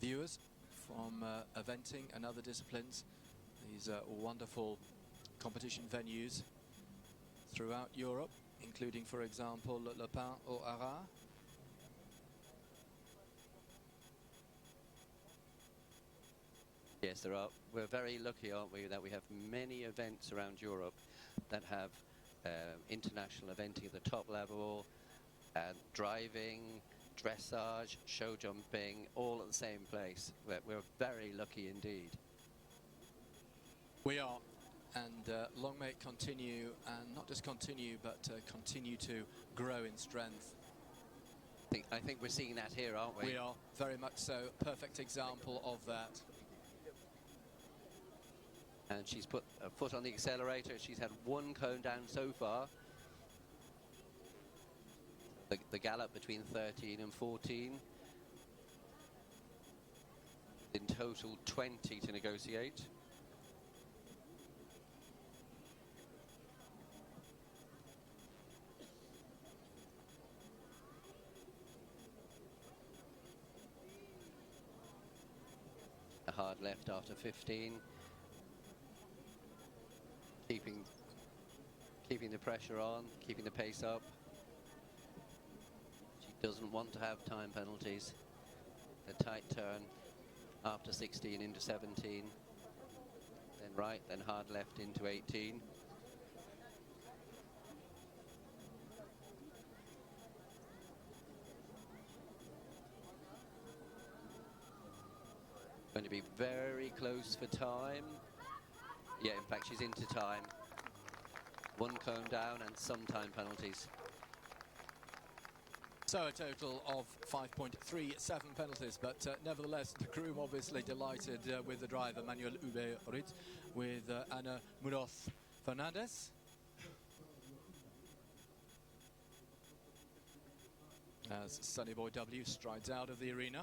viewers from eventing and other disciplines. These are wonderful competition venues throughout Europe, including, for example, Le Pin au Haras. Yes, there are. We're very lucky, aren't we, that we have many events around Europe that have international eventing at the top level, and driving, dressage, show jumping, all at the same place. We're very lucky indeed. We are, and long may it continue, and not just continue, but continue to grow in strength. I think we're seeing that here, aren't we? We are, very much so. Perfect example of that. And she's put a foot on the accelerator. She's had one cone down so far. The gallop between 13 and 14. In total, 20 to negotiate. A hard left after 15. Keeping the pressure on, keeping the pace up. She doesn't want to have time penalties. A tight turn after 16 into 17. Then right, then hard left into 18. Going to be very close for time. Yeah, in fact, she's into time. One cone down and some time penalties. So a total of 5.37 penalties, but nevertheless, the crew obviously delighted with the driver, Manuel Uberit, with Ana Munoz Fernandez. As Sunny Boy W strides out of the arena.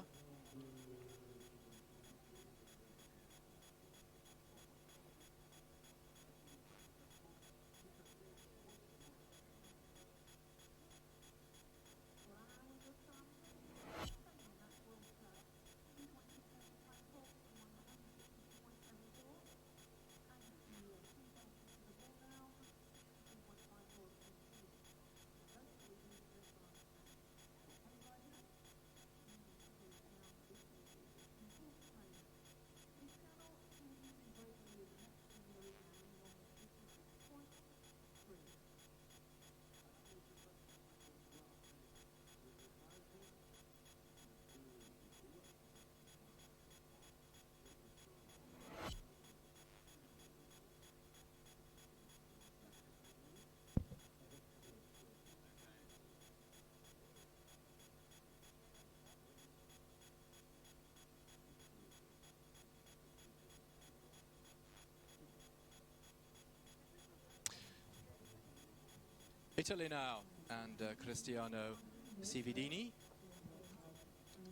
Italy now, and Cristiano Cividini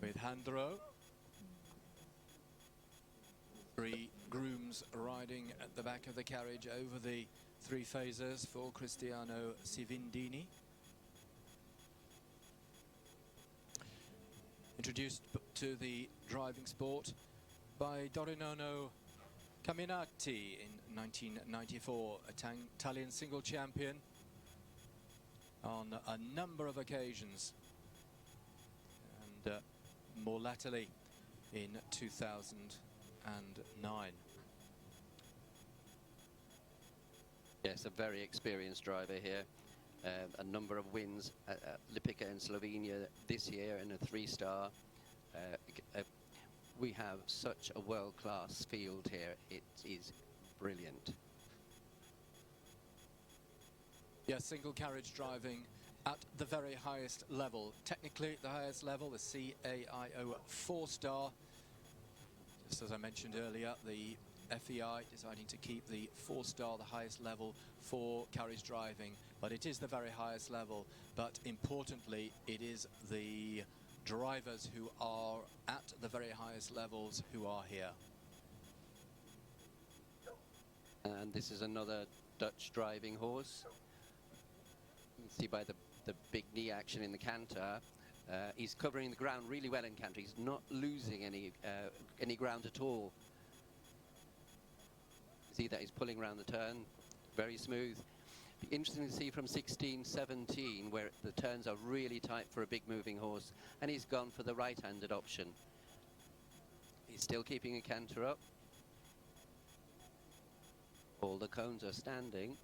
with Handro. 3 grooms riding at the back of the carriage over the 3 phases for Cristiano Cividini. Introduced to the driving sport by Dorinono Caminati in 1994, Italian single champion on a number of occasions, and more latterly in 2009. Yes, a very experienced driver here. A number of wins at Lipica in Slovenia this year in a 3-star. We have such a world-class field here. It is brilliant. Yes, single carriage driving at the very highest level. Technically, the highest level, the CAIO 4-star. Just as I mentioned earlier, the FEI deciding to keep the 4-star, the highest level for carriage driving. But it is the very highest level. But importantly, it is the drivers who are at the very highest levels who are here. And this is another Dutch driving horse. You can see by the big knee action in the canter. He's covering the ground really well in canter. He's not losing any ground at all. See that he's pulling around the turn, very smooth. Be interesting to see from 16, 17, where the turns are really tight for a big moving horse, and he's gone for the right-handed option. He's still keeping a canter up. All the cones are standing.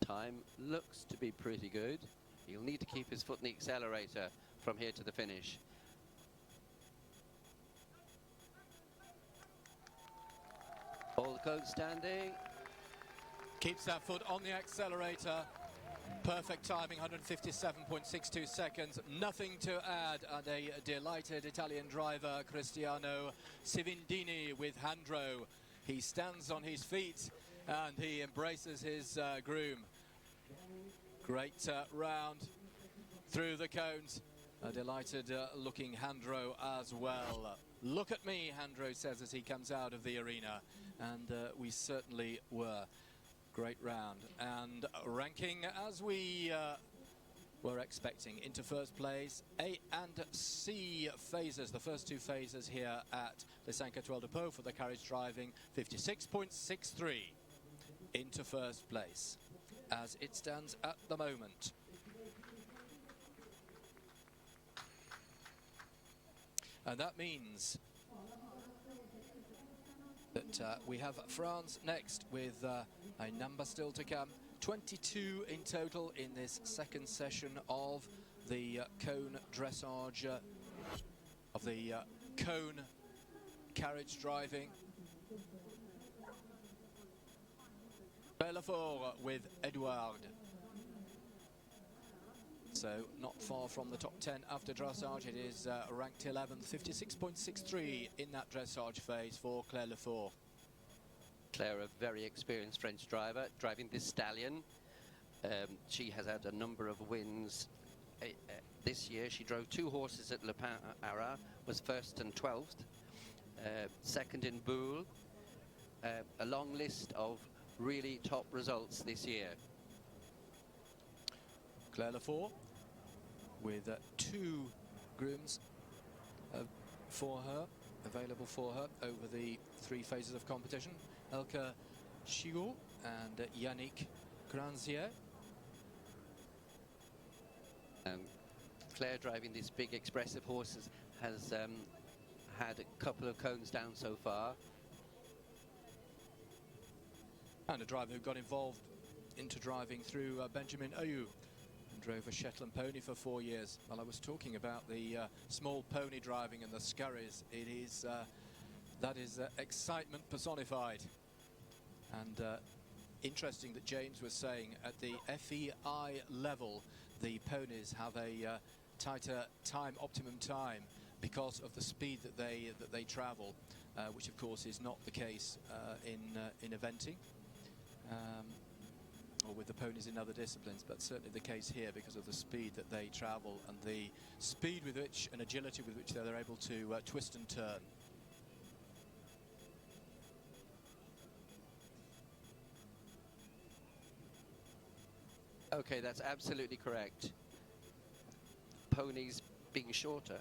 Time looks to be pretty good. He'll need to keep his foot in the accelerator from here to the finish. All the cones standing. Keeps that foot on the accelerator. Perfect timing, 157.62 seconds. Nothing to add, and a delighted Italian driver, Cristiano Cividini with Handro. He stands on his feet and he embraces his groom. Great round through the cones. A delighted looking Handro as well. Look at me, Handro says as he comes out of the arena. And we certainly were. Great round. And ranking as we were expecting. Into first place, A and C phases. The first 2 phases here at Les 5 Étoiles de Pau for the carriage driving. 56.63 into first place as it stands at the moment. And that means that we have France next with a number still to come. 22 in total in this second session of the cone dressage, of the cone carriage driving. Belfort with Edouard. So not far from the top 10 after dressage. It is ranked 11th, 56.63 in that dressage phase for Claire Lefort. Claire, a very experienced French driver, driving this stallion. She has had a number of wins. This year she drove 2 horses at Le Pin-Arras, was 1st and 12th. 2nd in Boule. A long list of really top results this year. Claire Lefort with 2 grooms for her, available for her over the 3 phases of competition. Elke Chigot and Yannick Granzier. Claire, driving these big expressive horses, has had a couple of cones down so far. And a driver who got involved into driving through Benjamin Ayoub. Drove a Shetland pony for 4 years. Well, I was talking about the small pony driving and the scurries. It is that is excitement personified. And interesting that James was saying at the FEI level, the ponies have a tighter optimum time because of the speed that they travel, which of course is not the case in eventing. or with the ponies in other disciplines, but certainly the case here because of the speed that they travel and the speed with which and agility with which they're able to twist and turn. Okay, that's absolutely correct. Ponies being shorter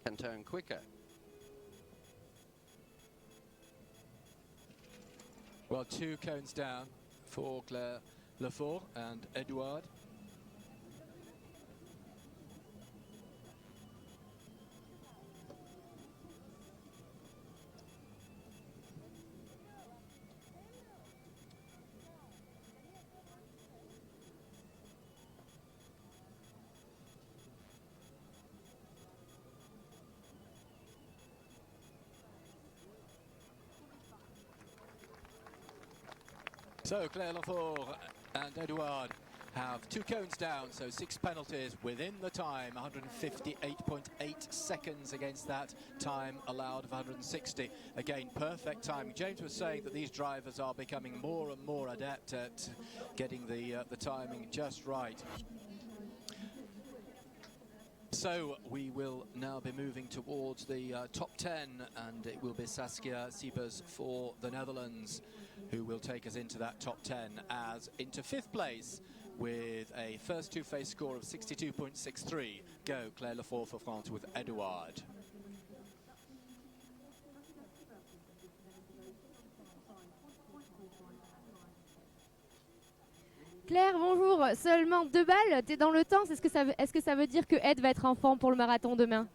can turn quicker. Well, 2 cones down for Claire Lefort and Edouard. So Claire Lefort and Edouard have 2 cones down, so 6 penalties within the time, 158.8 seconds against that time allowed of 160. Again, perfect timing. James was saying that these drivers are becoming more and more adept at getting the timing just right. So we will now be moving towards the top 10, and it will be Saskia Siebers for the Netherlands who will take us into that top 10 as into 5th place with a first two-phase score of 62.63. Go Claire Lefort for France with Edouard. Claire, bonjour. Seulement 2 balles, t'es dans le temps. Est-ce que ça veut dire que Ed va être en forme pour le marathon demain?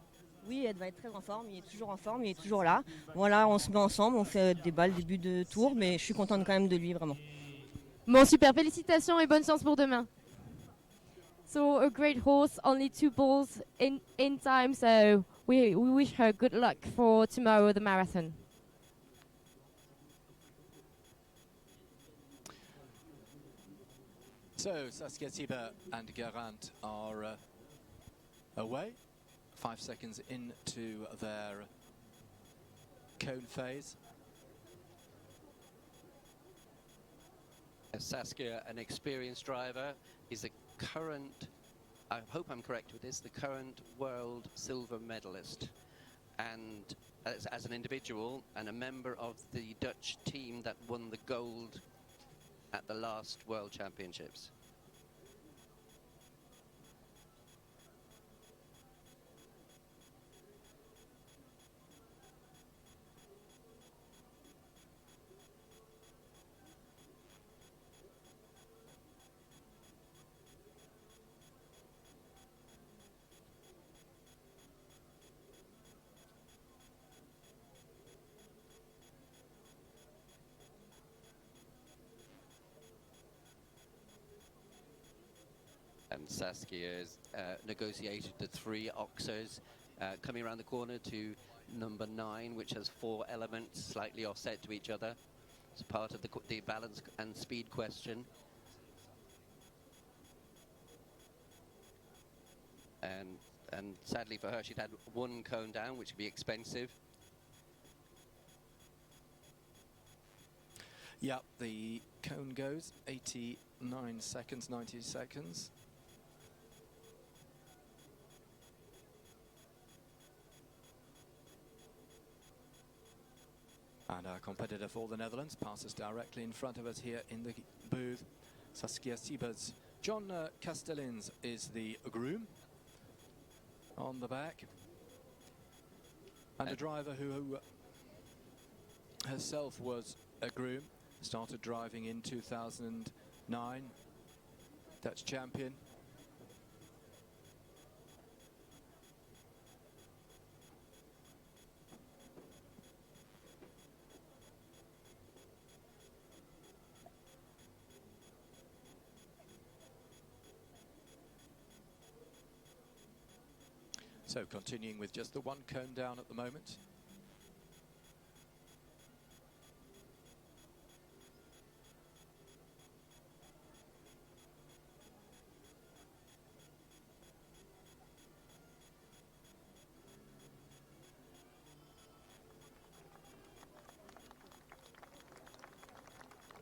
Oui, Ed va être très en forme, il est toujours en forme, il est toujours là. Voilà, on se met ensemble, on fait des balles début de tour, mais je suis contente quand même de lui, vraiment. Bon, super, félicitations et bonne chance pour demain. So, a great horse, only 2 balls in time, so we wish her good luck for tomorrow, the marathon. So Saskia Siebert and Garant are away, 5 seconds into their cone phase. Saskia, an experienced driver, is the current, I hope I'm correct with this, the current world silver medalist. And as an individual and a member of the Dutch team that won the gold at the last World Championships. And Saskia has negotiated the 3 oxers, coming around the corner to number 9, which has 4 elements slightly offset to each other. It's part of the balance and speed question. And sadly for her, she'd had 1 cone down, which would be expensive. Yep, the cone goes 89 seconds, 90 seconds. And our competitor for the Netherlands passes directly in front of us here in the booth, Saskia Siebers. John Castellins is the groom on the back. And a driver who herself was a groom, started driving in 2009, Dutch champion. So continuing with just the 1 cone down at the moment.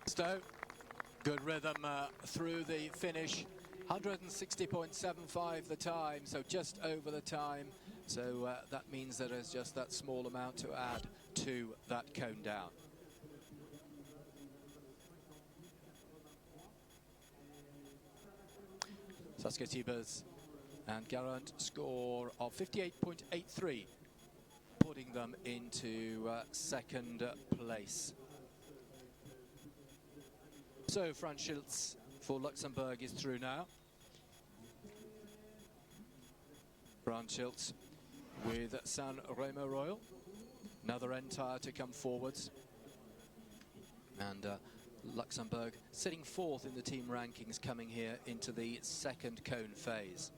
Stowe, good rhythm through the finish. 160.75 the time, so just over the time. So that means that there's just that small amount to add to that cone down. Saskia Tibers and Garant score of 58.83, putting them into second place. So Franz Schiltz for Luxembourg is through now. Franz Schiltz with San Remo Royal. Another end tire to come forwards. And Luxembourg sitting fourth in the team rankings, coming here into the second cone phase.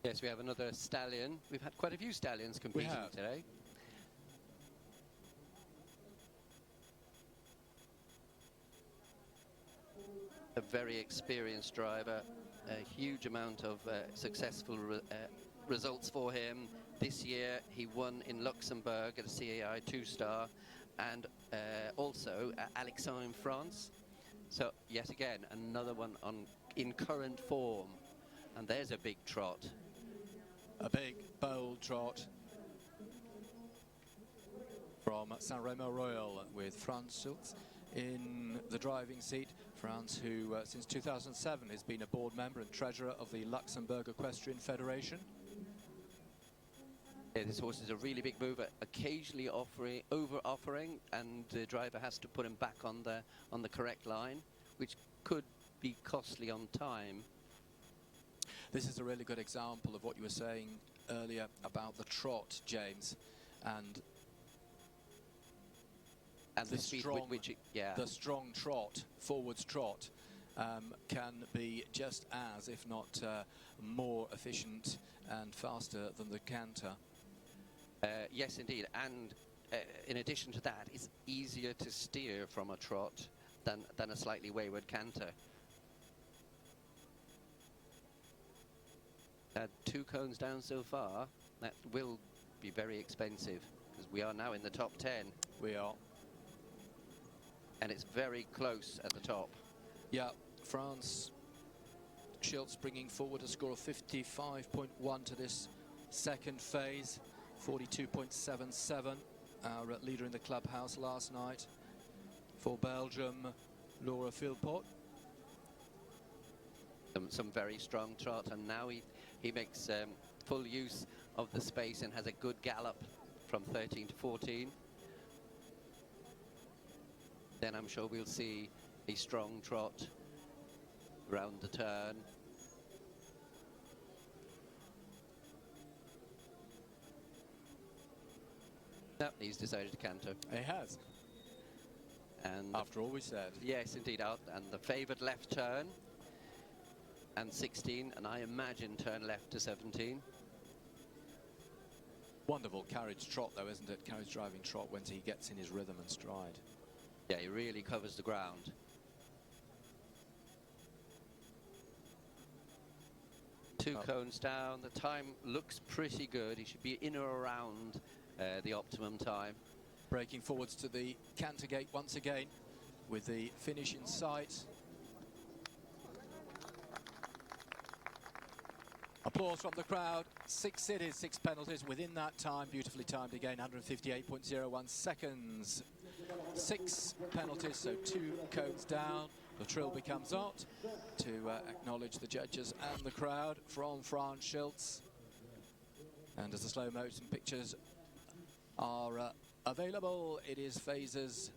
Yes, we have another stallion. We've had quite a few stallions competing today. A very experienced driver, a huge amount of successful results for him. This year he won in Luxembourg at a CAI 2-star, and also at Alexandre in France. So yet again another one in current form, and there's a big trot. A big, bold trot from San Remo Royal with Franz Schiltz in the driving seat. Franz, who since 2007 has been a board member and treasurer of the Luxembourg Equestrian Federation. Yeah, this horse is a really big mover, occasionally over-offering, and the driver has to put him back on the correct line, which could be costly on time. This is a really good example of what you were saying earlier about the trot, James, and the speed strong, with which it, the strong trot, forwards trot, can be just as, if not more efficient and faster than the canter. Yes, indeed, and in addition to that, it's easier to steer from a trot than a slightly wayward canter. Had 2 cones down so far. That will be very expensive, because we are now in the top 10. We are. And it's very close at the top. Yeah, Franz Schiltz bringing forward a score of 55.1 to this second phase. 42.77, our leader in the clubhouse last night. For Belgium, Laura Philpott. Some very strong trot, and now he makes full use of the space and has a good gallop from 13 to 14. Then I'm sure we'll see a strong trot round the turn. No, he's decided to canter. He has. And after all we said. Yes, indeed. Out and the favoured left turn. And 16, and I imagine turn left to 17. Wonderful carriage trot, though, isn't it? Carriage driving trot when he gets in his rhythm and stride. Yeah, he really covers the ground. Two cones down. The time looks pretty good. He should be in or around the optimum time. Breaking forwards to the canter gate once again with the finish in sight. Applause from the crowd. 6 cities, 6 penalties within that time. Beautifully timed again, 158.01 seconds. 6 penalties, so 2 cones down. The trill becomes out to acknowledge the judges and the crowd from Franz Schiltz. And as the slow motion pictures are available, it is phases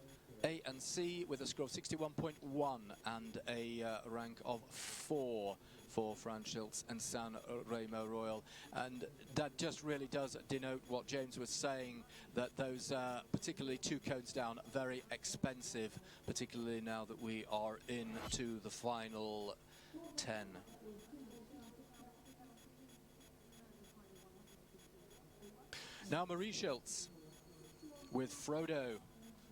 A and C with a score of 61.1 and a rank of 4 for Franz Schiltz and San Remo Royal. And that just really does denote what James was saying, that those particularly 2 cones down, very expensive, particularly now that we are into the final 10. Now Marie Schiltz with Frodo,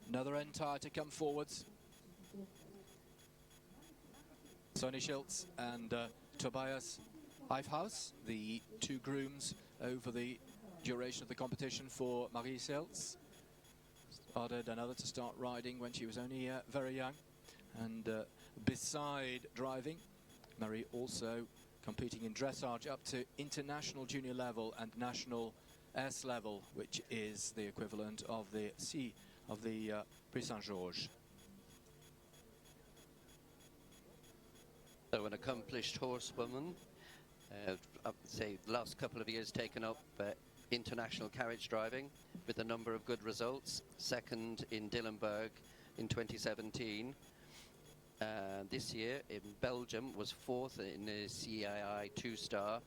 another end tire to come forwards. Sonny Schiltz and Tobias Eifhaus, the 2 grooms over the duration of the competition for Marie Schiltz. ordered another to start riding when she was only very young. And beside driving, Marie also competing in dressage up to international junior level and national S level, which is the equivalent of the C of the Prix Saint-Georges. So an accomplished horsewoman, say the last couple of years taken up international carriage driving with a number of good results. Second in Dillenburg in 2017. This year in Belgium was fourth in the CII 2-star.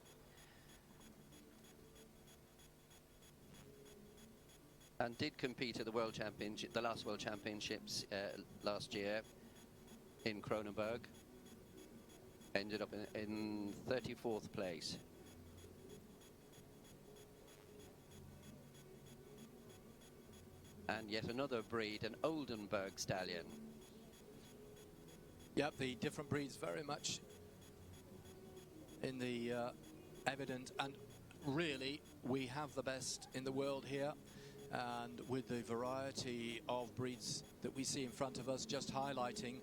And did compete at the World Championship, the last World Championships last year in Kronenberg. Ended up in 34th place. And yet another breed, an Oldenburg stallion. Yep, the different breeds very much in the evident, and really we have the best in the world here, and with the variety of breeds that we see in front of us, just highlighting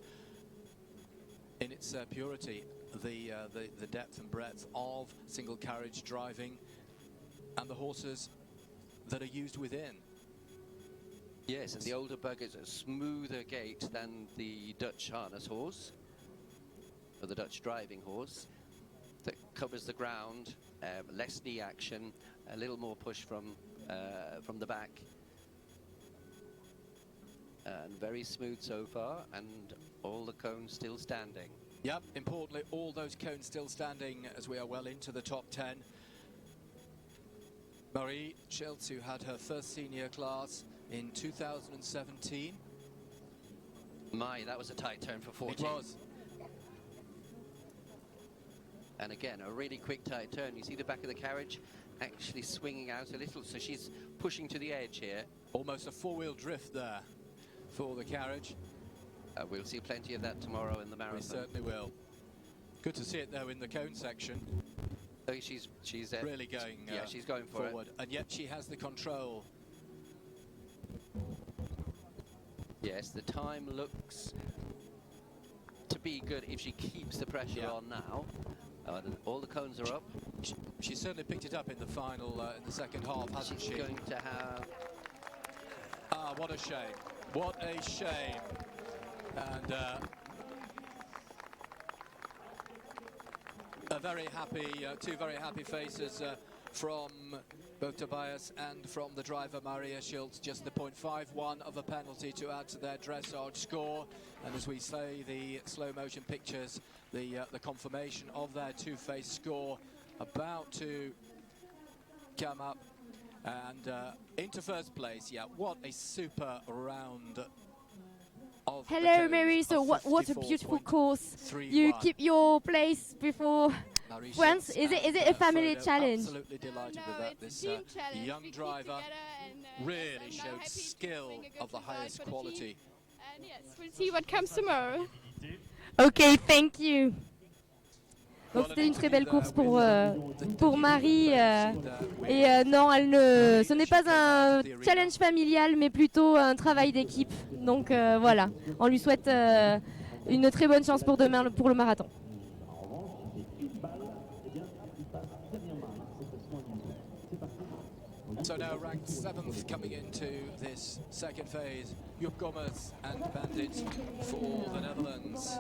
in its purity the depth and breadth of single carriage driving and the horses that are used within. Yes, and the Oldenburg is a smoother gait than the Dutch harness horse, or the Dutch driving horse, that covers the ground, less knee action, a little more push from the back. And very smooth so far, and all the cones still standing. Yep, importantly, all those cones still standing as we are well into the top 10. Marie Schiltz, who had her first senior class in 2017. My, that was a tight turn for 14. It was. And again, a really quick tight turn. You see the back of the carriage actually swinging out a little, so she's pushing to the edge here. Almost a four-wheel drift there for the carriage. We'll see plenty of that tomorrow in the marathon. We certainly will. Good to see it though in the cone section. So she's really going. Yeah, she's going forward, it. and yet she has the control. Yes, the time looks to be good if she keeps the pressure on now. All the cones are up. She certainly picked it up in the final, in the second half, hasn't she? She's going to have... Ah, what a shame. What a shame. And a very happy, two very happy faces from both Tobias and from the driver Maria Schiltz. Just the 0.51 of a penalty to add to their dressage score. And as we say, the slow motion pictures, the confirmation of their two-face score about to come up and into first place. Yeah, what a super round. Hello, Mary. So what a beautiful course. You keep your place before France. Is it a family challenge? Absolutely delighted with that. This young driver really showed skill of the highest quality. And yes, we'll see what comes tomorrow. Okay, thank you. Donc c'était une très belle course pour Marie et non, ce n'est pas un challenge familial mais plutôt un travail d'équipe. Donc voilà, on lui souhaite une très bonne chance pour demain pour le marathon. So now ranked 7th coming into this second phase, Joep Gommers and Bandit for the Netherlands.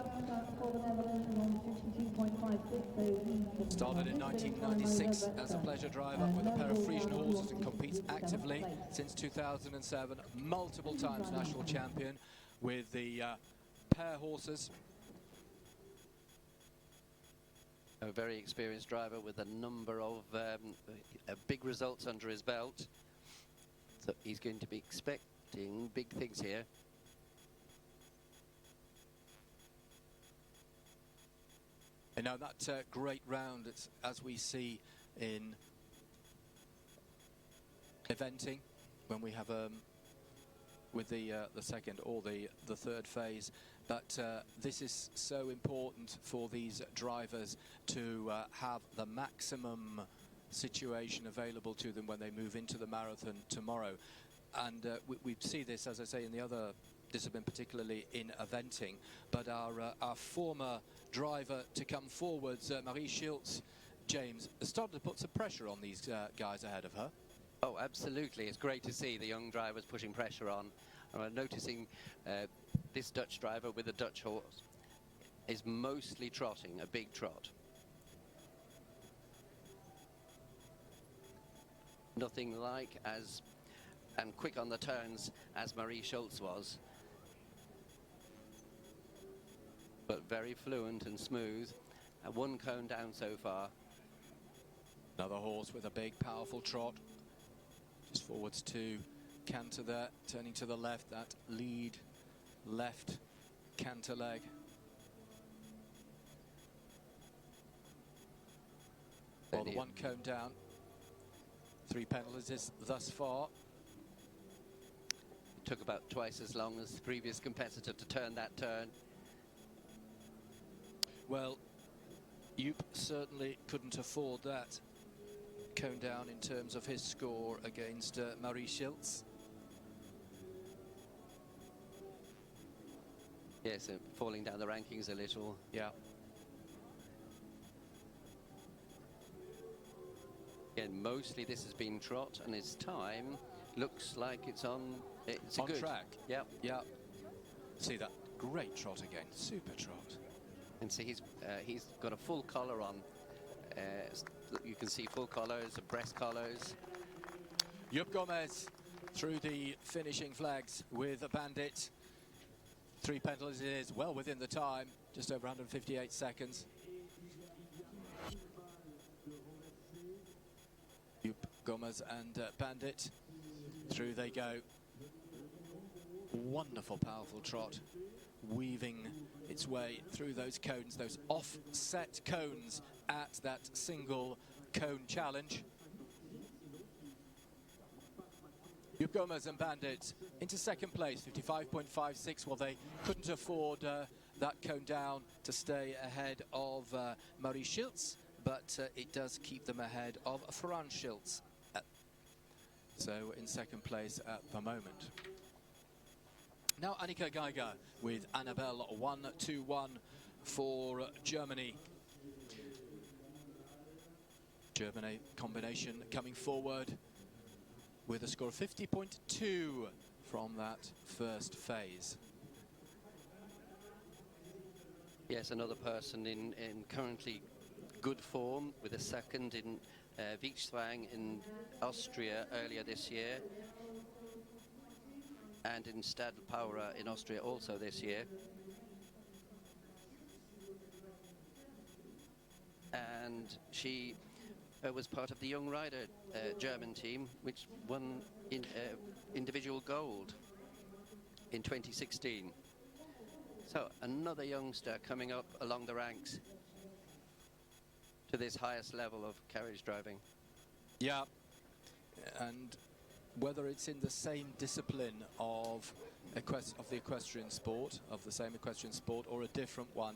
Started in 1996 as a pleasure driver with a pair of Frisian horses and competes actively since 2007. Multiple times national champion with the pair horses. A very experienced driver with a number of big results under his belt. So he's going to be expecting big things here. And now that great round, it's, as we see in eventing, when we have with the second or the third phase. But this is so important for these drivers to have the maximum situation available to them when they move into the marathon tomorrow. and we see this, as I say, in the other discipline, particularly in eventing. But our former driver to come forwards, Marie Schiltz, James, has started to put some pressure on these guys ahead of her. Oh, absolutely. It's great to see the young drivers putting pressure on. I'm noticing this Dutch driver with a Dutch horse is mostly trotting, a big trot. Nothing like as and quick on the turns as Marie Schultz was, but very fluent and smooth. One cone down so far. Another horse with a big, powerful trot. Just forwards to canter there, turning to the left, that lead left canter leg. Well, the one cone down. 3 penalties thus far. It took about twice as long as the previous competitor to turn that turn. Well, Joop certainly couldn't afford that cone down in terms of his score against Marie Schiltz. Yes, falling down the rankings a little. Yeah. Again, mostly this has been trot, and its time looks like it's on good track. Yep. Yeah. See that great trot again, super trot. And see, he's got a full collar on. You can see full collars, breast collars. Joop Gomez through the finishing flags with a Bandit. 3 penalties is well within the time, just over 158 seconds. Joop Gomez and Bandit, through they go. Wonderful, powerful trot, weaving its way through those cones, those offset cones at that single cone challenge. Joop Gomez and Bandit into second place, 55.56. Well, they couldn't afford that cone down to stay ahead of Marie Schiltz, but it does keep them ahead of Franz Schiltz. So in second place at the moment. Now Annika Geiger with Annabelle 1-2-1 for Germany. Germany combination coming forward with a score of 50.2 from that first phase. Yes, another person in currently good form with a second in Wiesbaden in Austria earlier this year, and in Stadl-Paura in Austria also this year. And she was part of the Young Rider German team, which won in individual gold in 2016. So another youngster coming up along the ranks to this highest level of carriage driving. Yeah, and whether it's in the same discipline of the equestrian sport, of the same equestrian sport, or a different one,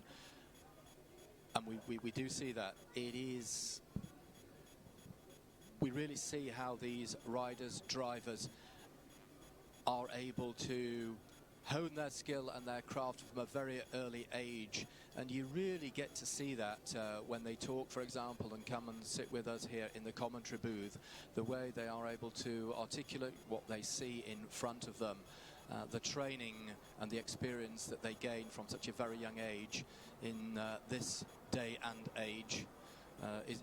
and we do see that, it is, we really see how these riders, drivers are able to hone their skill and their craft from a very early age. And you really get to see that when they talk, for example, and come and sit with us here in the commentary booth, the way they are able to articulate what they see in front of them, the training and the experience that they gain from such a very young age in this day and age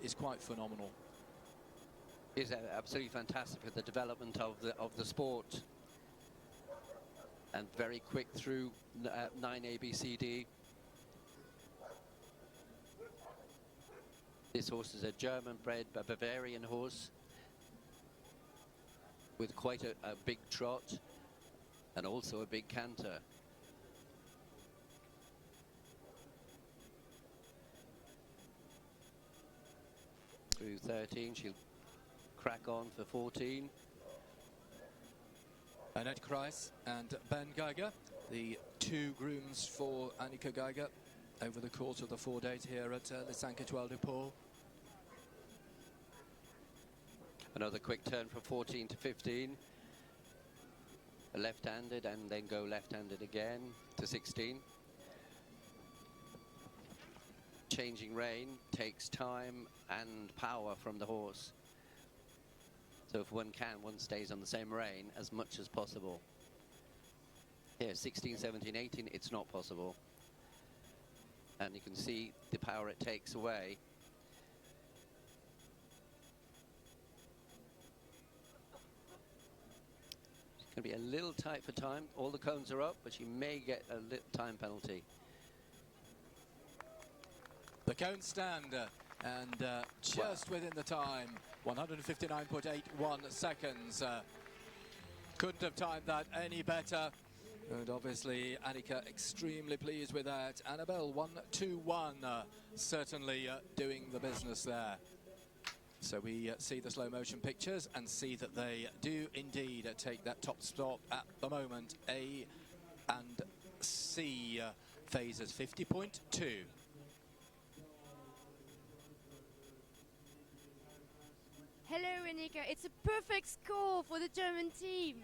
is quite phenomenal. It's absolutely fantastic for the development of the sport. And very quick through 9 ABCD. This horse is a German-bred Bavarian horse with quite a big trot and also a big canter. Through 13, she'll crack on for 14. Annette Kreis and Ben Geiger, the 2 grooms for Annika Geiger over the course of the 4 days here at Les 5 Étoiles du Pau. Another quick turn from 14 to 15. left-handed and then go left-handed again to 16. Changing rein takes time and power from the horse. So if one can, one stays on the same rein as much as possible. Here, 16, 17, 18, it's not possible. And you can see the power it takes away. It's going to be a little tight for time. All the cones are up, but she may get a little time penalty. The cones stand and just within the time, 159.81 seconds. Couldn't have timed that any better. And obviously Annika extremely pleased with that. Annabelle 1-2-1, certainly doing the business there. So we see the slow motion pictures and see that they do indeed take that top spot at the moment. A and C phases 50.2. Hello, Annika. It's a perfect score for the German team.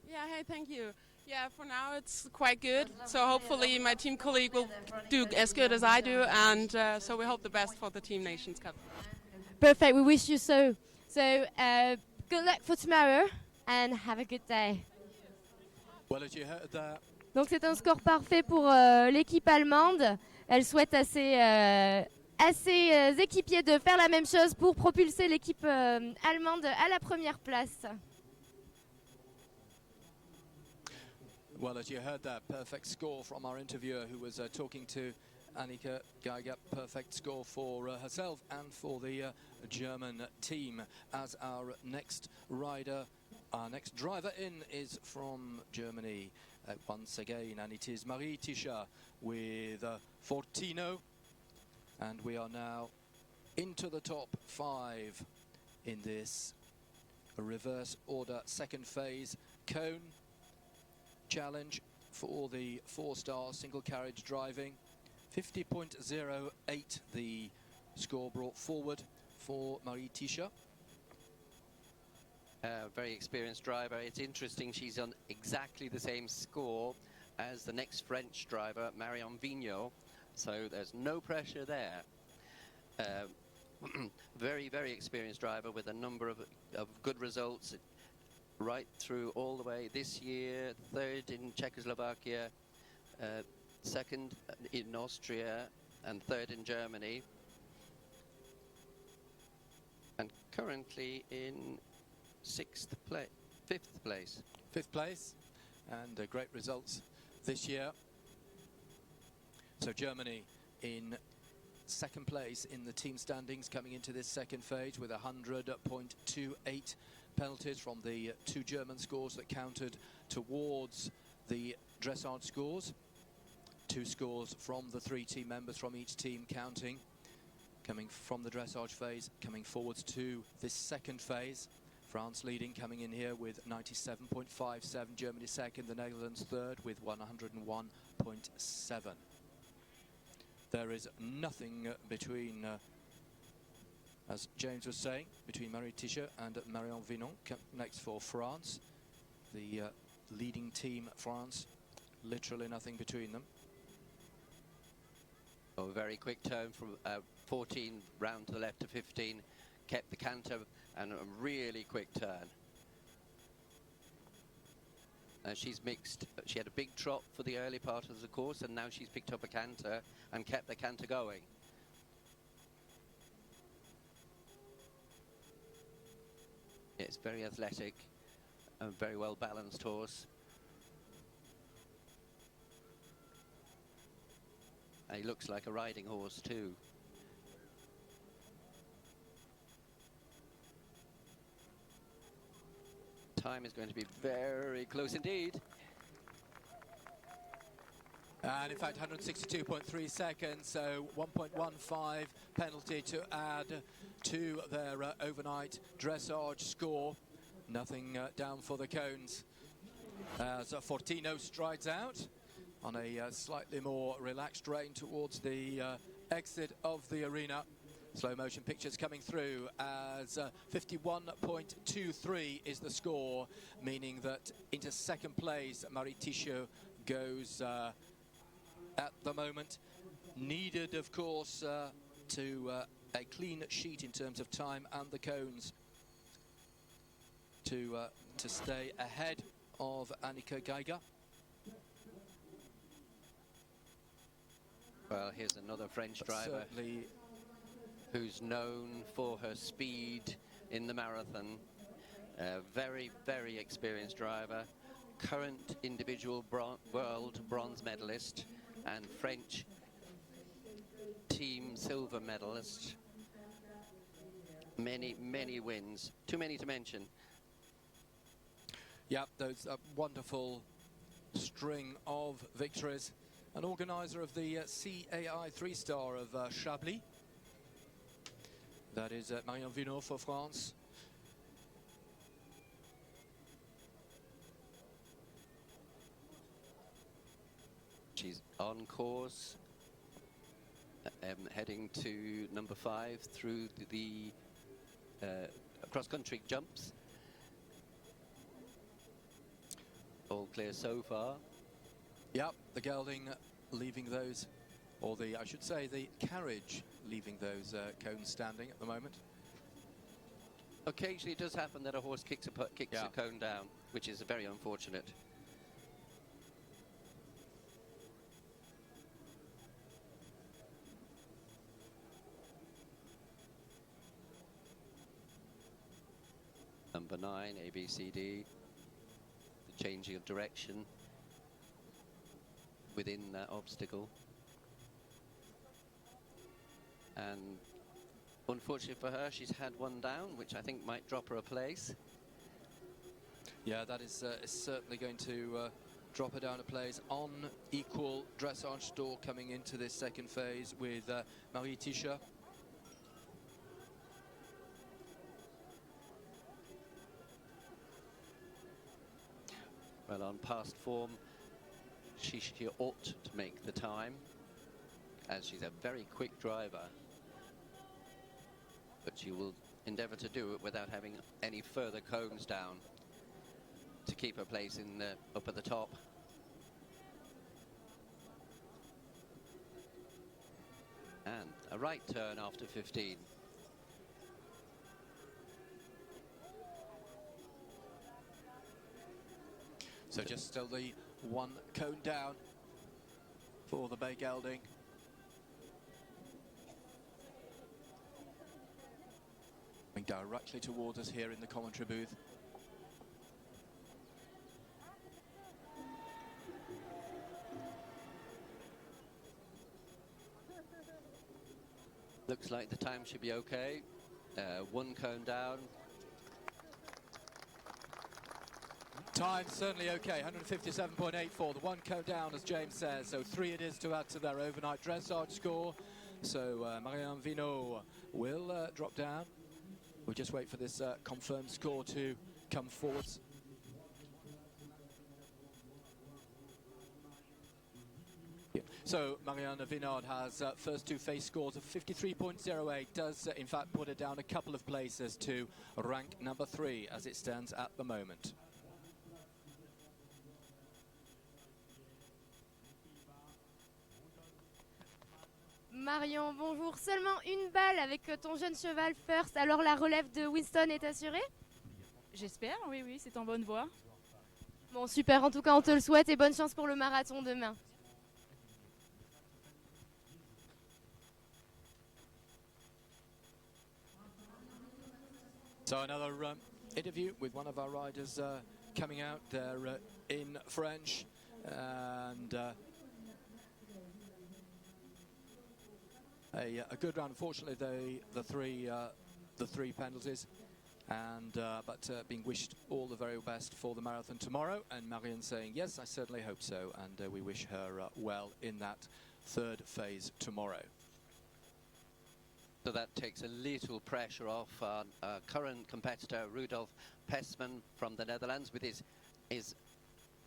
Yeah, hey, thank you. Yeah, for now it's quite good. So hopefully my team colleague will do as good as I do, and so we hope the best for the Team Nations Cup. Perfect. We wish you so. So good luck for tomorrow and have a good day. Well, as you heard that. Donc c'est un score parfait pour l'équipe allemande. Elle souhaite à ses équipiers de faire la même chose pour propulser l'équipe allemande à la première place. Well, as you heard that, perfect score from our interviewer who was talking to Annika Geiger. Perfect score for herself and for the German team. As our next rider, our next driver in is from Germany once again, and it is Marie Tischer with Fortino. And we are now into the top 5 in this reverse order second phase cone challenge for the 4-star single carriage driving. 50.08 the score brought forward for Marie Tischer. Very experienced driver. It's interesting, she's on exactly the same score as the next French driver, Marion Vigneault. So there's no pressure there. Very, very experienced driver with a number of good results right through all the way this year. 3rd in Czechoslovakia, 2nd in Austria, and 3rd in Germany. And currently in 5th place. 5th place, and great results this year. So Germany in 2nd place in the team standings coming into this second phase with 100.28 penalties from the 2 German scores that counted towards the dressage scores. 2 scores from the 3 team members from each team counting, coming from the dressage phase, coming forwards to this second phase. France leading, coming in here with 97.57, Germany 2nd, the Netherlands 3rd with 101.7. There is nothing between, as James was saying, between Marie Tischer and Marion Vigneault. Next for France, the leading team France, literally nothing between them. Oh, a very quick turn from 14 round to the left to 15, kept the canter, and a really quick turn. She's mixed. She had a big trot for the early part of the course, and now she's picked up a canter and kept the canter going. It's very athletic, a very well balanced horse. And he looks like a riding horse too. Time is going to be very close indeed. And in fact 162.3 seconds, so 1.15 penalty to add to their overnight dressage score. Nothing down for the cones as Fortino strides out on a slightly more relaxed rein towards the exit of the arena. Slow motion pictures coming through as 51.23 is the score, meaning that into second place Marie Tichot goes at the moment. Needed, of course, to a clean sheet in terms of time and the cones to stay ahead of Annika Geiger. Well, here's another French driver who's known for her speed in the marathon. Very, very experienced driver, current individual world bronze medalist and French team silver medalist. Many, many wins, too many to mention. Yeah, those wonderful string of victories. An organizer of the CAI 3-star of Chablis. That is Marianne Vinot for France. She's on course, heading to number 5 through the cross-country jumps. All clear so far. Yep, the gelding leaving those, or I should say the carriage leaving those cones standing at the moment. Occasionally it does happen that a horse kicks a cone down, which is very unfortunate. Number 9, ABCD, the changing of direction within that obstacle. And unfortunately for her, she's had one down, which I think might drop her a place. Yeah, that is certainly going to drop her down a place. On equal dressage score coming into this second phase with Marie Tichot. Well, on past form, she ought to make the time, as she's a very quick driver. But she will endeavour to do it without having any further cones down to keep her place in up at the top. And a right turn after 15. So just still the one cone down for the bay gelding. Coming directly towards us here in the commentary booth. Looks like the time should be okay. One cone down. Time certainly okay, 157.84. The one cone down, as James says. So 3 it is to add to their overnight dressage score. So Marianne Vinot will drop down. We'll just wait for this confirmed score to come forwards. Yeah. So Marianne Vinod has first 2 face scores of 53.08. Does in fact put her down a couple of places to rank number 3 as it stands at the moment. Marion, bonjour. Seulement une balle avec ton jeune cheval First. Alors la relève de Winston est assurée? J'espère, oui, oui, c'est en bonne voie. Bon, super. En tout cas, on te le souhaite et bonne chance pour le marathon demain. So another interview with one of our riders coming out there in French, and a good round. Unfortunately, the three penalties, and but being wished all the very best for the marathon tomorrow. And Marianne saying, yes, I certainly hope so, and we wish her well in that third phase tomorrow. So that takes a little pressure off our current competitor, Rudolf Pessman from the Netherlands, with his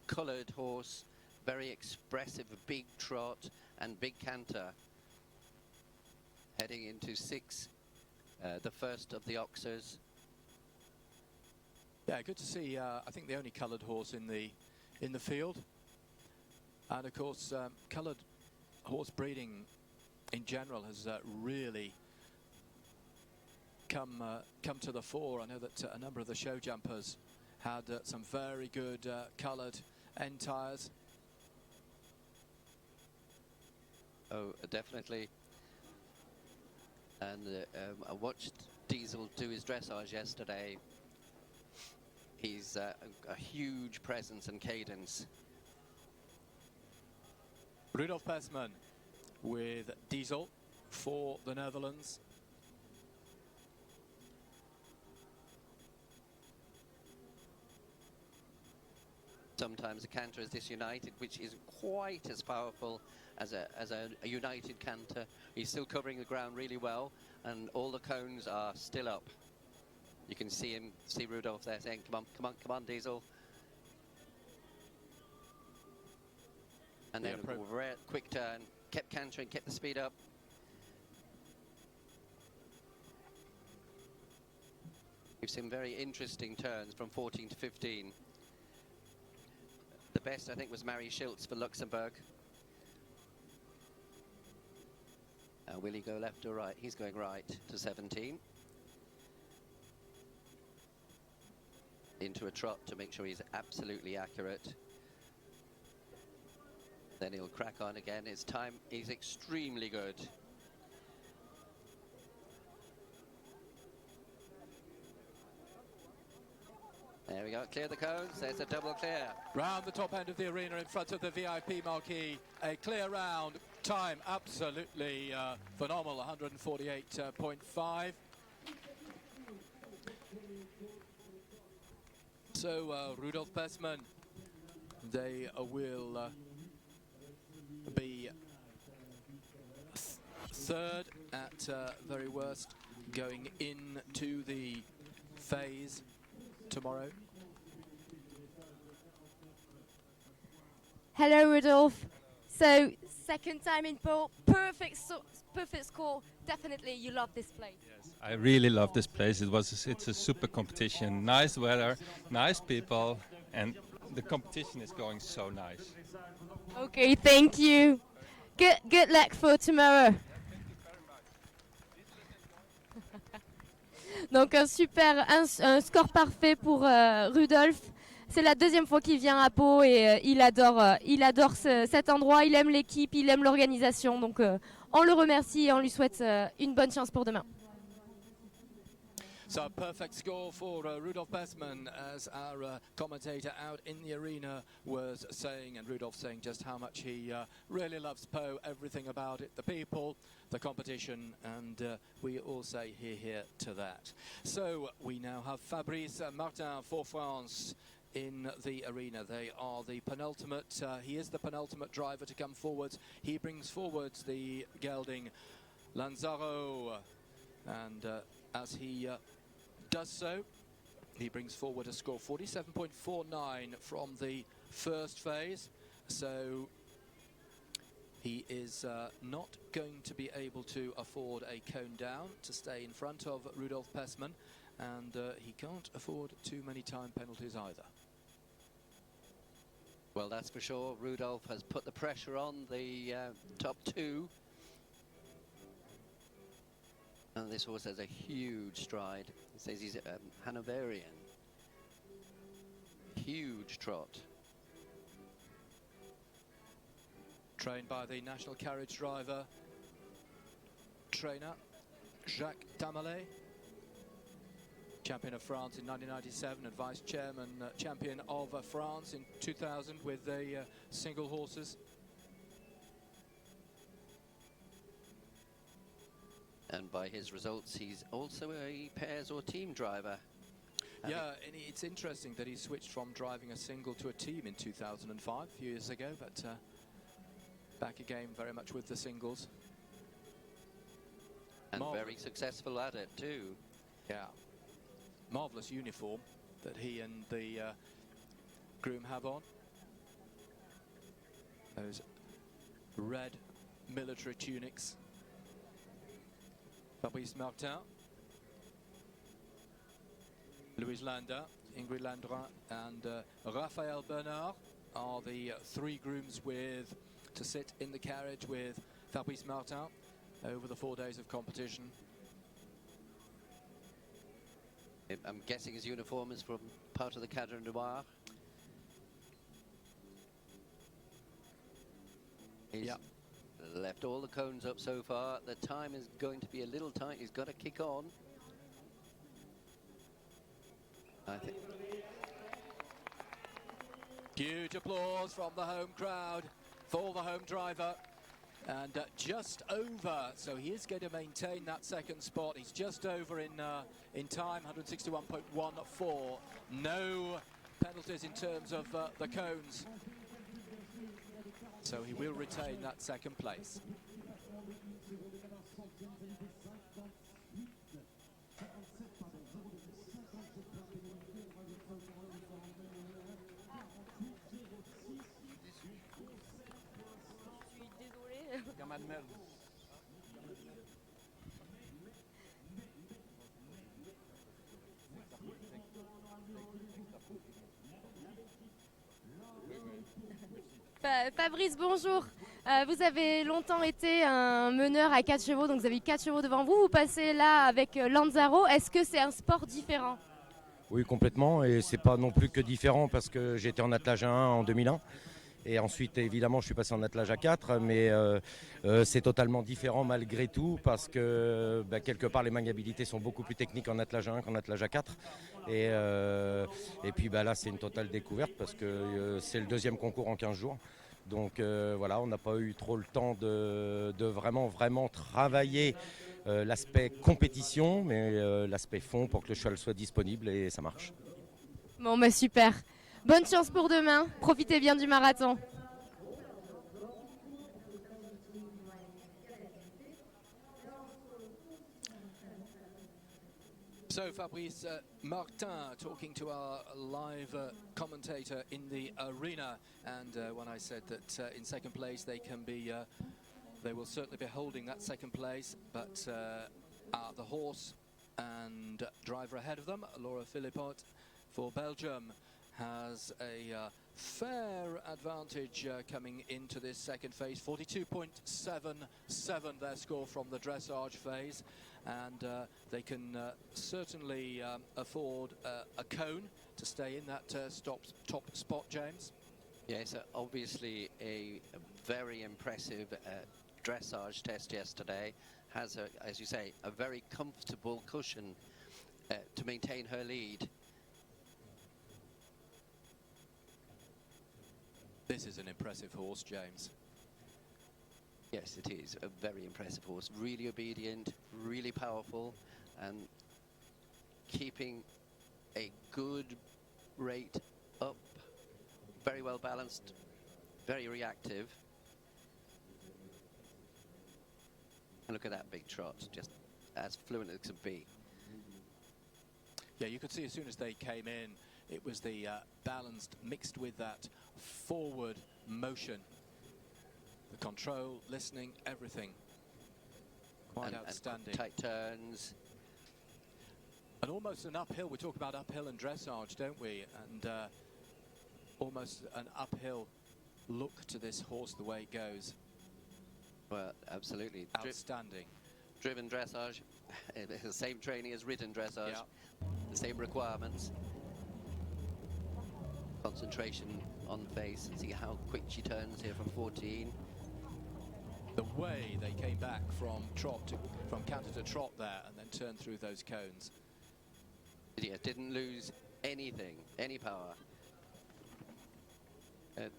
coloured horse, very expressive, big trot and big canter, heading into 6 the first of the Oxers. Yeah, good to see. I think the only coloured horse in the field, and of course, coloured horse breeding in general has really come to the fore. I know that a number of the show jumpers had some very good coloured end tyres. Oh, definitely. And I watched Diesel do his dressage yesterday. He's a huge presence and cadence. Rudolf Pesman with Diesel for the Netherlands. Sometimes a canter is disunited, which isn't quite as powerful as a united canter. He's still covering the ground really well, and all the cones are still up. You can see Rudolf there saying, come on, come on, come on, Diesel. And then a quick turn, kept cantering, kept the speed up. We've seen very interesting turns from 14 to 15. The best, I think, was Mary Schiltz for Luxembourg. Will he go left or right? He's going right to 17. Into a trot to make sure he's absolutely accurate. Then he'll crack on again. His time is extremely good. There we go, clear the cones, there's a double clear. Round the top end of the arena in front of the VIP marquee, a clear round, time absolutely phenomenal, 148.5. So Rudolf Pesman, they will be third at very worst going into the phase tomorrow. Hello, Rudolf. So, second time in pole, perfect score. Definitely, you love this place. Yes, I really love this place. It's a super competition. Nice weather, nice people, and the competition is going so nice. Okay, thank you. Good luck for tomorrow. Donc un score parfait pour Rudolf. C'est la deuxième fois qu'il vient à Pau et il adore cet endroit, il aime l'équipe, il aime l'organisation. Donc on le remercie et on lui souhaite une bonne chance pour demain. So a perfect score for Rudolf Pesman, as our commentator out in the arena was saying, and Rudolf saying just how much he really loves Pau, everything about it, the people, the competition, and we all say hear to that. So we now have Fabrice Martin for France in the arena. They are the penultimate, he is the penultimate driver to come forwards. He brings forwards the gelding Lanzaro, and as he does so, he brings forward a score 47.49 from the first phase. So he is not going to be able to afford a cone down to stay in front of Rudolf Pesman, and he can't afford too many time penalties either. Well, that's for sure. Rudolf has put the pressure on the top two. And this horse has a huge stride. He says he's a Hanoverian. Huge trot. Trained by the national carriage driver, trainer Jacques Tamalet. Champion of France in 1997 and vice chairman, champion of France in 2000 with the single horses. And by his results, he's also a pairs or team driver. Yeah, and it's interesting that he switched from driving a single to a team in 2005, a few years ago, but back again very much with the singles. And very successful at it too. Yeah. Marvellous uniform that he and the groom have on. Those red military tunics. Fabrice Martin Louise Lander, Ingrid Landrin and Raphaël Bernard are the three grooms to sit in the carriage with Fabrice Martin over the 4 days of competition. I'm guessing his uniform is from part of the Cadre Noir. He's left all the cones up so far. The time is going to be a little tight. He's got to kick on. I think. Huge applause from the home crowd for the home driver. And just over, so he is going to maintain that second spot. He's just over in time, 161.14. No penalties in terms of the cones. So he will retain that second place. Fabrice, bonjour. Vous avez longtemps été un meneur à 4 chevaux, donc vous avez eu 4 chevaux devant vous. Vous passez là avec Lanzaro. Est-ce que c'est un sport différent? Oui, complètement. Et c'est pas non plus que différent parce que j'étais en attelage 1 en 2001. Et ensuite, évidemment, je suis passé en attelage à 4, mais c'est totalement différent malgré tout parce que quelque part, les maniabilités sont beaucoup plus techniques en attelage 1 qu'en attelage à 4. Et puis là, c'est une totale découverte parce que c'est le deuxième concours en 15 jours. Donc voilà, on n'a pas eu trop le temps de vraiment travailler l'aspect compétition, mais l'aspect fond pour que le cheval soit disponible et ça marche. Bon, super. Bonne chance pour demain. Profitez bien du marathon. So Fabrice Martin talking to our live commentator in the arena, and when I said that in second place they will certainly be holding that second place, but the horse and driver ahead of them, Laura Philippot for Belgium, has a fair advantage coming into this second phase. 42.77 their score from the dressage phase, and they can certainly afford a cone to stay in that top spot, James. Yes, obviously a very impressive dressage test yesterday. Has, as you say, a very comfortable cushion to maintain her lead. This is an impressive horse, James. Yes, it is a very impressive horse. Really obedient, really powerful, and keeping a good rate up. Very well balanced, very reactive. And look at that big trot, just as fluent as it could be. Yeah, you could see as soon as they came in, it was the balanced mixed with that forward motion. The control, listening, everything. Quite outstanding. And tight turns. And almost an uphill. We talk about uphill and dressage, don't we? And almost an uphill look to this horse, the way it goes. Well, absolutely. Outstanding. Driven dressage, the same training as ridden dressage, the same requirements. Concentration on the face and see how quick she turns here from 14. The way they came back from canter to trot there and then turned through those cones. Yeah, didn't lose anything, any power.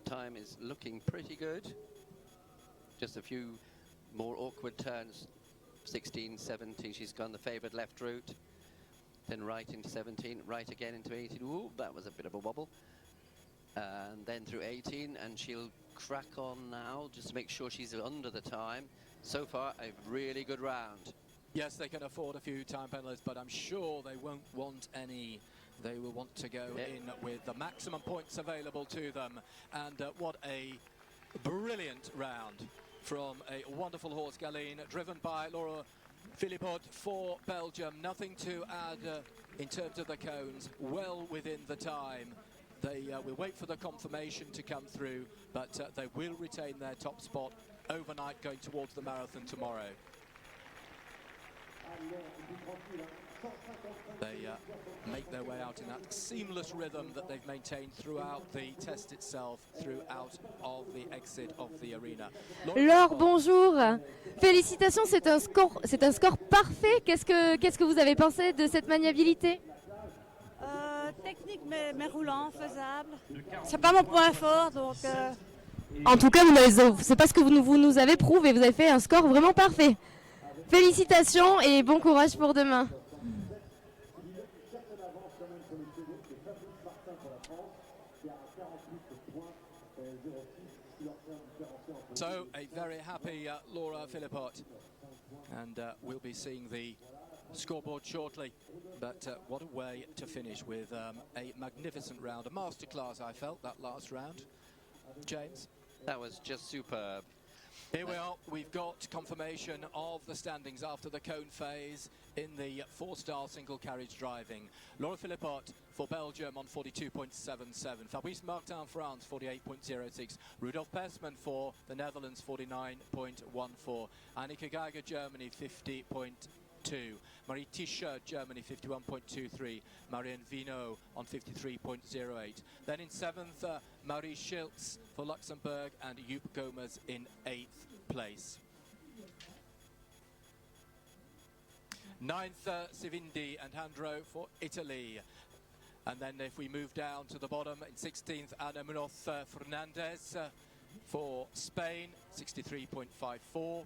Time is looking pretty good. Just a few more awkward turns. 16, 17, she's gone the favoured left route. Then right into 17, right again into 18. Ooh, that was a bit of a wobble. And then through 18, and she'll crack on now just to make sure she's under the time. So far, a really good round. Yes, they can afford a few time penalties, but I'm sure they won't want any. They will want to go in with the maximum points available to them. And what a brilliant round from a wonderful horse, Galine, driven by Laura Philippot for Belgium. Nothing to add in terms of the cones, well within the time. They will wait for the confirmation to come through, but they will retain their top spot overnight going towards the marathon tomorrow. They make their way out in that seamless rhythm that they've maintained throughout the test itself, throughout of the exit of the arena. Laure, bonjour. Félicitations, c'est un score parfait. Qu'est-ce que vous avez pensé de cette maniabilité? Technique mais roulant, faisable. C'est pas mon point fort, donc. En tout cas, c'est pas ce que vous nous avez prouvé. Vous avez fait un score vraiment parfait. Félicitations et bon courage pour demain. So, a very happy Laura Philippot, and we'll be seeing the scoreboard shortly, but what a way to finish with a magnificent round, a masterclass I felt that last round. James? That was just superb. Here we are, we've got confirmation of the standings after the cone phase in the four-star single carriage driving. Laura Philippot for Belgium on 42.77, Fabrice Martin France 48.06, Rudolf Pessman for the Netherlands 49.14, Annika Geiger Germany 50.2, Marie Tischer Germany 51.23, Marianne Vino on 53.08. Then in 7th, Marie Schiltz for Luxembourg and Joop Gomez in 8th place. 9th, Sivindi and Handro for Italy. And then if we move down to the bottom, in 16th, Ana Munoz Fernandez for Spain, 63.54.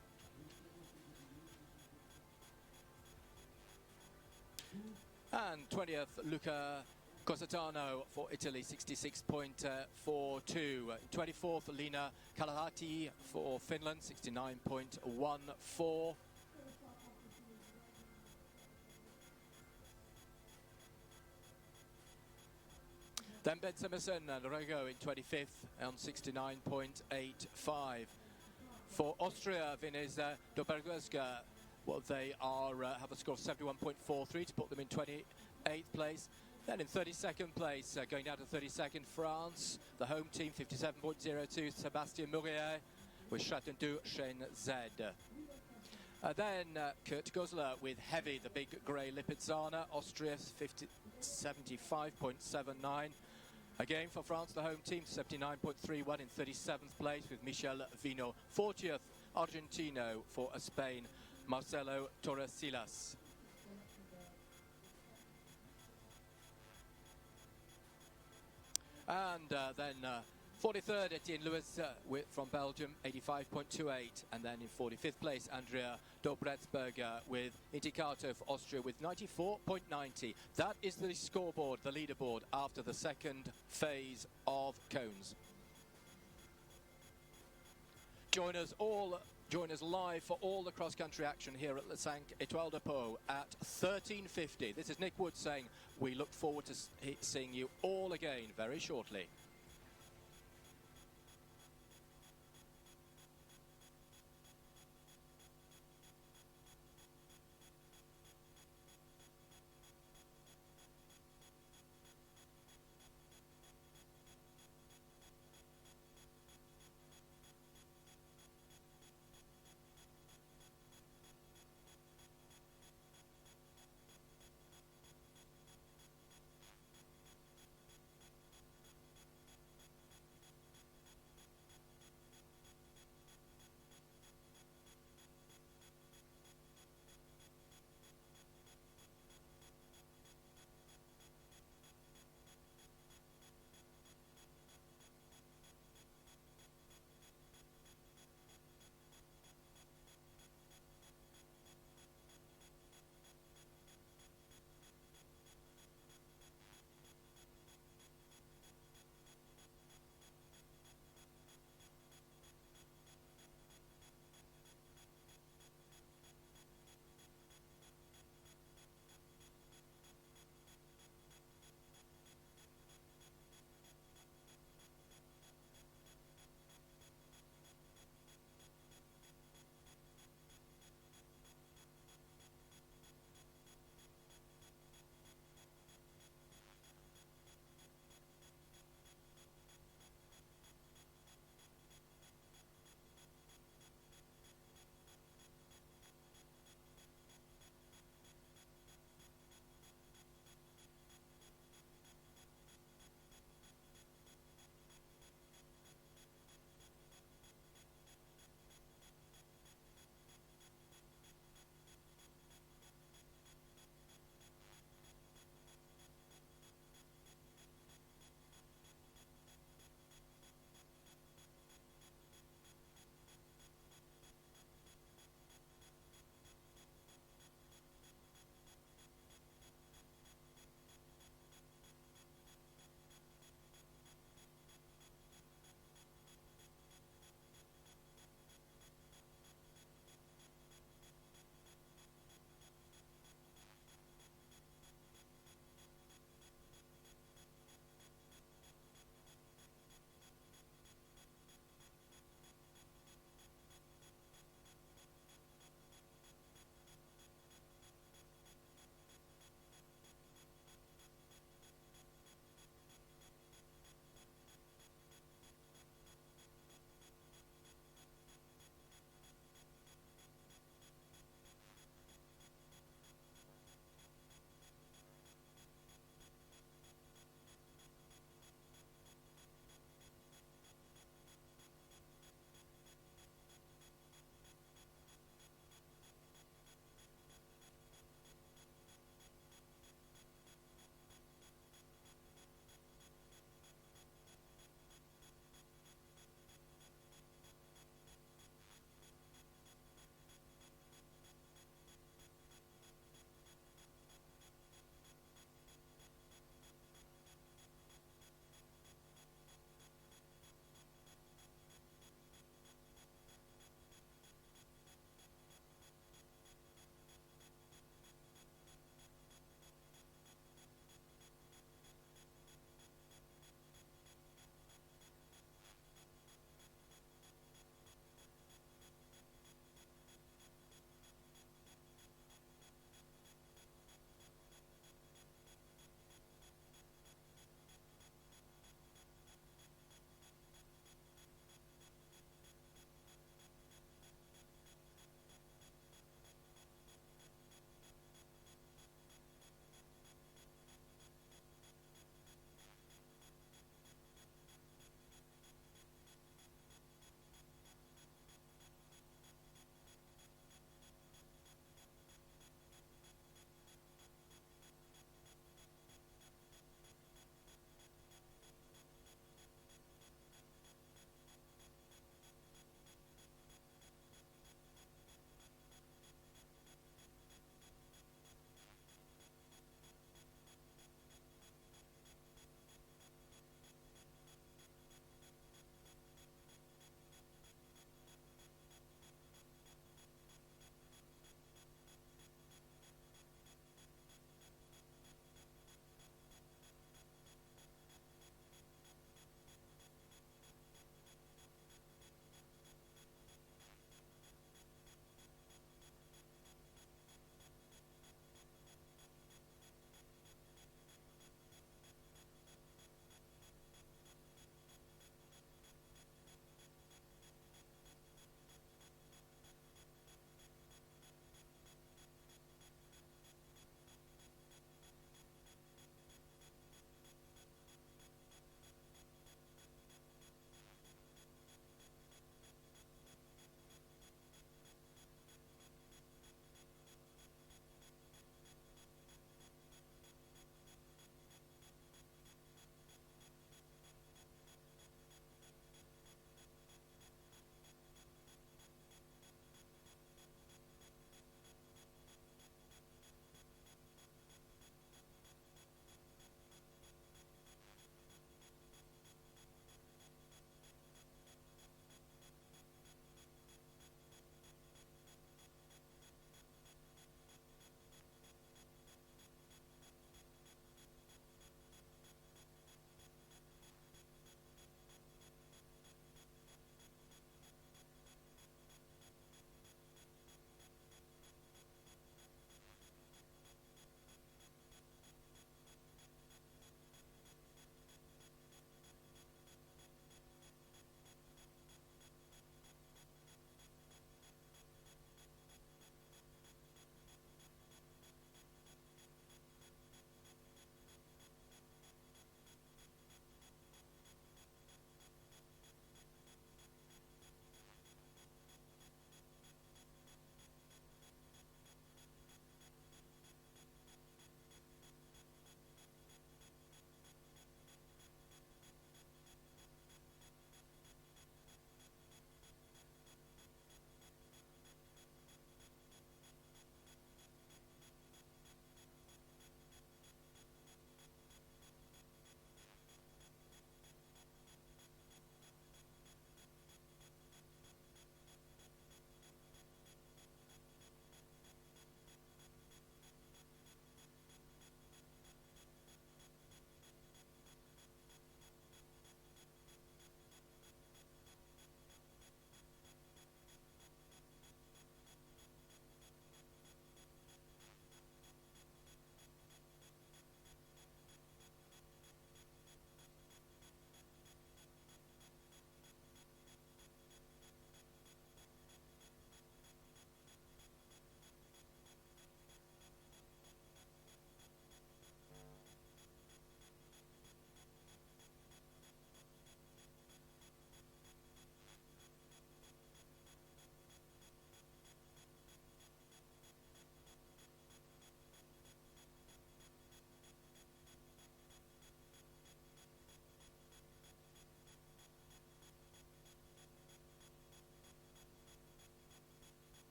And 20th, Luca Cosatano for Italy, 66.42. 24th, Lina Kalahati for Finland, 69.14. Then Ben Simerson and Rego in 25th on 69.85. For Austria, Vinez Dobergowska, well, they have a score of 71.43 to put them in 28th place. Then in 32nd place, going down to 32nd, France, the home team, 57.02, Sébastien Mourier with Château Chêne Z. Then Kurt Gosler with Heavy, the big grey Lipizzana, Austria, 75.79. Again for France, the home team, 79.31 in 37th place with Michel Vino. 40th, Argentino for Spain, Marcelo Torresillas. And then 43rd, Etienne Lewis from Belgium, 85.28. And then in 45th place, Andrea Dobretsberger with Indicato for Austria with 94.90. That is the scoreboard, the leaderboard, after the second phase of cones. Join us live for all the cross-country action here at Les 5 Étoiles de Pau at 13:50. This is Nick Wood saying we look forward to seeing you all again very shortly.